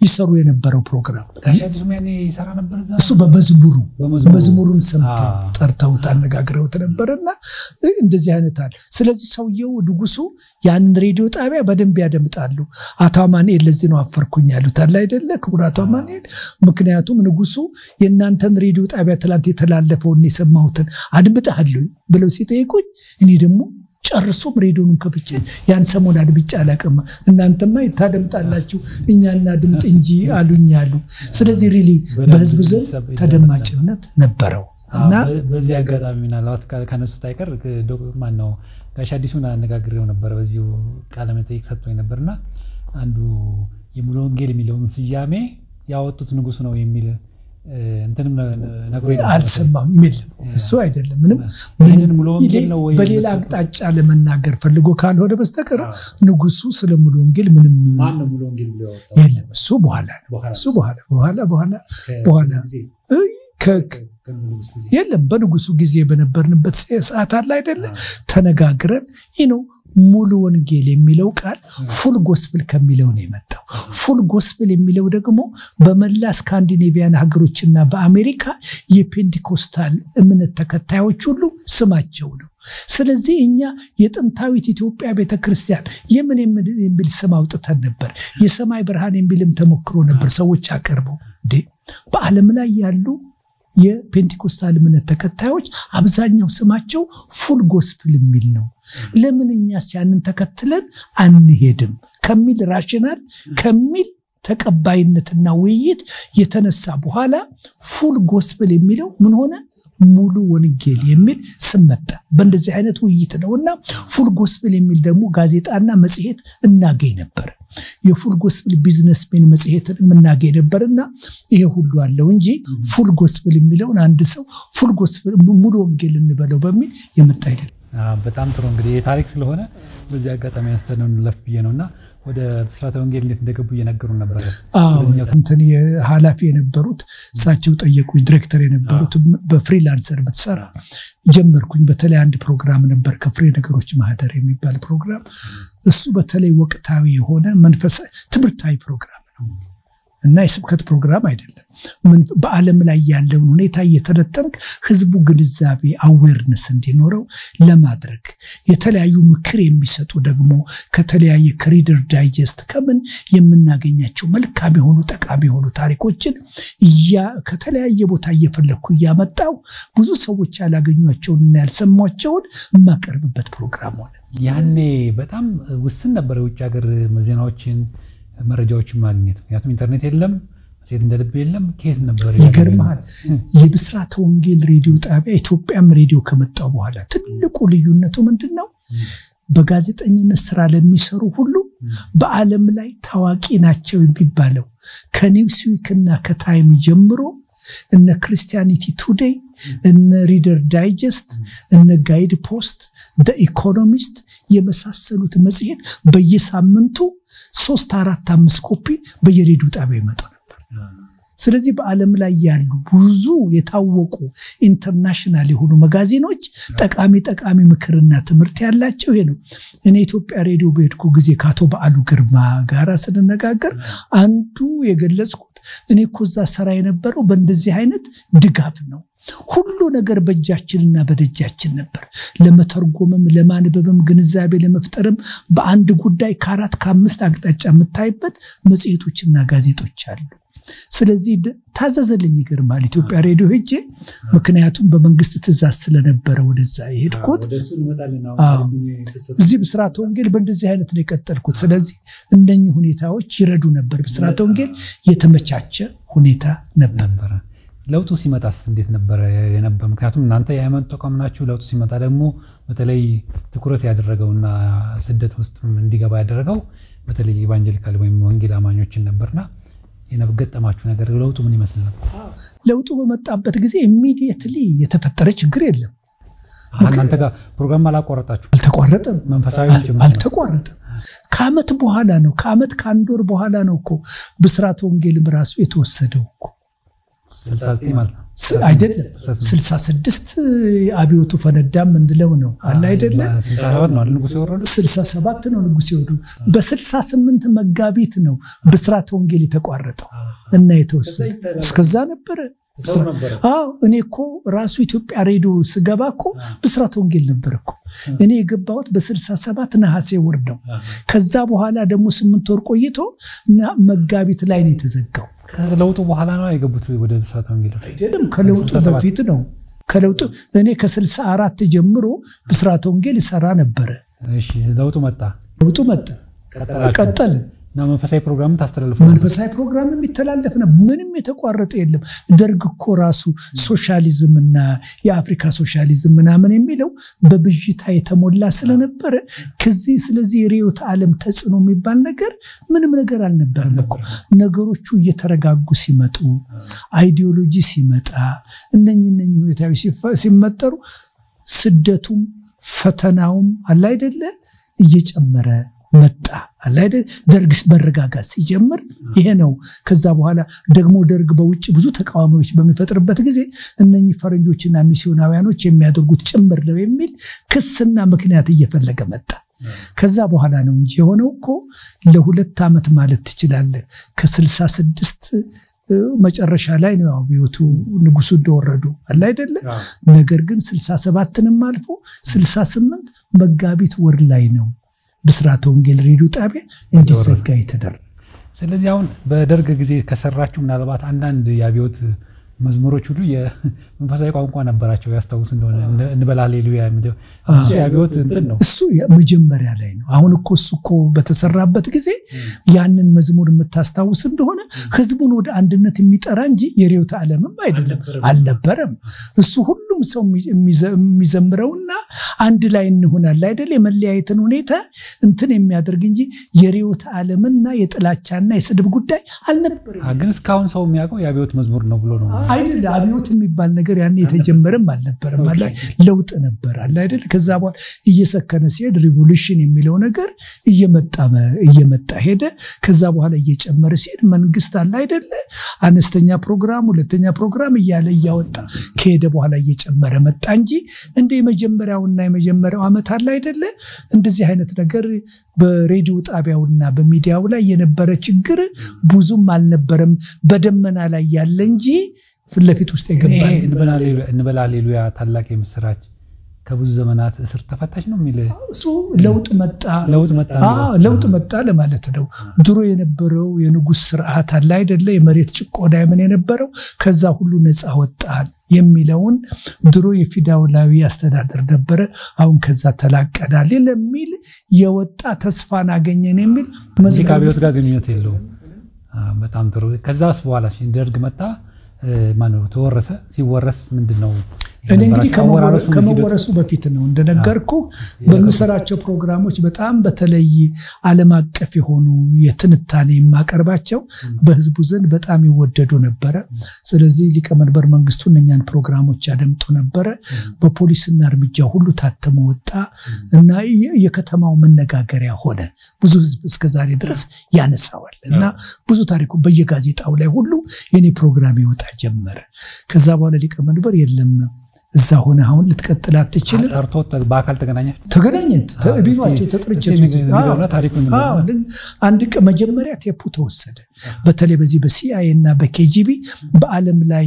ይሰሩ የነበረው ፕሮግራም ያኔ ይሰራ ነበር እሱ በመዝሙሩን ሰምተው ጠርተው አነጋግረውት ነበርና እንደዚህ አይነታል ስለዚህ ሰውየው ንጉሱ ያን ሬዲዮ ጣቢያ በደንብ ያደምጣሉ አቶ አማኑኤል ለዚህ ነው አፈርኩኝ ያሉት አለ አይደለ ክቡር አቶ አማኑኤል ምክንያቱም ንጉሱ የናንተን ሬዲዮ ጣቢያ ትላንት የተላለፈውን የሰማሁትን አድምጣለሁ ብለው ሲጠይቁኝ እኔ ደግሞ ጨርሶም ሬዲዮውን ከፍቼ ያን ሰሞን አድምጬ አላቀማ እናንተማ ይታደምጣላችሁ እኛና ድምጥ እንጂ አሉኛሉ ስለዚህ ሪሊ በህዝብ ዘንድ ተደማጭነት ነበረው እና በዚህ አጋጣሚ ምናልባት ከነሱት አይቀር ማን ነው ጋሽ አዲሱን አነጋግሬው ነበር በዚሁ ቃለ መጠይቅ ሰጥቶኝ ነበርና አንዱ የሙሉ ወንጌል የሚለው ስያሜ ያወጡት ንጉሱ ነው የሚል እንትንም ነግሮኝ አልሰማም ይል እሱ አይደለም ምንም ሙሉ ወንጌል ነው ወይ በሌላ አቅጣጫ ለመናገር ፈልጎ ካልሆነ በስተቀር ንጉሱ ስለ ሙሉ ወንጌል ምንም ማን ነው ሙሉ ወንጌል ብለው ያወጣው የለም እሱ በኋላ የለም በንጉሱ ጊዜ በነበርንበት ሰዓት አለ አይደለ ተነጋግረን ሙሉ ወንጌል የሚለው ቃል ፉል ጎስፕል ከሚለው ነው የመጣው ፉል ጎስፕል የሚለው ደግሞ በመላ ስካንዲኔቪያን ሀገሮችና በአሜሪካ የፔንቲኮስታል እምነት ተከታዮች ሁሉ ስማቸው ነው ስለዚህ እኛ የጥንታዊት ኢትዮጵያ ቤተክርስቲያን የምን የሚል ስም አውጥተን ነበር የሰማይ ብርሃን የሚልም ተሞክሮ ነበር ሰዎች አቀርበው በአለም ላይ ያሉ የፔንቲኮስታል እምነት ተከታዮች አብዛኛው ስማቸው ፉል ጎስፕል የሚል ነው ለምንኛ ሲያንን ተከትለን አንሄድም ከሚል ራሽናል ከሚል ተቀባይነትና ውይይት የተነሳ በኋላ ፉል ጎስፔል የሚለው ምን ሆነ ሙሉ ወንጌል የሚል ስም መጣ በእንደዚህ አይነት ውይይት ነውና ፉል ጎስፔል የሚል ደግሞ ጋዜጣና መጽሔት እናገኝ ነበር የፉል ጎስፔል ቢዝነስሜን መጽሔትን እናገኝ ነበርና ይሄ ሁሉ አለው እንጂ ፉል ጎስፔል የሚለውን አንድ ሰው ፉል ጎስፔል ሙሉ ወንጌል እንበለው በሚል የመጣ አይደለም በጣም ጥሩ እንግዲህ የታሪክ ስለሆነ በዚህ አጋጣሚ ያስተነው ለፍ በየነውና ወደ ብስራተ ወንጌል እንዴት እንደገቡ እየነገሩን ነበር እንትን የሐላፊ የነበሩት ሳቸው ጠየቁኝ ዳይሬክተር የነበሩት በፍሪላንሰር በተሰራ ጀመርኩኝ በተለይ አንድ ፕሮግራም ነበር ከፍሬ ነገሮች ማህደር የሚባል ፕሮግራም እሱ በተለይ ወቅታዊ የሆነ መንፈሳዊ ትምህርታዊ ፕሮግራም ነው እና የስብከት ፕሮግራም አይደለም በዓለም ላይ ያለውን ሁኔታ እየተረተንክ ህዝቡ ግንዛቤ አዌርነስ እንዲኖረው ለማድረግ የተለያዩ ምክር የሚሰጡ ደግሞ ከተለያየ ከሪደር ዳይጀስት ከምን የምናገኛቸው መልካም የሆኑ ጠቃሚ የሆኑ ታሪኮችን ከተለያየ ቦታ እየፈለኩ ያመጣው ብዙ ሰዎች ያላገኙአቸውንና ያልሰሟቸውን ማቀርብበት ፕሮግራም ሆነ ያኔ በጣም ውስን ነበር የውጭ ሀገር ዜናዎችን መረጃዎችን ማግኘት ምክንያቱም ኢንተርኔት የለም ሴት እንደልብ የለም ከየት ነበር ይገርማል የብስራተ ወንጌል ሬዲዮ ጣቢያ ኢትዮጵያም ሬዲዮ ከመጣው በኋላ ትልቁ ልዩነቱ ምንድነው በጋዜጠኝነት ስራ ለሚሰሩ ሁሉ በዓለም ላይ ታዋቂ ናቸው የሚባለው ከኒውስዊክና ከታይም ጀምሮ እነ ክርስቲያኒቲ ቱዴይ እነ ሪደር ዳይጀስት እነ ጋይድ ፖስት ኢኮኖሚስት የመሳሰሉት መጽሔት በየሳምንቱ 3-4-5 ኮፒ በየሬዲዮ ጣቢያው ይመጡ ነበር ስለዚህ በዓለም ላይ ያሉ ብዙ የታወቁ ኢንተርናሽናል የሆኑ መጋዚኖች ጠቃሚ ምክርና ትምህርት ያላቸው ይሄ ነው እኔ ኢትዮጵያ ሬዲዮ በሄድኩ ጊዜ ካቶ በዓሉ ግርማ ጋራ ስንነጋገር አንዱ የገለጽኩት እኔ ኮዛ ሰራ የነበረው በእንደዚህ አይነት ድጋፍ ነው ሁሉ ነገር በእጃችንና በደጃችን ነበር ለመተርጎምም ለማንበብም ግንዛቤ ለመፍጠርም በአንድ ጉዳይ ከ4-5 አቅጣጫ የምታይበት መጽሔቶችና ጋዜጦች አሉ ስለዚህ ታዘዘልኝ ይገርማል ኢትዮጵያ ሬዲዮ ሄጄ ምክንያቱም በመንግስት ትእዛዝ ስለነበረ ወደዛ ይሄድኩት እዚህ ብስራተ ወንጌል በእንደዚህ አይነት ነው የቀጠልኩት ስለዚህ እንደኚህ ሁኔታዎች ይረዱ ነበር ብስራተ ወንጌል የተመቻቸ ሁኔታ ነበር ለውጡ ሲመጣስ እንዴት ነበር የነበረው ምክንያቱም እናንተ የሃይማኖት ተቋም ናችሁ ለውጡ ሲመጣ ደግሞ በተለይ ትኩረት ያደረገውና ስደት ውስጥ እንዲገባ ያደረገው በተለይ ኢቫንጀሊካል ወይም ወንጌል አማኞችን ነበርና የነበገጠማችሁ ነገር ለውጡ ምን ይመስል ነበር ለውጡ በመጣበት ጊዜ ኢሚዲየትሊ የተፈጠረ ችግር የለም እናንተ ጋር ፕሮግራም አላቋረጣችሁ አልተቋረጠም መንፈሳዊ አልተቋረጠም ከአመት በኋላ ነው ከአመት ከአንድ ወር በኋላ ነው እኮ ብስራተ ወንጌል ራሱ የተወሰደው እኮ 69 ማለት ነው አይደለም 66 አብዮቱ ፈነዳም እንድለው ነው አለ አይደለም 67 ነው ንጉስ ይወረዱ 67 ነው ንጉስ ይወረዱ በ68 መጋቢት ነው ብስራተ ወንጌል የተቋረጠው እና የተወሰደ እስከዛ ነበር እኔ እኮ ራሱ ኢትዮጵያ ሬዲዮ ስገባኮ ብስራተ ወንጌል ነበርኩ እኔ የገባሁት በ67 ነሐሴ ወር ነው ከዛ በኋላ ደግሞ 8 ወር ቆይቶ መጋቢት ላይ ነው የተዘጋው ከለውጡ በኋላ ነው የገቡት ወደ ብስራተ ወንጌል አይደለም ከለውጡ በፊት ነው ከለውጡ እኔ ከ64 ጀምሮ ብስራተ ወንጌል ይሰራ ነበር እሺ ለውጡ መጣ ቀጠለ እና መንፈሳዊ ፕሮግራም ታስተላልፉ መንፈሳዊ ፕሮግራም የሚተላለፍ ነው ምንም የተቋረጠ የለም ደርግ እኮ ራሱ ሶሻሊዝምና የአፍሪካ ሶሻሊዝም ምናምን የሚለው በብዥታ የተሞላ ስለነበረ ከዚህ ስለዚህ ሪዮት ዓለም ተጽኖ የሚባል ነገር ምንም ነገር አልነበረም እኮ ነገሮቹ እየተረጋጉ ሲመጡ አይዲዮሎጂ ሲመጣ እነኚህ ሁኔታዎች ሲመጠሩ ስደቱም ፈተናውም አለ አይደለ እየጨመረ መጣ አላይደ ደርግ በረጋጋት ሲጀምር ይሄ ነው ከዛ በኋላ ደግሞ ደርግ በውጭ ብዙ ተቃዋሚዎች በሚፈጥርበት ጊዜ እነኚህ ፈረንጆችና ሚስዮናውያኖች የሚያደርጉት ጭምር ነው የሚል ክስና ምክንያት እየፈለገ መጣ ከዛ በኋላ ነው እንጂ የሆነው እኮ ለ2 አመት ማለት ትችላለህ ከ66 መጨረሻ ላይ ነው አብዮቱ ንጉሱ እንደወረዱ አለ አይደለ ነገር ግን 67ንም አልፎ 68 መጋቢት ወር ላይ ነው ብስራተ ወንጌል ሬዲዮ ጣቢያ እንዲዘጋ የተደረገ ስለዚህ አሁን በደርግ ጊዜ ከሰራችሁ ምናልባት አንዳንድ ያብዮት መዝሙሮች ሁሉ የመንፈሳዊ ቋንቋ ነበራቸው ያስታውስ እንደሆነ እንበል ሃሌሉያ የሚለው እሱ ያቢዎት እንትን ነው እሱ መጀመሪያ ላይ ነው አሁን እኮ በተሰራበት ጊዜ ያንን መዝሙር የምታስታውስ እንደሆነ ህዝቡን ወደ አንድነት የሚጠራ እንጂ የሪዮት ዓለምም አይደለም አልነበረም እሱ ሁሉም ሰው የሚዘምረውና አንድ ላይ እንሆናል አይደል የመለያየትን ሁኔታ እንትን የሚያደርግ እንጂ የሪዮት ዓለምና የጥላቻና የስድብ ጉዳይ አልነበረም ግን እስካሁን ሰው የሚያውቀው ያቢዎት መዝሙር ነው ብሎ ነው አይደል አብዮት የሚባል ነገር ያን የተጀመረም አልነበረም ማለት ለውጥ ነበር አይደል ከዛ በኋላ እየሰከነ ሲሄድ ሪቮሉሽን የሚለው ነገር እየመጣ ሄደ ከዛ በኋላ እየጨመረ ሲሄድ መንግስት አለ አይደል አነስተኛ ፕሮግራም ሁለተኛ ፕሮግራም እያወጣ ከሄደ በኋላ እየጨመረ መጣ እንጂ እንደ የመጀመሪያው አመት አለ አይደል እንደዚህ አይነት ነገር በሬዲዮ ጣቢያውና በሚዲያው ላይ የነበረ ችግር ብዙም አልነበረም በደመና ላይ ያለ እንጂ ፍለፊት ውስጥ የገባል እንበል ሃሌሉያ ታላቅ የምስራች ከብዙ ዘመናት እስር ተፈታሽ ነው የሚል እሱ ለውጥ መጣ ለማለት ነው ድሮ የነበረው የንጉስ ስርዓት አለ አይደለ የመሬት ጭቆና ምን የነበረው ከዛ ሁሉ ነፃ ወጣል የሚለውን ድሮ የፊውዳላዊ አስተዳደር ነበረ አሁን ከዛ ተላቀናል ለሚል የወጣ ተስፋን አገኘን የሚል መዝካቢዎት ጋር ግንኙነት የለውም በጣም ጥሩ ከዛስ በኋላ ደርግ መጣ ማነው ተወረሰ ሲወረስ ምንድነው እኔ እንግዲህ ከመወረሱ በፊት ነው እንደነገርኩ በመሰራቸው ፕሮግራሞች በጣም በተለይ ዓለም አቀፍ የሆኑ የትንታኔ ማቀርባቸው በህዝቡ ዘንድ በጣም ይወደዱ ነበር ስለዚህ ሊቀመንበር መንግስቱ እኛን ፕሮግራሞች ያደምጡ ነበር በፖሊስና እርምጃ ሁሉ ታተመ ወጣ እና የከተማው መነጋገሪያ ሆነ ብዙ ህዝብ እስከዛሬ ድረስ ያነሳዋል እና ብዙ ታሪኩ በየጋዜጣው ላይ ሁሉ የኔ ፕሮግራም ይወጣ ጀመረ ከዛ በኋላ ሊቀመንበር የለም እዛ ሆነ አሁን ልትቀጥል አትችልም አርቶት በአካል ተገናኘን ቢሏቸው ተጥርጨት አንድ መጀመሪያ ቴፑ ተወሰደ በተለይ በዚህ በሲአይኤ እና በኬጂቢ በአለም ላይ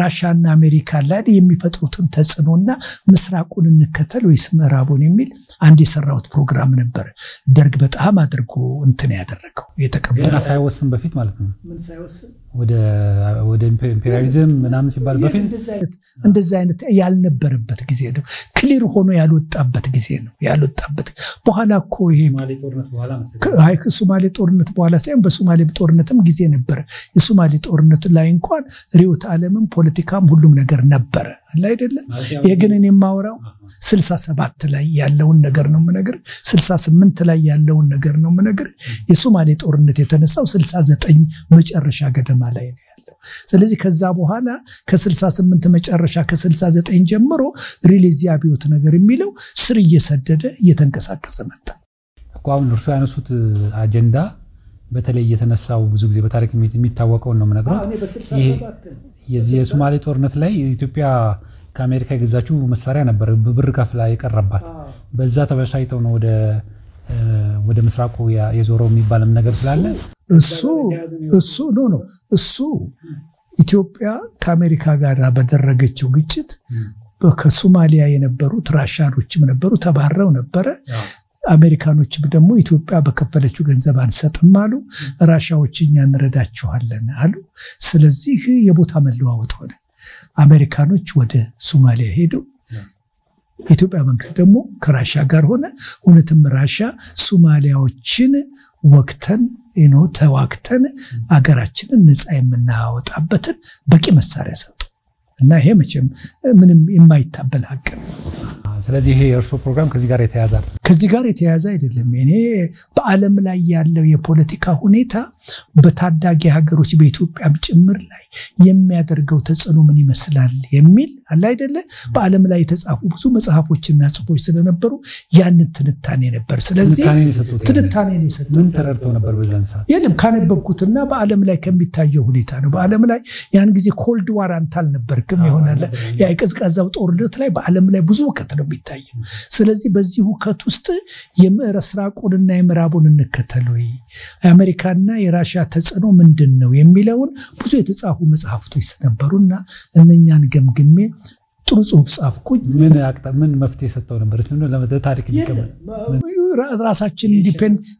ራሻና አሜሪካ ላይ የሚፈጥሩትን ተጽዕኖና ምስራቁን እንከተል ወይስ ምዕራቡን የሚል አንድ የሰራውት ፕሮግራም ነበር ደርግ በጣም አድርጎ እንትን ያደረገው የተቀበለ ሳይወስን በፊት ማለት ነው ምን ሳይወስን ወደ ኢምፔሪያሊዝም ምናምን ሲባል በፊት እንደዛ አይነት ያልነበረበት ጊዜ ነው ክሊር ሆኖ ያልወጣበት ጊዜ ነው በኋላ እኮ ይሄ ሶማሌ ጦርነት በኋላ ሳይሆን በሶማሌ ጦርነትም ጊዜ ነበር የሶማሌ ጦርነት ላይ እንኳን ሪዮት ዓለምም ፖለቲካም ሁሉም ነገር ነበር አለ አይደለ የግን እኔ ማወራው 67 ላይ ያለውን ነገር ነው ምነገር 68 ላይ ያለውን ነገር ነው ምነገር የሶማሌ ጦርነት የተነሳው 69 መጨረሻ ገደማ ላይ ነው ያለው ስለዚህ ከዛ በኋላ ከ68 መጨረሻ ከ69 ጀምሮ ሪሊዝ ያቢውት ነገር የሚለው ስር እየሰደደ እየተንቀሳቀሰ መጣ አቋም እርሱ ያነሱት አጀንዳ በተለይ የተነሳው ብዙ ጊዜ በታሪክ የሚታወቀው ነው ምነግረው የዚህ የሶማሌ ጦርነት ላይ ኢትዮጵያ ከአሜሪካ የገዛችው መሳሪያ ነበር በብር ከፍላ የቀረባት በዛ ተበሳይተው ነው ወደ ምስራቁ የዞረው የሚባልም ነገር ስላለ እሱ ኢትዮጵያ ከአሜሪካ ጋር በደረገችው ግጭት ከሶማሊያ የነበሩት ራሻኖችም ነበሩ ተባረው ነበር አሜሪካኖችም ደግሞ ኢትዮጵያ በከፈለችው ገንዘብ አንሰጥም አሉ ራሻዎችኛ እንረዳቸዋለን አሉ ስለዚህ የቦታ መለዋወጥ ሆነ አሜሪካኖች ወደ ሶማሊያ ሄዱ ኢትዮጵያ መንግስት ደግሞ ከራሻ ጋር ሆነ እውነትም ራሻ ሶማሊያዎችን ወቅተን ተዋክተን አገራችንን ነፃ የምናወጣበትን በቂ መሳሪያ ሰጡ እና ይሄ መቼም ምንም የማይታበል ሀቅ ነው ስለዚህ ይሄ የእርሶ ፕሮግራም ከዚህ ጋር የተያያዘ አይደለም እኔ በአለም ላይ ያለው የፖለቲካ ሁኔታ በታዳጊ ሀገሮች በኢትዮጵያም ጭምር ላይ የሚያደርገው ተጽዕኖ ምን ይመስላል የሚል አለ አይደለ በአለም ላይ የተጻፉ ብዙ መጽሐፎችና ጽፎች ስለነበሩ ያንን ትንታኔ ነበር ስለዚህ ትንታኔ ነው የሰጠው ምን ተረድተው ነበር በዛን ሰዓት የለም ካነበብኩትና በአለም ላይ ከሚታየው ሁኔታ ነው በአለም ላይ ያን ጊዜ ኮልድ ዋር አንታል ነበርክም ይሆናል ያ የቀዝቃዛው ጦርነት ላይ በአለም ላይ ብዙ ወቀት ነው የሚታየው ስለዚህ በዚህ ሁከት ውስጥ የምዕራቡንና የምዕራቡን እንከተለው አሜሪካና የራሻ ተጽዕኖ ምንድነው የሚለውን ብዙ የተጻፉ መጽሐፍቶች ነበሩና እነኛን ገምግሜ ጥሩ ጽሁፍ ጻፍኩኝ። ምን መፍትሄ ሰጠው ነበር? እስቲ ነው ለታሪክ ይቀበል ራሳችን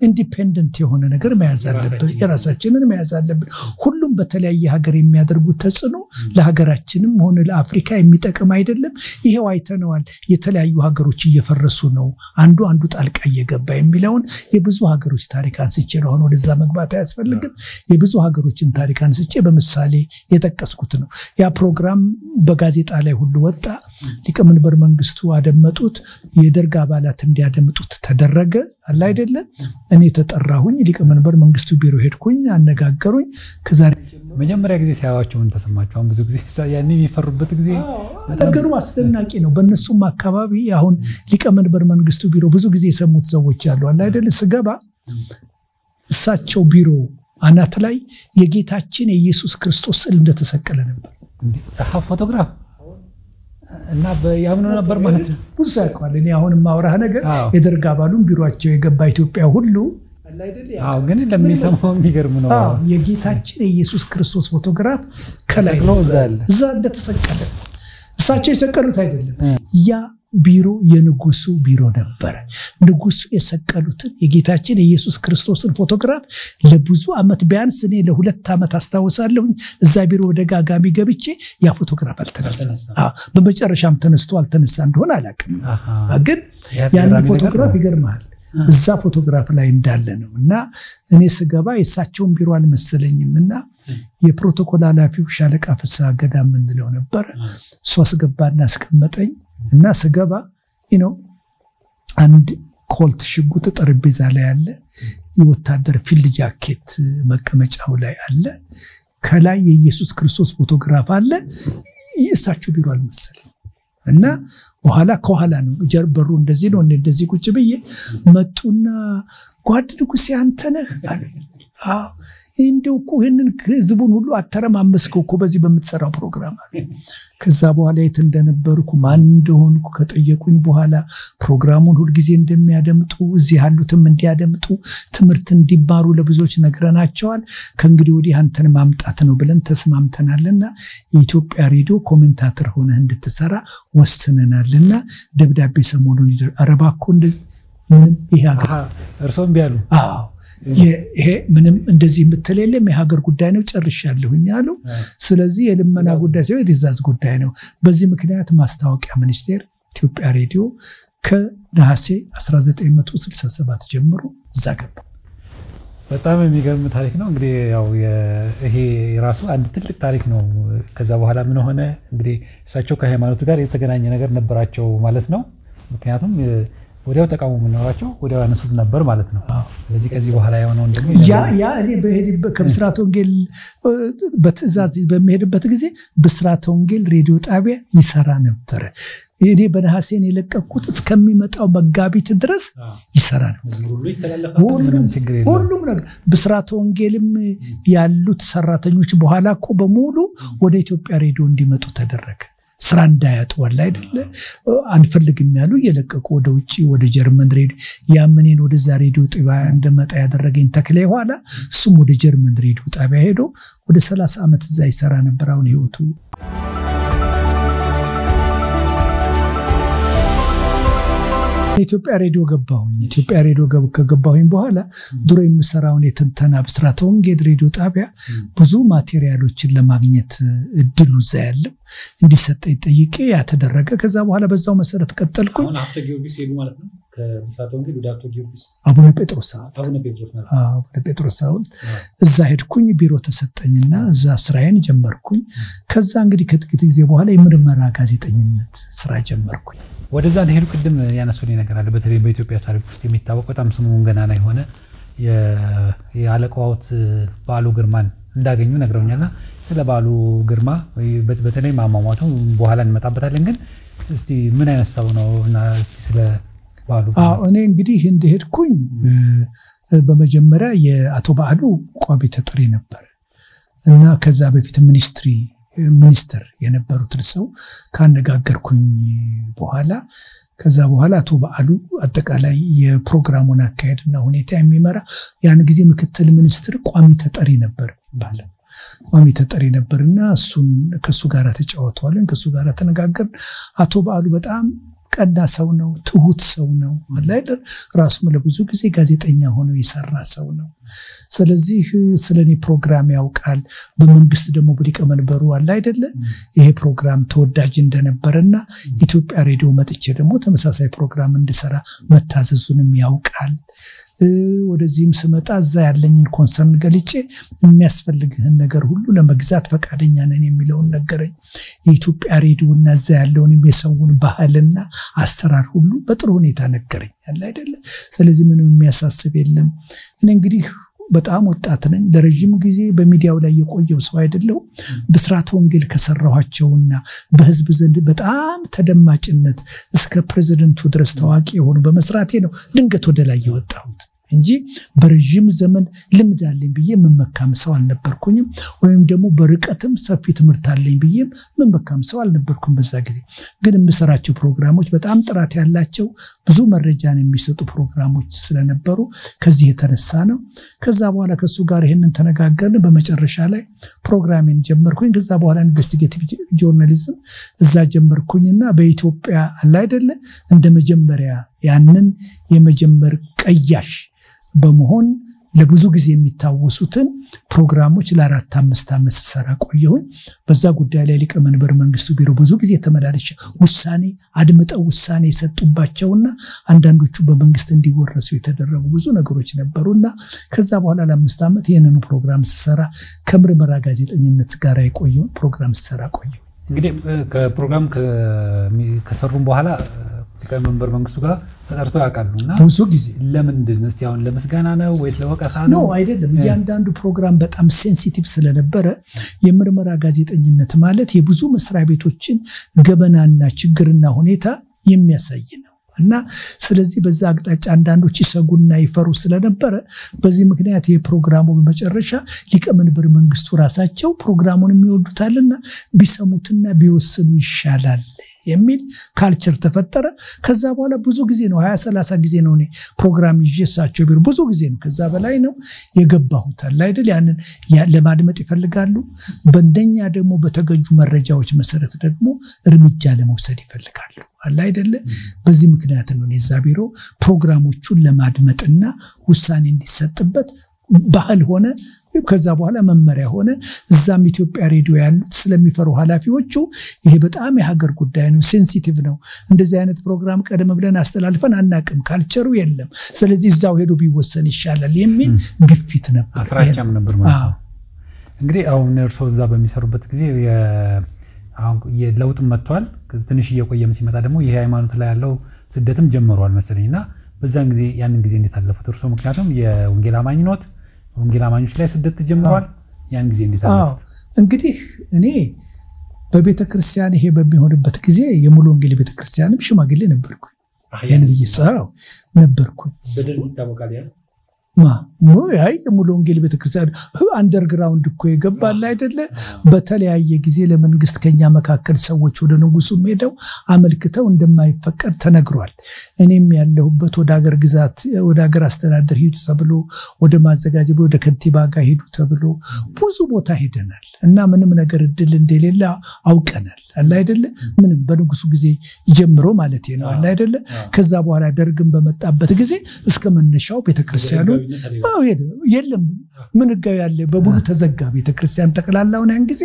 ኢንዲፔንደንት የሆነ ነገር መያዝ አለብን። የራሳችንን መያዝ አለብን። ሁሉም በተለያየ ሀገር የሚያደርጉት ተጽዕኖ ለሀገራችንም ሆነ ለአፍሪካ የሚጠቅም አይደለም። ይሄው አይተነዋል። የተለያዩ ሀገሮች እየፈረሱ ነው፣ አንዱ ጣልቃ እየገባ የሚለውን የብዙ ሀገሮች ታሪክ አንስቼ ነው። አሁን ወደዛ መግባት አያስፈልግም። የብዙ ሀገሮችን ታሪክ አንስቼ በምሳሌ የጠቀስኩት ነው። ያ ፕሮግራም በጋዜጣ ላይ ሁሉ ወጣ። ሊቀመንበር መንግስቱ አደመጡት። የደርግ አባላት እንዲያደምጡት ተደረገ። አለ አይደለ? እኔ ተጠራሁኝ። ሊቀመንበር መንግስቱ ቢሮ ሄድኩኝ፣ አነጋገሩኝ። ከዛሬ መጀመሪያ ጊዜ ሲያዋቸው ምን ተሰማቸው? አሁን ብዙ ጊዜ ያኔ የሚፈሩበት ጊዜ ነገሩ አስደናቂ ነው። በእነሱም አካባቢ አሁን ሊቀመንበር መንግስቱ ቢሮ ብዙ ጊዜ የሰሙት ሰዎች አሉ። አለ አይደለ? ስገባ እሳቸው ቢሮ አናት ላይ የጌታችን የኢየሱስ ክርስቶስ ስዕል እንደተሰቀለ ነበር። ፎቶግራፍ እና በያምኑ ነበር ማለት ነው። ብዙ ያውቃል። እኔ አሁን ማውራህ ነገር የደርግ አባሉን ቢሮአቸው የገባ ኢትዮጵያ ሁሉ ግን ለሚሰማው የሚገርም ነው። የጌታችን የኢየሱስ ክርስቶስ ፎቶግራፍ ከላይ እዛ እንደተሰቀለ እሳቸው የሰቀሉት አይደለም። ያ ቢሮ የንጉሱ ቢሮ ነበር። ንጉሱ የሰቀሉትን የጌታችን የኢየሱስ ክርስቶስን ፎቶግራፍ ለብዙ አመት ቢያንስ እኔ ለ2 አመት አስታውሳለሁ እዛ ቢሮ ወደጋጋሚ ገብቼ ያ ፎቶግራፍ አልተነሳ። በመጨረሻም ተነስቶ አልተነሳ እንደሆነ አላውቅም። ግን ያን ፎቶግራፍ ይገርማል እዛ ፎቶግራፍ ላይ እንዳለ ነው። እና እኔ ስገባ የሳቸውን ቢሮ አልመሰለኝምና የፕሮቶኮል ኃላፊው ሻለቃ ፍስሐ ገዳም ምንለው ነበር። ሶስት ገባና አስቀመጠኝ እና ስገባ አንድ ኮልት ሽጉጥ ጠረጴዛ ላይ አለ። የወታደር ፊልድ ጃኬት መቀመጫው ላይ አለ። ከላይ የኢየሱስ ክርስቶስ ፎቶግራፍ አለ። የእሳቸው ቢሮ አልመሰለኝ እና በኋላ ከኋላ ነው ጀርበሩ እንደዚህ ነው እንደዚህ ቁጭ ብዬ መጡና ጓድ ንጉሴ አንተ ነህ አሉኝ። እንደው እኮ ይሄንን ህዝቡን ሁሉ አተረማመስከው እኮ በዚህ በምትሰራው ፕሮግራም አለ። ከዛ በኋላ የት እንደነበርኩ ማን እንደሆንኩ ከጠየቁኝ በኋላ ፕሮግራሙን ሁሉ ጊዜ እንደሚያደምጡ እዚህ ያሉትም እንዲያደምጡ ትምህርት እንዲማሩ ለብዙዎች ነግረናቸዋል። ከእንግዲህ ወዲህ አንተን ማምጣት ነው ብለን ተስማምተናልና የኢትዮጵያ ሬዲዮ ኮሜንታተር ሆነህ እንድትሰራ ወስነናልና ደብዳቤ ሰሞኑን አረባኮ እንደዚህ ምንም ይሄ ሀገር እርሶም ቢያሉ ይሄ ምንም እንደዚህ የምትለለም የሀገር ጉዳይ ነው ጨርሻለሁኝ አሉ። ስለዚህ የልመና ጉዳይ ሳይሆን የትዕዛዝ ጉዳይ ነው። በዚህ ምክንያት ማስታወቂያ ሚኒስቴር ኢትዮጵያ ሬዲዮ ከነሐሴ 1967 ጀምሮ ዘገባ። በጣም የሚገርም ታሪክ ነው። እንግዲህ ያው ይሄ ራሱ አንድ ትልቅ ታሪክ ነው። ከዛ በኋላ ምን ሆነ እንግዲህ እሳቸው ከሃይማኖት ጋር የተገናኘ ነገር ነበራቸው ማለት ነው። ምክንያቱም ወዲያው ተቃውሞ ምንኖራቸው ወዲያው ያነሱት ነበር ማለት ነው። ስለዚህ ከዚህ በኋላ የሆነው እንደምን ያ እኔ በሄድበት ከብስራት ወንጌል በትዕዛዝ በሚሄድበት ጊዜ ብስራት ወንጌል ሬዲዮ ጣቢያ ይሰራ ነበር። እኔ በነሐሴን የለቀኩት እስከሚመጣው መጋቢት ድረስ ይሰራ ነበር። ሁሉም ነገር ብስራት ወንጌልም ያሉት ሰራተኞች በኋላ እኮ በሙሉ ወደ ኢትዮጵያ ሬዲዮ እንዲመጡ ተደረገ። ስራ እንዳያጡ ወላ አይደለ አንፈልግም ያሉ እየለቀቁ ወደ ውጪ ወደ ጀርመን ሬዲዮ ያመኔን ወደዛ ሬዲዮ ጣቢያ እንደመጣ ያደረገኝ ተክለ ኋላ እሱም ወደ ጀርመን ሬዲዮ ጣቢያ ሄዶ ወደ 30 አመት እዛ ይሰራ ነበር። አሁን ህይወቱ ኢትዮጵያ ሬዲዮ ገባሁኝ። ኢትዮጵያ ሬዲዮ ከገባሁኝ በኋላ ድሮ የምሰራውን የትንተና ብስራት ወንጌል ሬዲዮ ጣቢያ ብዙ ማቴሪያሎችን ለማግኘት እድሉ እዛ ያለው እንዲሰጠኝ ጠይቄ ያተደረገ። ከዛ በኋላ በዛው መሰረት ቀጠልኩኝ። አሁን አፍተ ጊዮርጊስ ሄዱ ማለት ነው። ከብስራት ወንጌል ወደ አፍተ ጊዮርጊስ አቡነ ጴጥሮስ ሐውልት እዛ ሄድኩኝ። ቢሮ ተሰጠኝና እዛ ስራዬን ጀመርኩኝ። ከዛ እንግዲህ ከጥቂት ጊዜ በኋላ የምርመራ ጋዜጠኝነት ስራ ጀመርኩኝ። ወደዛ ሄዱ። ቅድም ያነሱልኝ ነገር አለ። በተለይ በኢትዮጵያ ታሪክ ውስጥ የሚታወቅ በጣም ስሙን ገናና የሆነ የአለቃዎት በዓሉ ግርማን እንዳገኙ ነግረውኛልና ስለ በዓሉ ግርማ በተለይ ማማሟቱ በኋላ እንመጣበታለን። ግን እስቲ ምን አይነት ሰው ነውና ስለ በዓሉ እኔ እንግዲህ እንደሄድኩኝ በመጀመሪያ የአቶ በዓሉ ቋሚ ተጠሪ ነበር እና ከዛ በፊት ሚኒስትሪ ሚኒስትር የነበሩትን ሰው ካነጋገርኩኝ በኋላ ከዛ በኋላ አቶ በዓሉ አጠቃላይ የፕሮግራሙን አካሄድና ሁኔታ የሚመራ ያን ጊዜ ምክትል ሚኒስትር ቋሚ ተጠሪ ነበር ይባላል ቋሚ ተጠሪ ነበርና እሱን ከሱ ጋር ተጫወተዋለን ከሱ ጋር ተነጋገርን አቶ በዓሉ በጣም ቀዳ ሰው ነው ትሁት ሰው ነው ማለት ራሱ ለብዙ ጊዜ ጋዜጠኛ ሆኖ ይሰራ ሰው ነው ስለዚህ ስለኔ ፕሮግራም ያውቃል በመንግስት ደግሞ በሊቀመንበሩ አለ አይደለ ይሄ ፕሮግራም ተወዳጅ እንደነበርና ኢትዮጵያ ሬዲዮ መጥቼ ደግሞ ተመሳሳይ ፕሮግራም እንድሰራ መታዘዙንም ያውቃል ወደዚህም ስመጣ እዛ ያለኝን ኮንሰርን ገልጬ የሚያስፈልግህን ነገር ሁሉ ለመግዛት ፈቃደኛ ነን የሚለውን ነገረኝ የኢትዮጵያ ሬዲዮና እዛ ያለውን የሰውን ባህልና አሰራር ሁሉ በጥሩ ሁኔታ ነገረኝ አለ አይደለ ስለዚህ ምንም የሚያሳስብ የለም እኔ እንግዲህ በጣም ወጣት ነኝ ለረጅም ጊዜ በሚዲያው ላይ የቆየው ሰው አይደለው ብስራት ወንጌል ከሰራኋቸውና በህዝብ ዘንድ በጣም ተደማጭነት እስከ ፕሬዝዳንቱ ድረስ ታዋቂ የሆኑ በመስራቴ ነው ድንገት ወደ ላይ የወጣሁት እንጂ በረጅም ዘመን ልምድ አለኝ ብዬ መመካም ሰው አልነበርኩኝም ወይም ደግሞ በርቀትም ሰፊ ትምህርት አለኝ ብዬ መመካም ሰው አልነበርኩም በዛ ጊዜ ግን የምሰራቸው ፕሮግራሞች በጣም ጥራት ያላቸው ብዙ መረጃን የሚሰጡ ፕሮግራሞች ስለነበሩ ከዚህ የተነሳ ነው ከዛ በኋላ ከሱ ጋር ይሄንን ተነጋገርን በመጨረሻ ላይ ፕሮግራሜን ጀመርኩኝ ከዛ በኋላ ኢንቨስቲጌቲቭ ጆርናሊዝም እዛ ጀመርኩኝና በኢትዮጵያ አለ አይደለ እንደ መጀመሪያ ያንን የመጀመር ቀያሽ በመሆን ለብዙ ጊዜ የሚታወሱትን ፕሮግራሞች ለ4-5 ዓመት ሰራ ቆየሁኝ በዛ ጉዳይ ላይ ሊቀመንበር መንግስቱ ቢሮ ብዙ ጊዜ ተመላለሽ ውሳኔ አድምጠው ውሳኔ ሰጡባቸውና አንዳንዶቹ በመንግስት እንዲወረሱ የተደረጉ ብዙ ነገሮች ነበሩና ከዛ በኋላ ለ5 ዓመት ይሄንን ፕሮግራም ሰራ ከምርመራ ጋዜጠኝነት ጋር የቆየው ፕሮግራም ሰራ ቆየሁ እንግዲህ ከፕሮግራም ከሰሩም በኋላ ከመንበር መንግስቱ ጋር ተጠርተው ያቃሉና ብዙ ጊዜ ለምንድን ነው ያው ለምስጋና ነው ወይስ ለወቀሳ ነው አይደለም ያንዳንዱ ፕሮግራም በጣም ሴንሲቲቭ ስለነበረ የምርመራ ጋዜጠኝነት ማለት የብዙ መስሪያ ቤቶችን ገበናና ችግርና ሁኔታ የሚያሳይ ነው እና ስለዚህ በዛ አቅጣጫ አንዳንዶች ይሰጉና ይፈሩ ስለነበረ በዚህ ምክንያት የፕሮግራሙ በመጨረሻ ሊቀመንበር መንግስቱ ራሳቸው ፕሮግራሙን የሚወዱታልና ቢሰሙትና ቢወስኑ ይሻላል የሚል ካልቸር ተፈጠረ ከዛ በኋላ ብዙ ጊዜ ነው 20-30 ጊዜ ነው እኔ ፕሮግራም ይዤሳቸው ቢሩ ብዙ ጊዜ ነው ከዛ በላይ ነው የገባሁት አለ አይደል ያንን ለማድመጥ ይፈልጋሉ በእንደኛ ደግሞ በተገኙ መረጃዎች መሰረት ደግሞ እርምጃ ለመውሰድ ይፈልጋሉ አለ አይደል በዚህ ምክንያት ነው እዛ ቢሮ ፕሮግራሞቹን ለማድመጥና ውሳኔ እንዲሰጥበት ባህል ሆነ ከዛ በኋላ መመሪያ ሆነ እዛም ኢትዮጵያ ሬዲዮ ያሉት ስለሚፈሩ ኃላፊዎቹ ይሄ በጣም የሀገር ጉዳይ ነው ሴንሲቲቭ ነው እንደዚህ አይነት ፕሮግራም ቀደም ብለን አስተላልፈን አናቅም ካልቸሩ የለም ስለዚህ እዛው ሄዶ ቢወሰን ይሻላል የሚል ግፊት ነበር ፍራቻም ነበር ማለት ነው እንግዲህ አሁን እርሶ እዛ በሚሰሩበት ጊዜ አሁን የለውጥ መጥቷል ትንሽ እየቆየም ሲመጣ ደግሞ ይሄ ሃይማኖት ላይ ያለው ስደትም ጀምሯል መሰለኝና በዛን ጊዜ ያንን ጊዜ እንዴት አለፉት እርሶ ምክንያቱም የወንጌል አማኝነት ወንጌል አማኞች ላይ ስደት ጀምሯል ያን ጊዜ እንዴት አለፉት እንግዲህ እኔ በቤተክርስቲያን ይሄ በሚሆንበት ጊዜ የሙሉ ወንጌል ቤተክርስቲያንም ሽማግሌ ነበርኩ ያን ይሰራው ነበርኩ በደርግ ይታወቃል ያ ያይ የሙሉ ወንጌል ቤተክርስቲያን አንደርግራውንድ እኮ ይገባል አይደለ በተለያየ ጊዜ ለመንግስት ከኛ መካከል ሰዎች ወደ ንጉሱ ሄደው አመልክተው እንደማይፈቀድ ተነግሯል እኔም ያለሁበት ወደ ሀገር ግዛት ወደ ሀገር አስተዳደር ሄዱ ተብሎ ወደ ማዘጋጀት ወደ ከንቲባ ጋር ሄዱ ተብሎ ብዙ ቦታ ሄደናል እና ምንም ነገር እድል እንደሌለ አውቀናል አለ አይደለ ምንም በንጉሱ ጊዜ ጀምሮ ማለት ነው አለ አይደለ ከዛ በኋላ ደርግም በመጣበት ጊዜ እስከ መነሻው ቤተክርስቲያኑ የለም ምን ህጋዊ ያለ በሙሉ ተዘጋ ቤተክርስቲያን ተከላላውና ያን ጊዜ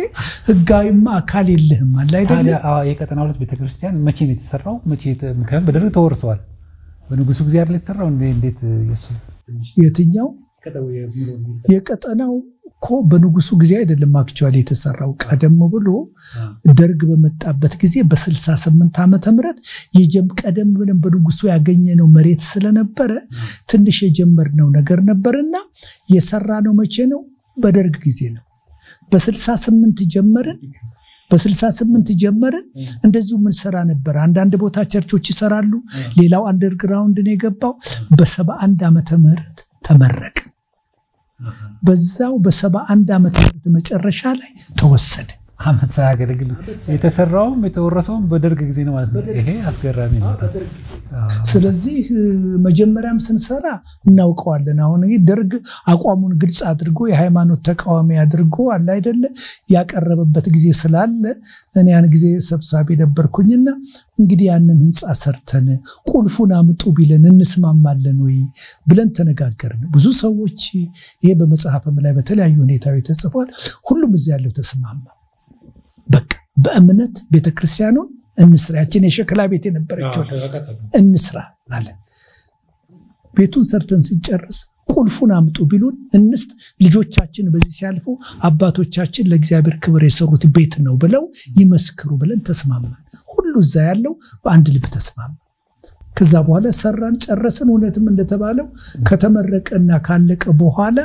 ህጋዊማ አካል የለህም አለ አይደለ የቀጠናው ሁለት ቤተክርስቲያን መቼ ነው የተሰራው መቼ ምክንያቱም በደርግ ተወርሰዋል በንጉሱ ጊዜ አይደል የተሰራው እንዴት ኢየሱስ የትኛው የቀጠናው ኮ በንጉሱ ጊዜ አይደለም አክቹአሊ የተሰራው ቀደም ብሎ ደርግ በመጣበት ጊዜ በ68 ዓመተ ምህረት ቀደም ብለን በንጉሱ ያገኘነው መሬት ስለነበረ ትንሽ የጀመርነው ነገር ነበርና የሰራነው መቼ ነው በደርግ ጊዜ ነው በ68 ጀመርን እንደዚሁ ምን ሰራ ነበር አንዳንድ ቦታ ቸርቾች ይሰራሉ ሌላው አንደርግራውንድ ነው የገባው በ71 ዓመተ ምህረት ተመረቀ በዛው በ71 ዓመተ ምህረት መጨረሻ ላይ ተወሰደ አመት ሳያገለግል የተሰራውም የተወረሰውም በደርግ ጊዜ ነው ማለት ነው። ይሄ አስገራሚ ነው። ስለዚህ መጀመሪያም ስንሰራ እናውቀዋለን። አሁን ይሄ ደርግ አቋሙን ግልጽ አድርጎ የሃይማኖት ተቃዋሚ አድርጎ አለ አይደለ ያቀረበበት ጊዜ ስላለ እኔ ያን ጊዜ ሰብሳቢ ነበርኩኝና እንግዲህ ያንን ህንጻ ሰርተን ቁልፉን አምጡ ቢለን እንስማማለን ወይ ብለን ተነጋገርን። ብዙ ሰዎች ይሄ በመጽሐፍም ላይ በተለያዩ ሁኔታዎች ተጽፏል። ሁሉም እዚህ ያለው ተስማማ። በቃ በእምነት ቤተክርስቲያኑን እንስራችን የሸክላ ቤት የነበረችው እንስራ አለ። ቤቱን ሰርተን ሲጨርስ ቁልፉን አምጡ ቢሉን እንስት ልጆቻችን በዚህ ሲያልፉ አባቶቻችን ለእግዚአብሔር ክብር የሰሩት ቤት ነው ብለው ይመስክሩ ብለን ተስማማን። ሁሉ እዛ ያለው በአንድ ልብ ተስማማ። ከዛ በኋላ ሰራን ጨረስን። እውነትም እንደተባለው ከተመረቀና ካለቀ በኋላ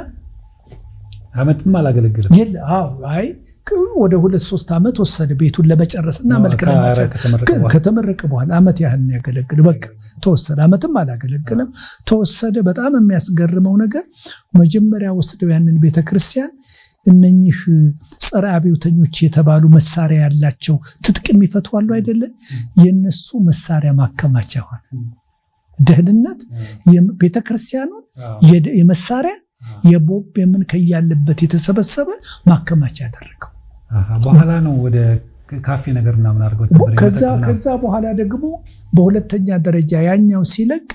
አመትም አላገለገለም ይል አይ ወደ 2-3 አመት ወሰደ ቤቱን ለመጨረስና መልክ ለማሳት። ከተመረቀ በኋላ አመት ያህል ነው ያገለገለ። በቃ ተወሰደ። አመትም አላገለገለም ተወሰደ። በጣም የሚያስገርመው ነገር መጀመሪያ ወስደው ያንን ቤተክርስቲያን እነኚህ ጸረ አብዮተኞች የተባሉ መሳሪያ ያላቸው ትጥቅ የሚፈቱ አሉ አይደለ የነሱ መሳሪያ ማከማቻ ሆነ። ደህንነት የቤተክርስቲያኑ የመሳሪያ የቦብ የምን ከያለበት የተሰበሰበ ማከማቻ ያደረገው። በኋላ ነው ወደ ካፌ ነገርና ምን አድርገው ነበር። ከዛ በኋላ ደግሞ በሁለተኛ ደረጃ ያኛው ሲለቅ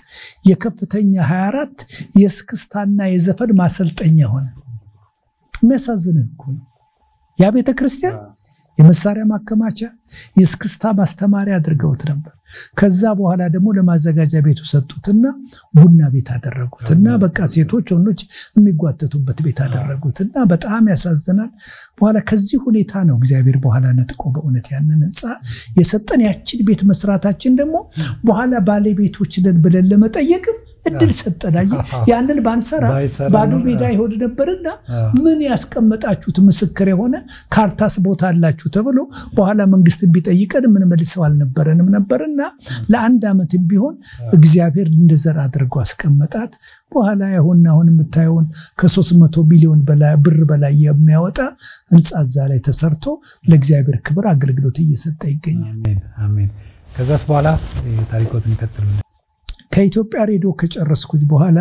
የከፍተኛ 24 የስክስታና የዘፈን ማሰልጠኛ ሆነ። የሚያሳዝን እኮ ነው። ያ ቤተክርስቲያን የመሳሪያ ማከማቻ የስክስታ ማስተማሪያ አድርገውት ነበር። ከዛ በኋላ ደግሞ ለማዘጋጃ ቤቱ ሰጡትና ቡና ቤት አደረጉትና በቃ ሴቶች ወንዶች የሚጓተቱበት ቤት አደረጉትና በጣም ያሳዝናል። በኋላ ከዚህ ሁኔታ ነው እግዚአብሔር በኋላ ነጥቆ በእውነት ያንን ህንጻ የሰጠን። ያችን ቤት መስራታችን ደግሞ በኋላ ባለቤቶች ነን ብለን ለመጠየቅም እድል ሰጠናል። ያንን ባንሰራ ባዶ ሜዳ ይሆን ነበርና ምን ያስቀመጣችሁት ምስክር የሆነ ካርታስ ቦታ አላችሁ ተብሎ በኋላ መንግስት ቢጠይቀን ምን መልሰው አልነበረንም ነበርና ለአንድ አመት ቢሆን እግዚአብሔር እንደዘራ አድርጎ አስቀመጣት። በኋላ አሁን የምታዩን ከ300 ሚሊዮን በላይ ብር በላይ የሚያወጣ ህንጻ እዛ ላይ ተሰርቶ ለእግዚአብሔር ክብር አገልግሎት እየሰጠ ይገኛል። አሜን አሜን። ከዛስ በኋላ ታሪኮትን ይከተሉ። ከኢትዮጵያ ሬዲዮ ከጨረስኩኝ በኋላ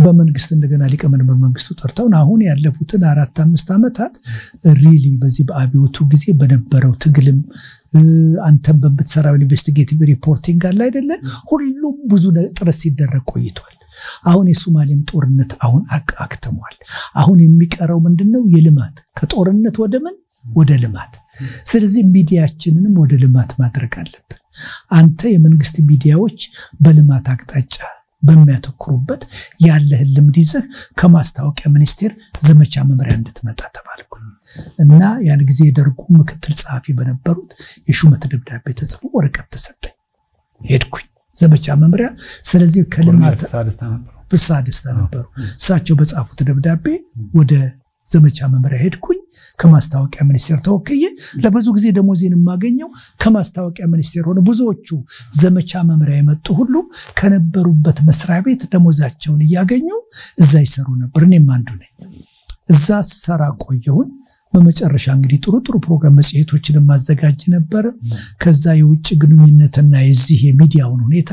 በመንግስት እንደገና ሊቀመንበር መንግስቱ ጠርተውን አሁን ያለፉትን 4-5 አመታት ሪሊ በዚህ በአብዮቱ ጊዜ በነበረው ትግልም አንተም በምትሰራው ኢንቨስቲጌቲቭ ሪፖርቲንግ አለ አይደለ ሁሉም ብዙ ጥረት ሲደረግ ቆይቷል። አሁን የሶማሌም ጦርነት አሁን አክተሟል። አሁን የሚቀረው ምንድነው? የልማት ከጦርነት ወደ ልማት። ስለዚህ ሚዲያችንንም ወደ ልማት ማድረግ አለብን። አንተ የመንግስት ሚዲያዎች በልማት አቅጣጫ በሚያተኩሩበት ያለህ ልምድ ይዘህ ከማስታወቂያ ሚኒስቴር ዘመቻ መምሪያ እንድትመጣ ተባልኩ እና ያን ጊዜ ደርጉ ምክትል ጸሐፊ በነበሩት የሹመት ደብዳቤ ተጽፎ ወረቀት ተሰጠኝ። ሄድኩኝ ዘመቻ መምሪያ። ስለዚህ ከልማት ፍስሐ ደስታ ነበሩ። እሳቸው በጻፉት ደብዳቤ ወደ ዘመቻ መምሪያ ሄድኩኝ። ከማስታወቂያ ሚኒስቴር ተወክዬ ለብዙ ጊዜ ደሞዜን ማገኘው ከማስታወቂያ ሚኒስቴር ሆነ። ብዙዎቹ ዘመቻ መምሪያ የመጡ ሁሉ ከነበሩበት መስሪያ ቤት ደሞዛቸውን ያገኙ እዛ ይሰሩ ነበር። እኔም አንዱ ነኝ። እዛ ሰራ ቆየሁኝ። በመጨረሻ እንግዲህ ጥሩ ፕሮግራም መጽሔቶችን ማዘጋጅ ነበር። ከዛ የውጭ ግንኙነትና የዚህ የሚዲያውን ሁኔታ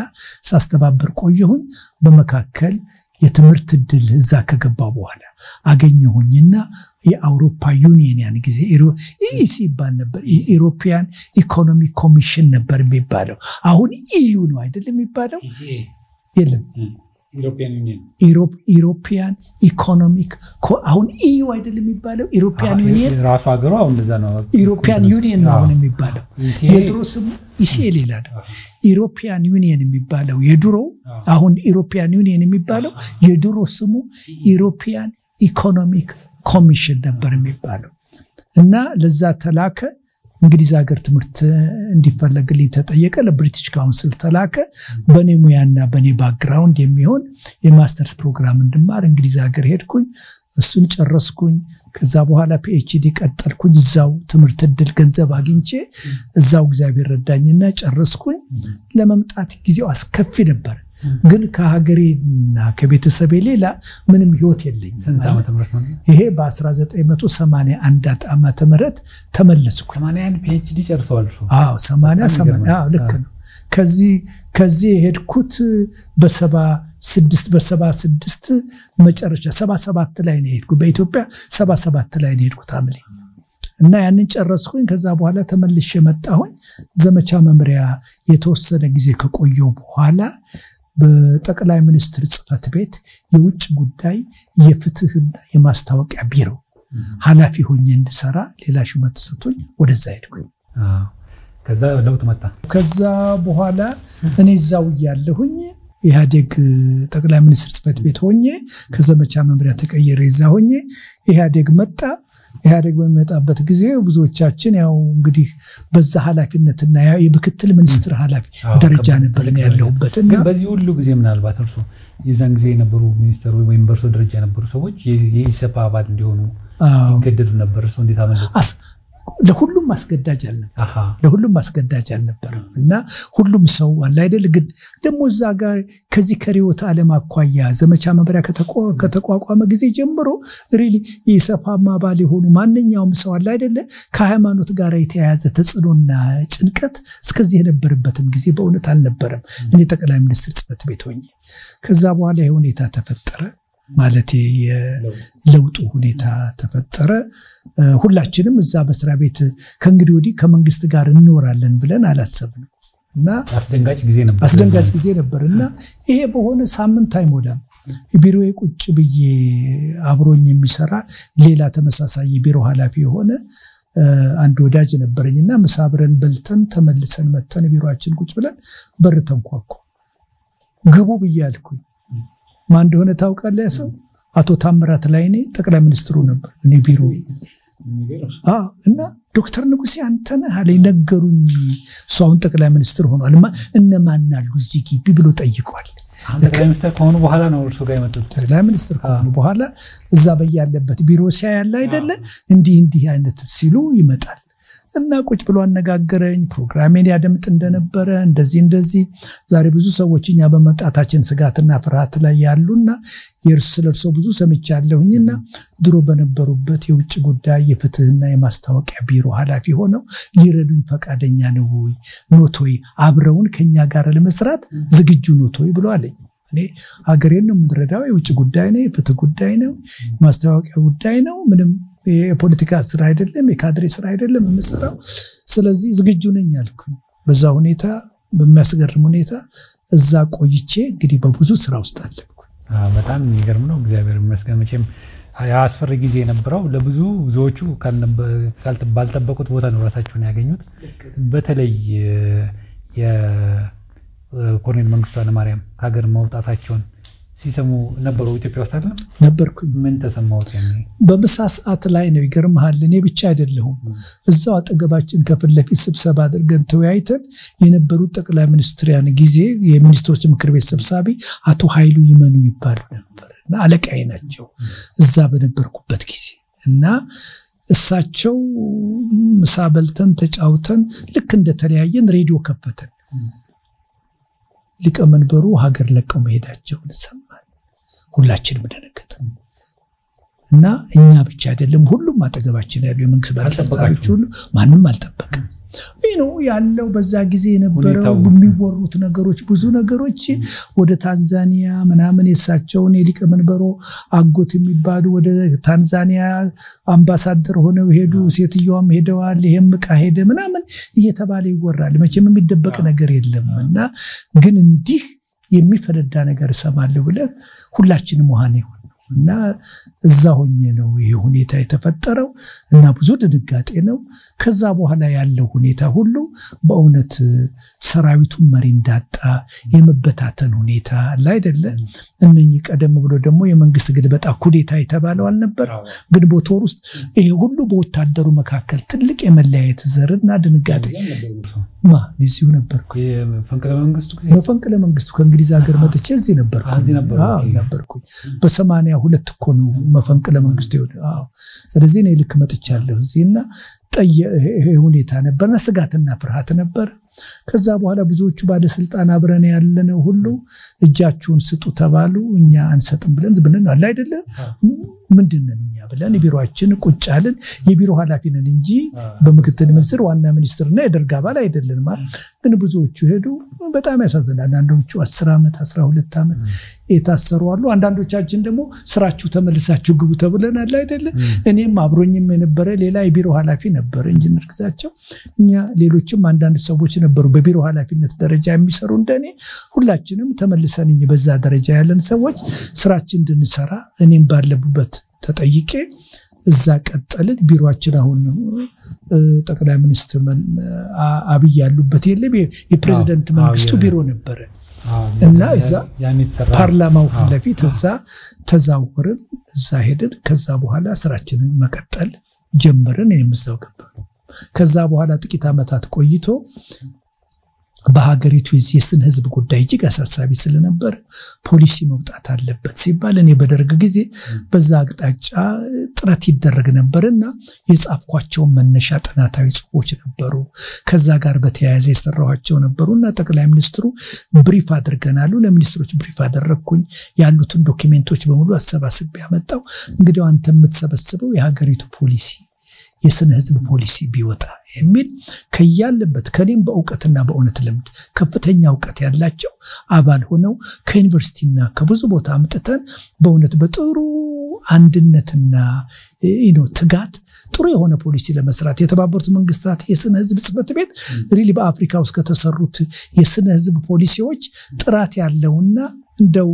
ሳስተባበር ቆየሁኝ። በመካከል የትምህርት ድል እዛ ከገባው በኋላ አገኘሁኝና የአውሮፓ ዩኒየን ያን ጊዜ ኢሲ ይባል ነበር። ኢሮፒያን ኢኮኖሚክ ኮሚሽን ነበር የሚባለው። አሁን ኢዩ ነው አይደለም የሚባለው? የለም ኢሮፒያን ኢኮኖሚክ አሁን ኢዩ አይደለም የሚባለው? ኢሮፒያን ዩኒየን ራሱ ሀገሩ አሁን እንደዛ ነው። ኢሮፒያን ዩኒየን ነው አሁን የሚባለው። የድሮ ስሙ ኢሲ ሌላ ነው። ኢሮፒያን ዩኒየን የሚባለው የድሮ አሁን ኢሮፒያን ዩኒየን የሚባለው የድሮ ስሙ ኢሮፒያን ኢኮኖሚክ ኮሚሽን ነበር የሚባለው እና ለዛ ተላከ። እንግሊዝ ሀገር ትምህርት እንዲፈለግልኝ ተጠየቀ። ለብሪቲሽ ካውንስል ተላከ። በኔ ሙያና በኔ ባክግራውንድ የሚሆን የማስተርስ ፕሮግራም እንድማር እንግሊዝ ሀገር ሄድኩኝ። እሱን ጨረስኩኝ ከዛ በኋላ PhD ቀጠልኩኝ እዛው ትምርት እድል ገንዘብ አግኝቼ እዛው እግዚአብሔር ረዳኝና ጨረስኩኝ ለመምጣት ጊዜው አስከፊ ነበር ግን ከሀገሬና ከቤተሰቤ ሌላ ምንም ህይወት የለኝም ስንት ዓመት ምረት ነው ይሄ በ1981 ዓመተ ምህረት ተመለስኩ 81 PhD ጨርሰዋል 80 ልክ ነው ከዚህ ሄድኩት በ76 መጨረሻ 77 ላይ ነው ሄድኩ በኢትዮጵያ 77 ላይ ነው ሄድኩት አምሌ እና ያንን ጨረስኩኝ ከዛ በኋላ ተመልሼ መጣሁኝ ዘመቻ መምሪያ የተወሰነ ጊዜ ከቆየው በኋላ በጠቅላይ ሚኒስትር ጽፈት ቤት የውጭ ጉዳይ የፍትህና የማስታወቂያ ቢሮ ኃላፊ ሆኜ እንድሰራ ሌላ ሹመት ሰጥቶኝ ወደዛ ሄድኩኝ ከዛ ለውጥ መጣ ከዛ በኋላ እኔ እዛው ያለሁኝ ኢህአዴግ ጠቅላይ ሚኒስትር ጽፈት ቤት ሆኜ ከዘመቻ መምሪያ ተቀየረ እዛ ሆኜ ኢህአዴግ መጣ ኢህአዴግ በመጣበት ጊዜ ብዙዎቻችን ያው እንግዲህ በዛ ኃላፊነትና የምክትል ሚኒስትር ኃላፊ ደረጃ ነበርን ያለሁበትና ግን በዚህ ሁሉ ጊዜ ምናልባት እርሱ የዛን ጊዜ የነበሩ ሚኒስትር ወይም በርሶ ደረጃ የነበሩ ሰዎች የኢሰፓ አባል እንዲሆኑ ይገደዱ ነበር እርሱ እንዴት አመለጡ ለሁሉም ማስገዳጅ አልነበረም እና ሁሉም ሰው አለ አይደል ግን ደሞ እዛ ጋር ከዚህ ከሪዮት ዓለም አቋያ ዘመቻ መምሪያ ከተቋቋመ ጊዜ ጀምሮ ሪሊ ኢሰፓማ አባል የሆኑ ማንኛውም ሰው አለ አይደል ከሃይማኖት ጋር የተያያዘ ተጽዕኖና ጭንቀት እስከዚህ የነበረበትም ጊዜ በእውነት አልነበረም እኔ ጠቅላይ ሚኒስትር ጽፈት ቤት ሆኜ ከዛ በኋላ ይሄ ሁኔታ ተፈጠረ ማለት የለውጡ ሁኔታ ተፈጠረ ሁላችንም እዛ በስራ ቤት ከእንግዲህ ወዲህ ከመንግስት ጋር እንኖራለን ብለን አላሰብንም እና አስደንጋጭ ጊዜ ነበርና ይሄ በሆነ ሳምንት አይሞላም ቢሮዬ ቁጭ ብዬ አብሮኝ የሚሰራ ሌላ ተመሳሳይ ቢሮ ኃላፊ የሆነ አንድ ወዳጅ ነበርኝና ምሳብረን በልተን ተመልሰን መተን ቢሮአችን ቁጭ ብለን በር ተንኳኩ ግቡ ብያልኩኝ ማን እንደሆነ ታውቃለህ ያሰው አቶ ታምራት ላይኔ ጠቅላይ ሚኒስትሩ ነበር እኔ ቢሮ እና ዶክተር ንጉሴ አንተነ አለ ነገሩኝ ሷውን ጠቅላይ ሚኒስትር ሆኗል እነማን አሉ እዚህ ግቢ ብሎ ጠይቋል ጠቅላይ ሚኒስትር ከሆኑ በኋላ ነው እርሱ ጋር የመጡት ጠቅላይ ሚኒስትር ከሆኑ በኋላ እዛ በያለበት ቢሮ ሲያያል አይደለ እንዲህ አይነት ሲሉ ይመጣል እና ቁጭ ብሎ አነጋገረኝ ፕሮግራሜን ያደምጥ እንደነበረ እንደዚህ ዛሬ ብዙ ሰዎችኛ በመጣታችን ስጋትና ፍርሃት ላይ ያሉና የርስ ብዙ ሰምቻለሁኝና ድሮ በነበሩበት የውጭ ጉዳይ የፍትህና የማስታወቂያ ቢሮ ኃላፊ ሆነው ሊረዱኝ ፈቃደኛ ነው ወይ ኖቶይ አብረውን ከኛ ጋር ለመስራት ዝግጁ ኖቶይ ብሎ አለኝ እኔ ሀገሬን ነው ምድረዳው የውጭ ጉዳይ ነው የፍትህ ጉዳይ ነው ማስታወቂያ ጉዳይ ነው ምንም የፖለቲካ ስራ አይደለም የካድሬ ስራ አይደለም የምሰራው ስለዚህ ዝግጁ ነኝ አልኩኝ በዛ ሁኔታ በሚያስገርም ሁኔታ እዛ ቆይቼ እንግዲህ በብዙ ስራ ውስጥ አለኩ በጣም ይገርም ነው እግዚአብሔር ይመስገን መቼም ያስፈር ጊዜ የነበረው ለብዙዎቹ ባልጠበቁት ቦታ ነው ራሳቸውን ያገኙት በተለይ የኮሎኔል መንግስቱ ኃይለማርያም ሀገር መውጣታቸውን ሲሰሙ ነበሩ ኢትዮጵያ ውስጥ አይደለም ነበርኩኝ ምን ተሰማው ያኔ በምሳ ሰዓት ላይ ነው ይገርምሃል እኔ ብቻ አይደለሁም እዛው አጠገባችን ከፍለፊት ስብሰባ አድርገን ተወያይተን የነበሩት ጠቅላይ ሚኒስትር ያን ጊዜ የሚኒስትሮች ምክር ቤት ሰብሳቢ አቶ ኃይሉ ይመኑ ይባሉ ነበርና አለቃዬ ናቸው እዛ በነበርኩበት ጊዜ እና እሳቸው ምሳ በልተን ተጫውተን ልክ እንደተለያየን ሬዲዮ ከፈተን ሊቀመንበሩ ሀገር ለቀው መሄዳቸውን ሰማን ሁላችንም ደነገጥን እና እኛ ብቻ አይደለም ሁሉም አጠገባችን ያለው የመንግስት ባለስልጣኖች ሁሉ ማንንም አልጠበቀም ነው ያለው በዛ ጊዜ የነበረው የሚወሩት ነገሮች ብዙ ነገሮች ወደ ታንዛኒያ ምናምን የሳቸውን የሊቀመንበሩ አጎት የሚባሉ ወደ ታንዛኒያ አምባሳደር ሆነው ሄዱ ሴትዮዋም ሄደዋል ይሄም ቃ ሄደ ምናምን እየተባለ ይወራል መቼም የሚደበቅ ነገር የለምና ግን እንዲህ የሚፈለዳ ነገር ሰማለሁ ብለ ሁላችንም ወሃኔ ሆነ እና እዛ ሆኜ ነው ይሄ ሁኔታ የተፈጠረው እና ብዙ ድንጋጤ ነው ከዛ በኋላ ያለው ሁኔታ ሁሉ በእውነት ሰራዊቱ መሪ እንዳጣ የመበታተን ሁኔታ ላይ አይደለ እነኚህ ቀደም ብሎ ደግሞ የመንግስት ግድበጣ ኩዴታ የተባለው አልነበር ግንቦት ወር ውስጥ ይሄ ሁሉ በወታደሩ መካከል ትልቅ የመለያየት ዘርና ድንጋጤ እዚሁ ነበርኩ ፈንቅለ መንግስቱ ከእንግሊዝ ሀገር መጥቼ እዚህ ነበርኩ በ82 92 እኮ ነው መፈንቅለ መንግስት ይወጣው ስለዚህ እኔ ልክ መጥቻለሁ እዚህና ሁኔታ ነበርና ስጋትና ፍርሃት ነበር ከዛ በኋላ ብዙዎቹ ባለስልጣን አብረን ያለነው ሁሉ እጃችሁን ስጡ ተባሉ እኛ አንሰጥም ብለን ዝብነን አለ አይደለ ምንድነው እኛ ብለን ቢሮአችን ቁጭ አለን የቢሮ ኃላፊ ነን እንጂ በምክትል ሚኒስትር ዋና ሚኒስትርና የደርግ አባል አይደለም ግን ብዙዎቹ ሄዱ በጣም ያሳዝናል አንዳንዶቹ 10 አመት 12 አመት የታሰሩ አሉ አንዳንዶቻችን ደግሞ ስራችሁ ተመልሳችሁ ግቡ ተብለናል አይደለ እኔም አብሮኝም የነበረ ሌላ የቢሮ ኃላፊ ነበር ኢንጂነር ግዛቸው እኛ ሌሎችም አንዳንድ ሰዎች ነበሩ በቢሮ ኃላፊነት ደረጃ የሚሰሩ እንደኔ ሁላችንም ተመልሰን በዛ ደረጃ ያለን ሰዎች ስራችን እንድንሰራ እኔም ባለበት ተጠይቄ እዛ ቀጠልን ቢሮአችን አሁን ጠቅላይ ሚኒስትር አብይ ያሉበት የለም የፕሬዝዳንት መንግስቱ ቢሮ ነበር እና እዛ ፓርላማው ፍለፊት እዛ ተዛውረን እዛ ሄደን ከዛ በኋላ ስራችንን መቀጠል ጀመርን እኔም እዛው ገባሁ ከዛ በኋላ ጥቂት አመታት ቆይቶ በሀገሪቱ የስነ ህዝብ ጉዳይ እጅግ አሳሳቢ ስለነበር ፖሊሲ መውጣት አለበት ሲባል እኔ በደርግ ጊዜ በዛ አቅጣጫ ጥረት ይደረግ ነበርና የጻፍኳቸው መነሻ ጥናታዊ ጽሁፎች ነበሩ ከዛ ጋር በተያያዘ የሰራኋቸው ነበሩና ጠቅላይ ሚኒስትሩ ብሪፍ አድርገናሉ ለሚኒስትሮች ብሪፍ አደረኩኝ ያሉትን ዶክመንቶች በሙሉ አሰባስቤ ያመጣው እንግዲህ አንተ የምትሰበስበው የሀገሪቱ ፖሊሲ የስነ ህዝብ ፖሊሲ ቢወጣ የሚል ከያለበት ከኔም በእውቀትና በእውነት ልምድ ከፍተኛ ዕውቀት ያላቸው አባል ሆነው ከዩኒቨርሲቲና ከብዙ ቦታ አምጥተን በእውነት በጥሩ አንድነትና ትጋት ጥሩ የሆነ ፖሊሲ ለመስራት የተባበሩት መንግስታት የስነ ህዝብ ጽፈት ቤት ሪሊ በአፍሪካ ውስጥ ከተሰሩት የስነ ህዝብ ፖሊሲዎች ጥራት ያለውና እንደው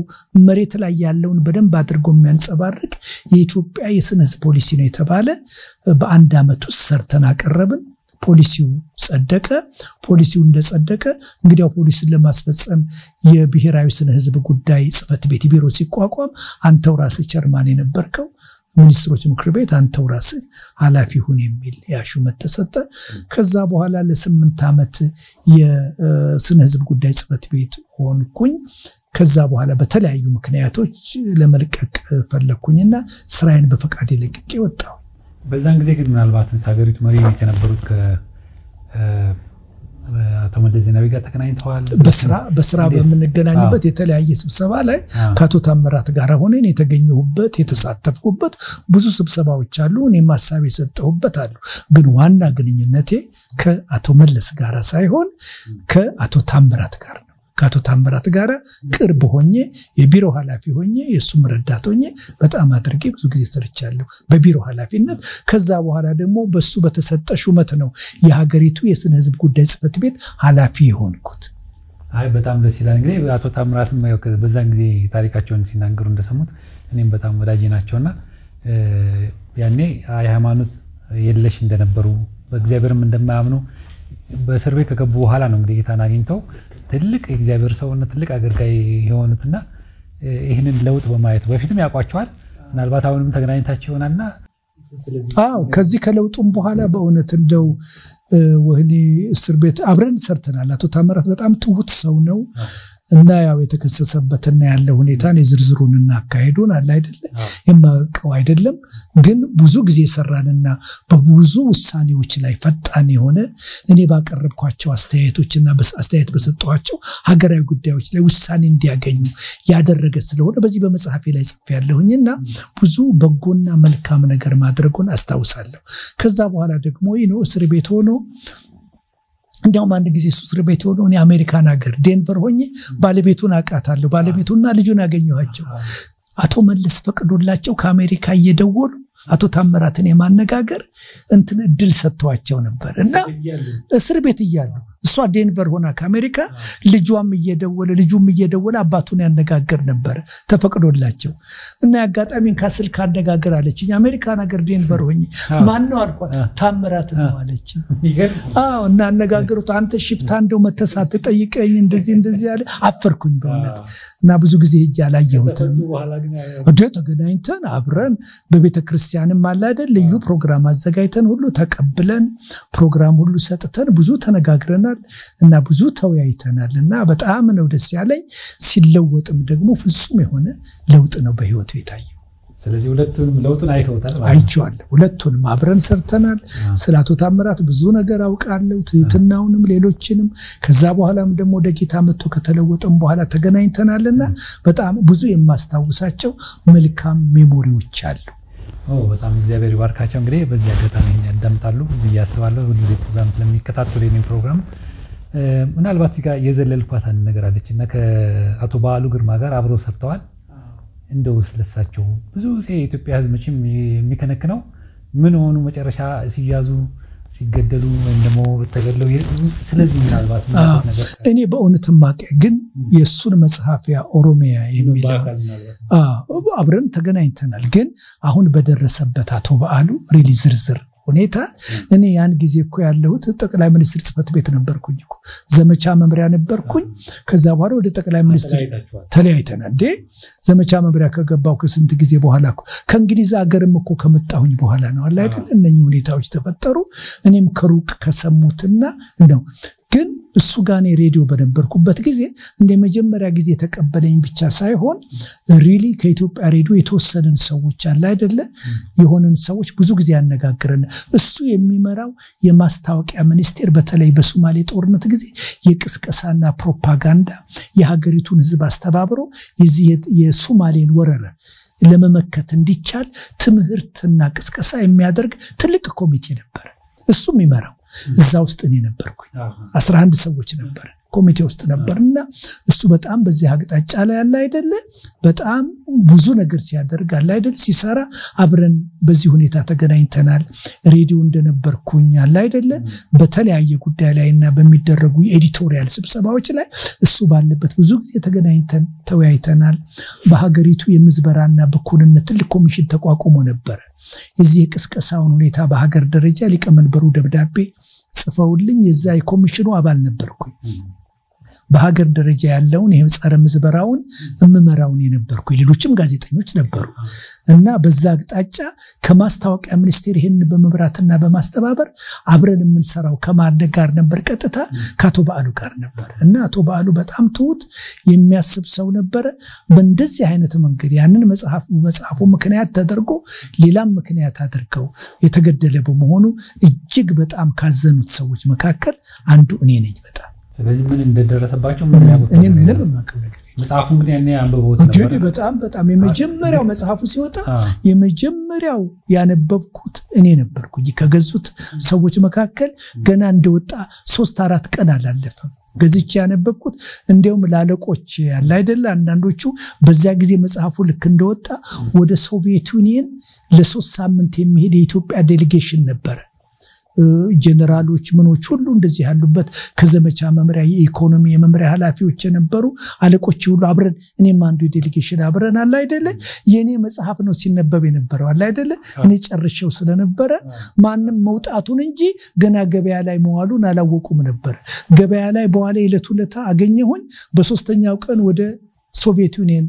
መሬት ላይ ያለውን በደንብ አድርጎ የሚያንጸባርቅ የኢትዮጵያ የስነ ህዝብ ፖሊሲ ነው የተባለ በአንድ አመት ውስጥ ሰርተን አቀረብን ፖሊሲው ጸደቀ ፖሊሲው እንደጸደቀ እንግዲያው ፖሊሲን ለማስፈጸም የብሔራዊ ስነ ህዝብ ጉዳይ ጽፈት ቤት ቢሮ ሲቋቋም አንተው ራስህ ቸርማን የነበርከው ሚኒስትሮች ምክር ቤት አንተው ራስህ ኃላፊ ሁን የሚል ያሹመት ተሰጠ ከዛ በኋላ ለ8 አመት የስነ ህዝብ ጉዳይ ጽፈት ቤት ሆንኩኝ ከዛ በኋላ በተለያዩ ምክንያቶች ለመልቀቅ ፈለኩኝና ስራዬን በፈቃድ ለቅቄ ወጣሁ በዛን ጊዜ ግን ምናልባት ከሀገሪቱ መሪ የነበሩት አቶ መለስ ዜናዊ ጋር ተገናኝተዋል በስራ በመነገናኝበት የተለያየ ስብሰባ ላይ ከአቶ ታምራት ጋር ሆነን የተገኘሁበት የተሳተፍኩበት ብዙ ስብሰባዎች አሉ እኔም ሐሳብ የሰጠሁበት አሉ ግን ዋና ግንኙነቴ ከአቶ መለስ ጋር ሳይሆን ከአቶ ታምራት ጋር ከአቶ ታምራት ጋር ቅርብ ሆኜ የቢሮ ኃላፊ ሆኜ የሱም ረዳት ሆኜ በጣም አድርጌ ብዙ ጊዜ ሰርቻለሁ በቢሮ ኃላፊነት ከዛ በኋላ ደግሞ በሱ በተሰጠ ሹመት ነው የሀገሪቱ የስነ ህዝብ ጉዳይ ጽፈት ቤት ኃላፊ ሆንኩት አይ በጣም ደስ ይላል እንግዲህ አቶ ታምራትም በዛን ጊዜ ታሪካቸውን ሲናገሩ እንደሰሙት እኔም በጣም ወዳጄ ናቸውና ያኔ ሃይማኖት የለሽ እንደነበሩ በእግዚአብሔርም እንደማያምኑ በእስር ቤት ከገቡ በኋላ ነው እንግዲህ ጌታን አግኝተው ትልቅ የእግዚአብሔር ሰውና ትልቅ አገልጋይ የሆኑትና ይሄንን ለውጥ በማየት በፊትም ያቋቸዋል ምናልባት አሁንም ተገናኝታችሁ ይሆናልና ከዚህ ከለውጡም በኋላ በእውነት እንደው ወህኒ እስር ቤት አብረን ሰርተናል አቶ ታምራት በጣም ትውት ሰው ነው እና ያው የተከሰሰበትና ያለው ሁኔታን የዝርዝሩንና አካሄዱን አለ አይደለ የማቀው አይደለም ግን ብዙ ጊዜ ሰራንና በብዙ ውሳኔዎች ላይ ፈጣን የሆነ እኔ ባቀረብኳቸው አስተያየቶችና አስተያየት በሰጠኋቸው ሀገራዊ ጉዳዮች ላይ ውሳኔ እንዲያገኙ ያደረገ ስለሆነ በዚህ በመጽሐፌ ላይ ጽፌያለሁኝና ብዙ በጎና መልካም ነገር ማድረጉን አስታውሳለሁ ከዛ በኋላ ደግሞ እስር ቤት ሆኖ እንዲያውም አንድ ጊዜ እስር ቤት ሆኖ እኔ አሜሪካን ሀገር ዴንቨር ሆኜ ባለቤቱን አቃታለሁ ባለቤቱና ልጁን አገኘኋቸው አቶ መለስ ፈቅዶላቸው ከአሜሪካ እየደወሉ አቶ ታምራትን የማነጋገር እድል ሰጥቷቸው ነበር እና እስር ቤት እያሉ እሷ ዴንቨር ሆና ከአሜሪካ ልጁም እየደወለ አባቱን ያነጋገር ነበር ተፈቅዶላቸው እና ያጋጣሚን ካስልክ አነጋገር አለችኝ አሜሪካን ሀገር ዴንቨር ሆኜ ማን ነው አልኳት ታምራት ነው አለችኝ እና አነጋገሩት አንተ ሽፍታ እንደው መተሳት ጠይቀኝ እንደዚህ ያለ አፈርኩኝ በእውነት እና ብዙ ጊዜ ሄጄ አላየሁትም ተገናኝተን አብረን በቤተክርስቲያንም አላደል ልዩ ፕሮግራም አዘጋጅተን ሁሉ ተቀብለን ፕሮግራም ሁሉ ሰጥተን ብዙ ተነጋግረናል እና ብዙ ተወያይተናልና በጣም ነው ደስ ያለኝ ሲለወጥም ደግሞ ፍጹም የሆነ ለውጥ ነው በህይወቱ የታየው ስለዚህ ሁለቱንም ለውጡን አይተውታል ማለት አይቻለሁ ሁለቱንም አብረን ሰርተናል ስለ አቶ ታምራት ብዙ ነገር አውቃለሁ ትህትናውንም ሌሎችንም ከዛ በኋላም ደግሞ ወደ ጌታ መጥቶ ከተለወጠም በኋላ ተገናኝተናልና በጣም ብዙ የማስታውሳቸው መልካም ሜሞሪዎች አሉ በጣም እግዚአብሔር ይባርካቸው እንግዲህ በዚህ አጋጣሚ ያዳምጣሉ በያስባለሁ ሁሉ ፕሮግራም ስለሚከታተሉ የኔን ፕሮግራም ምናልባት እዚህ ጋር የዘለልኳት አንድ ነገር አለችና ከአቶ በዓሉ ግርማ ጋር አብረው ሰርተዋል እንደው ስለሳቸው ብዙ ኢትዮጵያ ህዝብ መቼም የሚከነክነው ምን ሆኑ መጨረሻ ሲያዙ ሲገደሉ ወይም ደግሞ ተገደሉ ስለዚህ ምናልባት ነገር እኔ በእውነት ማቀ ግን የሱን መጽሐፊያ ኦሮሚያ የሚለው አብረን ተገናኝተናል ግን አሁን በደረሰበት አቶ በዓሉ ሪሊ ዝርዝር ሁኔታ እኔ ያን ጊዜ እኮ ያለሁት ጠቅላይ ሚኒስትር ጽፈት ቤት ነበርኩኝ እኮ ዘመቻ መምሪያ ነበርኩኝ ከዛ በኋላ ወደ ጠቅላይ ሚኒስትር ተለያይተናል እንዴ ዘመቻ መምሪያ ከገባው ከስንት ጊዜ በኋላ እኮ ከእንግሊዝ ሀገርም እኮ ከመጣሁኝ በኋላ ነው አለ አይደል እነኚህ ሁኔታዎች ተፈጠሩ እኔም ከሩቅ ከሰሙትና ነው ግን እሱ ጋር ነው ሬዲዮ በነበርኩበት ጊዜ እንደ መጀመሪያ ጊዜ ተቀበለኝ ብቻ ሳይሆን ሪሊ ከኢትዮጵያ ሬዲዮ የተወሰነን ሰዎች አለ አይደለ የሆነን ሰዎች ብዙ ጊዜ ያነጋግረን እሱ የሚመራው የማስታወቂያ ሚኒስቴር በተለይ በሶማሌ ጦርነት ጊዜ የቅስቀሳና ፕሮፓጋንዳ የሀገሪቱን ህዝብ አስተባብሮ የዚህ የሶማሌን ወረራ ለመመከት እንዲቻል ትምህርትና ቅስቀሳ የሚያደርግ ትልቅ ኮሚቴ ነበር እሱም ይመራው እዛ ውስጥ እኔ ነበርኩኝ 11 ሰዎች ነበር ኮሚቴ ውስጥ ነበርና እሱ በጣም በዚህ አቅጣጫ ላይ ያለ አይደለ በጣም ብዙ ነገር ሲያደርግ አለ አይደል ሲሰራ አብረን በዚህ ሁኔታ ተገናኝተናል ሬዲዮ እንደነበርኩኝ አለ አይደለ በተለያየ ጉዳይ ላይና በሚደረጉ ኤዲቶሪያል ስብሰባዎች ላይ እሱ ባለበት ብዙ ጊዜ ተገናኝተን ተወያይተናል በሀገሪቱ የምዝበራና በኩልነት ትልቅ ኮሚሽን ተቋቁሞ ነበር እዚህ የቅስቀሳውን ሁኔታ በሀገር ደረጃ ሊቀመንበሩ ደብዳቤ ጽፈውልኝ የዛ የኮሚሽኑ አባል ነበርኩኝ በሀገር ደረጃ ያለውን ይሄም ጸረ ምዝበራውን እመመራውን የነበርኩ ሌሎችም ጋዜጠኞች ነበሩ እና በዛ አቅጣጫ ከማስታወቂያ ሚኒስቴር ይሄን በመብራትና በማስተባበር አብረን የምንሰራው ከማን ጋር ነበር ቀጥታ ከአቶ በዓሉ ጋር ነበር እና አቶ በዓሉ በጣም ትሁት የሚያስብ ሰው ነበር በእንደዚህ አይነት መንገድ ያንን መጽሐፉ ምክንያት ተደርጎ ሌላም ምክንያት አድርገው የተገደለ በመሆኑ እጅግ በጣም ካዘኑት ሰዎች መካከል አንዱ እኔ ነኝ በጣም ስለዚህ ምን እንደደረሰባቸው ምን ያውቁት እኔ ምንም ማቀው ነገር መጽሐፉ እንግዲህ ያኔ አንበቦት ነበር በጣም የመጀመሪያው መጽሐፉ ሲወጣ የመጀመሪያው ያነበብኩት እኔ ነበርኩ ከገዙት ሰዎች መካከል ገና እንደወጣ 3-4 ቀን አላለፈም ገዝቼ ያነበብኩት እንደውም ላለቆች ያለ አይደል አንዳንዶቹ በዛ ጊዜ መጽሐፉ ልክ እንደወጣ ወደ ሶቪየት ዩኒየን ለ3 ሳምንት የሚሄድ የኢትዮጵያ ዴሌጌሽን ነበር ጀነራሎች ምኖች ሁሉ እንደዚህ ያሉበት ከዘመቻ መምሪያ የኢኮኖሚ የመምሪያ ኃላፊዎች የነበሩ አለቆች ሁሉ አብረን እኔም አንዱ ዴሌጌሽን አብረን አለ አይደለ የኔ መጽሐፍ ነው ሲነበብ የነበረው አለ አይደለ እኔ ጨርሼው ስለነበረ ማንንም መውጣቱን እንጂ ገና ገበያ ላይ መዋሉን አላወቁም ነበር ገበያ ላይ በኋላ ይለቱለታ አገኘሁኝ በሶስተኛው ቀን ወደ ሶቪየት ዩኒየን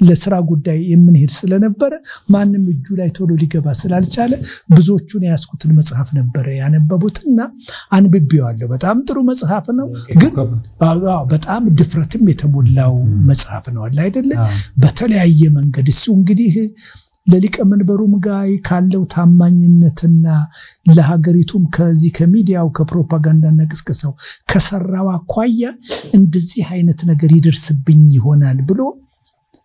ለስራ ጉዳይ የምንሄድ ስለነበረ ማንንም እጁ ላይ ቶሎ ሊገባ ስላልቻለ ብዙዎቹን ያስኩትን መጽሐፍ ነበር ያነበቡትና አንብቤዋለሁ በጣም ጥሩ መጽሐፍ ነው ግን በጣም ድፍረትም የተሞላው መጽሐፍ ነው አለ አይደለ በተለያየ መንገድ እሱ እንግዲህ ለሊቀ መንበሩም ጋር ካለው ታማኝነትና ለሀገሪቱም ከዚህ ከሚዲያው ከፕሮፓጋንዳና ቅስቀሳው ከሰራው አኳያ እንደዚህ አይነት ነገር ይደርስብኝ ይሆናል ብሎ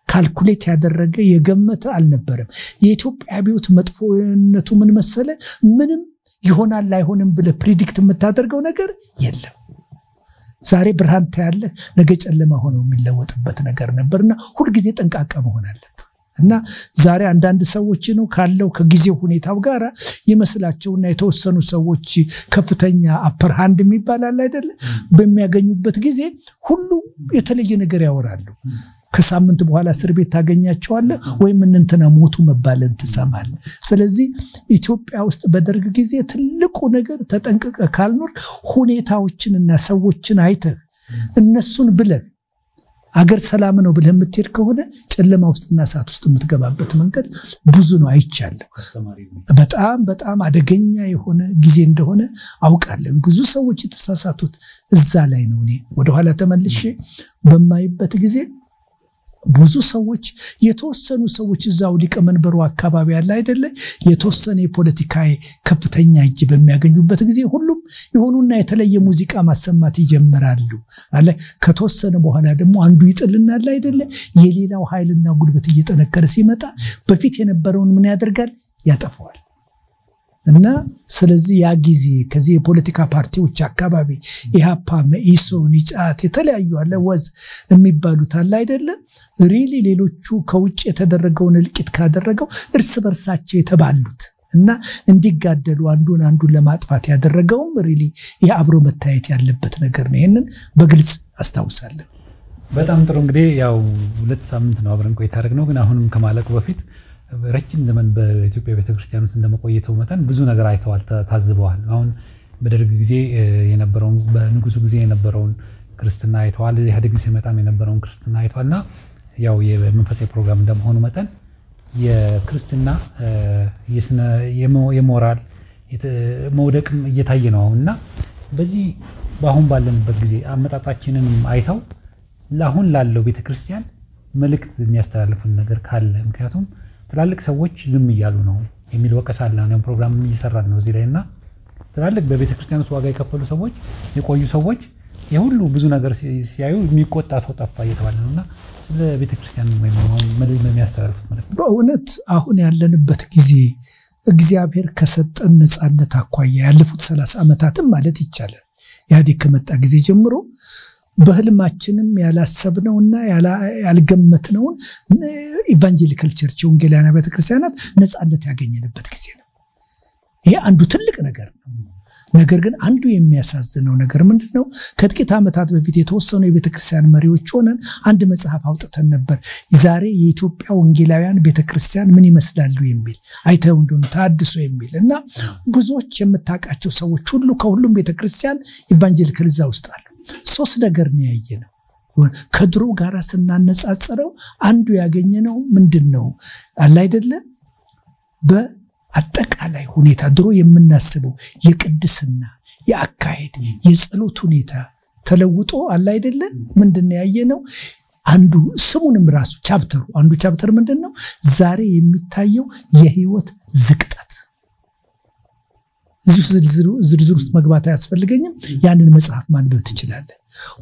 ካልኩሌት ያደረገ የገመተ አልነበረም የኢትዮጵያ ቢውት መጥፎነቱ ምን መሰለ ምንም ይሆናል ላይሆንም ብለ ፕሪዲክት የምታደርገው ነገር የለም ዛሬ ብርሃን ታያለ ነገ ጨለማ ሆኖ የሚለወጥበት ነገር ነበርና ሁሉ ጊዜ ጠንቃቃ መሆን አለበት እና ዛሬ አንዳንድ ሰዎች ነው ካለው ከጊዜው ሁኔታው ጋር ይመስላቸውና የተወሰኑ ሰዎች ከፍተኛ አፐር ሃንድ የሚባላል አይደለ በሚያገኙበት ጊዜ ሁሉ የተለየ ነገር ያወራሉ ከሳምንት በኋላ እስር ቤት ታገኛቸዋለ ወይም እንንተና ሞቱ መባልን ተሰማል ስለዚህ ኢትዮጵያ ውስጥ በደርግ ጊዜ ትልቁ ነገር ተጠንቀቀ ካልኖር ሁኔታዎችንና ሰዎችን አይተ እነሱን ብለ አገር ሰላም ነው ብለህ የምትሄድ ከሆነ ጨለማ ውስጥና ሰዓት ውስጥ የምትገባበት መንገድ ብዙ ነው አይቻለሁ በጣም አደገኛ የሆነ ጊዜ እንደሆነ አውቃለሁ ብዙ ሰዎች የተሳሳቱት እዛ ላይ ነው እኔ ወደ ኋላ ተመልሼ በማይበት ጊዜ ብዙ ሰዎች የተወሰኑ ሰዎች እዛው ሊቀመንበሩ አካባቢ ያለ አይደለ የተወሰነ የፖለቲካ ከፍተኛ እጅ በሚያገኙበት ጊዜ ሁሉም የሆኑና የተለየ ሙዚቃ ማሰማት ይጀምራሉ አለ ከተወሰነ በኋላ ደግሞ አንዱ ይጥልናል አይደለ የሌላው ኃይልና ጉልበት እየተነከረ ሲመጣ በፊት የነበረውን ምን ያደርጋል ያጠፋዋል እና ስለዚህ ያ ጊዜ ከዚህ የፖለቲካ ፓርቲዎች አካባቢ ኢሃፓ መኢሶን ኢጫት የተለያዩ አለ ወዝ የሚባሉት አለ አይደለ ሪሊ ሌሎቹ ከውጭ የተደረገውን እልቂት ካደረገው እርስ በርሳቸው የተባሉት እና እንዲጋደሉ አንዱን ለማጥፋት ያደረገውም ሪሊ ያብሮ መታየት ያለበት ነገር ነው ይሄንን በግልጽ አስተዋውሳለሁ በጣም ጥሩ እንግዲህ ያው 2 ሳምንት ነው አብረን ቆይታ አደረግነው ግን አሁንም ከማለቁ በፊት ረጅም ዘመን በኢትዮጵያ ቤተክርስቲያን ውስጥ እንደመቆየተው መጠን ብዙ ነገር አይተዋል ታዝበዋል አሁን በደርግ ጊዜ የነበረውን በንጉሱ ጊዜ የነበረውን ክርስትና አይተዋል ኢህአዴግ ሲመጣም የነበረውን ክርስትና አይተዋልና ያው የመንፈሳዊ ፕሮግራም እንደመሆኑ መጠን የክርስትና የሞራል መውደቅም እየታየ ነው እና በዚህ ባሁን ባለንበት ጊዜ አመጣጣችንን አይተው ለአሁን ላለው ቤተክርስቲያን መልእክት የሚያስተላልፉን ነገር ካለ ምክንያቱም ትላልቅ ሰዎች ዝም ይያሉ ነው የሚል ወቀሳለ ነው ፕሮግራም እየሰራን ነው እዚህ ላይና ትላልቅ በቤተክርስቲያን ውስጥ ዋጋ የከፈሉ ሰዎች የቆዩ ሰዎች የሁሉ ብዙ ነገር ሲያዩ የሚቆጣ ሰው ጠፋ እየተባለ ነውና ስለ ቤተክርስቲያን ወይም መልእክት የሚያስተላልፉት ማለት ነው በእውነት አሁን ያለንበት ጊዜ እግዚአብሔር ከሰጠን ነፃነት አኳያ ያለፉት 30 ዓመታትም ማለት ይቻላል ኢህአዴግ ከመጣ ጊዜ ጀምሮ በህልማችንም ያላሰብነውና ያልገመትነውን ኢቫንጀሊካል ቸርች ወንጌላውያን ቤተክርስቲያናት ነፃነት ያገኘንበት ጊዜ ነው ይሄ አንዱ ትልቅ ነገር ነው ነገር ግን አንዱ የሚያሳዝነው ነገር ምንድነው ከጥቂት ዓመታት በፊት የተወሰኑ የቤተክርስቲያን መሪዎች ሆነን አንድ መጽሐፍ አውጥተን ነበር ዛሬ የኢትዮጵያ ወንጌላውያን ቤተክርስቲያን ምን ይመስላሉ የሚል አይተው እንደሆነ ታድሶ የሚል እና ብዙዎች የምታውቃቸው ሰዎች ሁሉ ከሁሉም ቤተክርስቲያን ኢቫንጀሊካል እዛ ውስጥ አሉ ሶስት ነገር ነው ያየነው ከድሮ ጋር ስናነጻጽረው አንዱ ያገኘነው ምንድነው አለ አይደለ በአጠቃላይ ሁኔታ ድሮ የምናስበው የቅድስና የአካሄድ የጸሎት ሁኔታ ተለውጦ አለ አይደለ ምንድነው ያየነው አንዱ ስሙንም ራሱ ቻፕተሩ አንዱ ቻፕተር ምንድነው ዛሬ የሚታየው የህይወት ዝቅጠት ዝርዝር ውስጥ መግባት አያስፈልገኝም ያንን መጽሐፍ ማንበብ ትችላለህ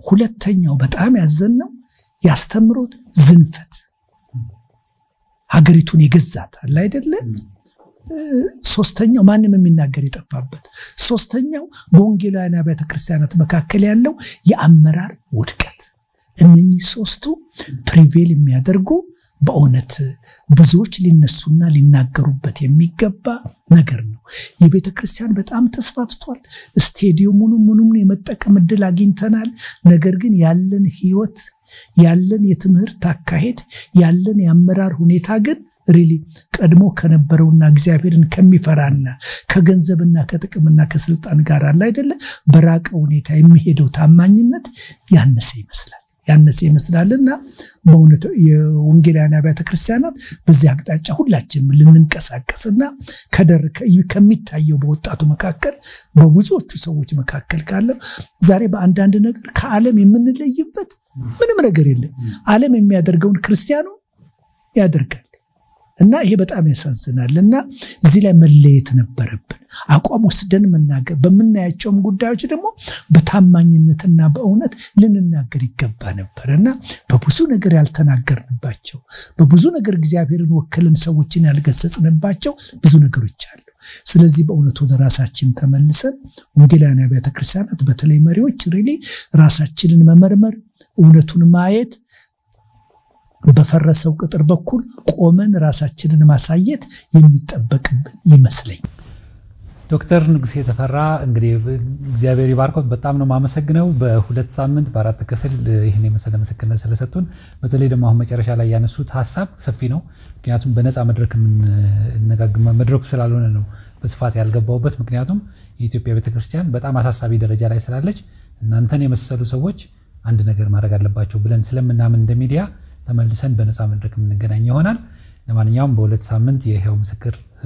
ሁለተኛው በጣም ያዘነው ያስተምሮት ዝንፈት ሀገሪቱን የገዛት አለ አይደለ ሶስተኛው ማንንም የሚናገር የጠፋበት ሶስተኛው በወንጌላውያን ቤተክርስቲያናት መካከል ያለው የአመራር ውድቀት እነኚህ ሶስቱ ፕሪቬል የሚያደርጉ በእውነት ብዙዎች ሊነሱና ሊናገሩበት የሚገባ ነገር ነው የቤተክርስቲያን በጣም ተስፋፍቷል ስቴዲየሙንም የመጠቀም እድል አግኝተናል ነገር ግን ያለን ህይወት ያለን የትምህርት አካሄድ ያለን የአመራር ሁኔታ ግን ሪሊ ቀድሞ ከነበረውና እግዚአብሔርን ከሚፈራና ከገንዘብና ከጥቅምና ከስልጣን ጋር አለ አይደለ በራቀ ሁኔታ የሚሄደው ታማኝነት ያነሰ ይመስላልና በእውነት የወንጌላውያን ቤተክርስቲያናት በዚህ አቅጣጫ ሁላችንም ልንንቀሳቀስና ከሚታየው በወጣቱ መካከል በብዙዎቹ ሰዎች መካከል ካለ ዛሬ በአንዳንድ ነገር ከዓለም የምንለይበት ምንም ነገር የለም ዓለም የሚያደርገውን ክርስቲያኑ ያደርጋል እና ይሄ በጣም ያሳዝናልና እዚህ ላይ መለየት ነበረብን አቋም ወስደን መናገር በመናያቸው ጉዳዮች ደግሞ በታማኝነትና በእውነት ልንናገር ይገባ ነበርና በብዙ ነገር ያልተናገርንባቸው በብዙ ነገር እግዚአብሔርን ወከልን ሰዎችን ያልገሰጽንባቸው ብዙ ነገሮች አሉ ስለዚህ በእውነት ወደ ራሳችን ተመልሰን ወንጌላውያን ቤተክርስቲያናት በተለይ መሪዎች ሪሊ ራሳችንን መመርመር እውነቱን ማየት በፈረሰው ቅጥር በኩል ቆመን ራሳችንን ማሳየት የሚጠበቅብን ይመስለኝ ዶክተር ንጉሴ ተፈራ እንግዲህ እግዚአብሔር ይባርኮት በጣም ነው ማመሰግነው በሁለት ሳምንት በአራት ክፍል ይሄን የመሰለ ምስክርነት ስለሰጡን በተለይ ደግሞ አሁን መጨረሻ ላይ ያነሱት ሐሳብ ሰፊ ነው ምክንያቱም በነፃ መድረክ መድረኩ ስላልሆነ ነው በስፋት ያልገባውበት ምክንያቱም የኢትዮጵያ ቤተክርስቲያን በጣም አሳሳቢ ደረጃ ላይ ስላለች እናንተን የመሰሉ ሰዎች አንድ ነገር ማድረግ አለባቸው ብለን ስለምናምን እንደ ሚዲያ ተመልሰን በነፃ መድረክ የምንገናኝ ይሆናል ለማንኛውም በሁለት ሳምንት የህያው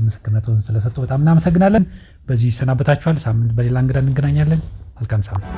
ምስክርነቱን ስለሰጡ በጣም እናመሰግናለን በዚህ ሰናበታችኋል ሳምንት በሌላ እንግዳ እንገናኛለን መልካም ሳምንት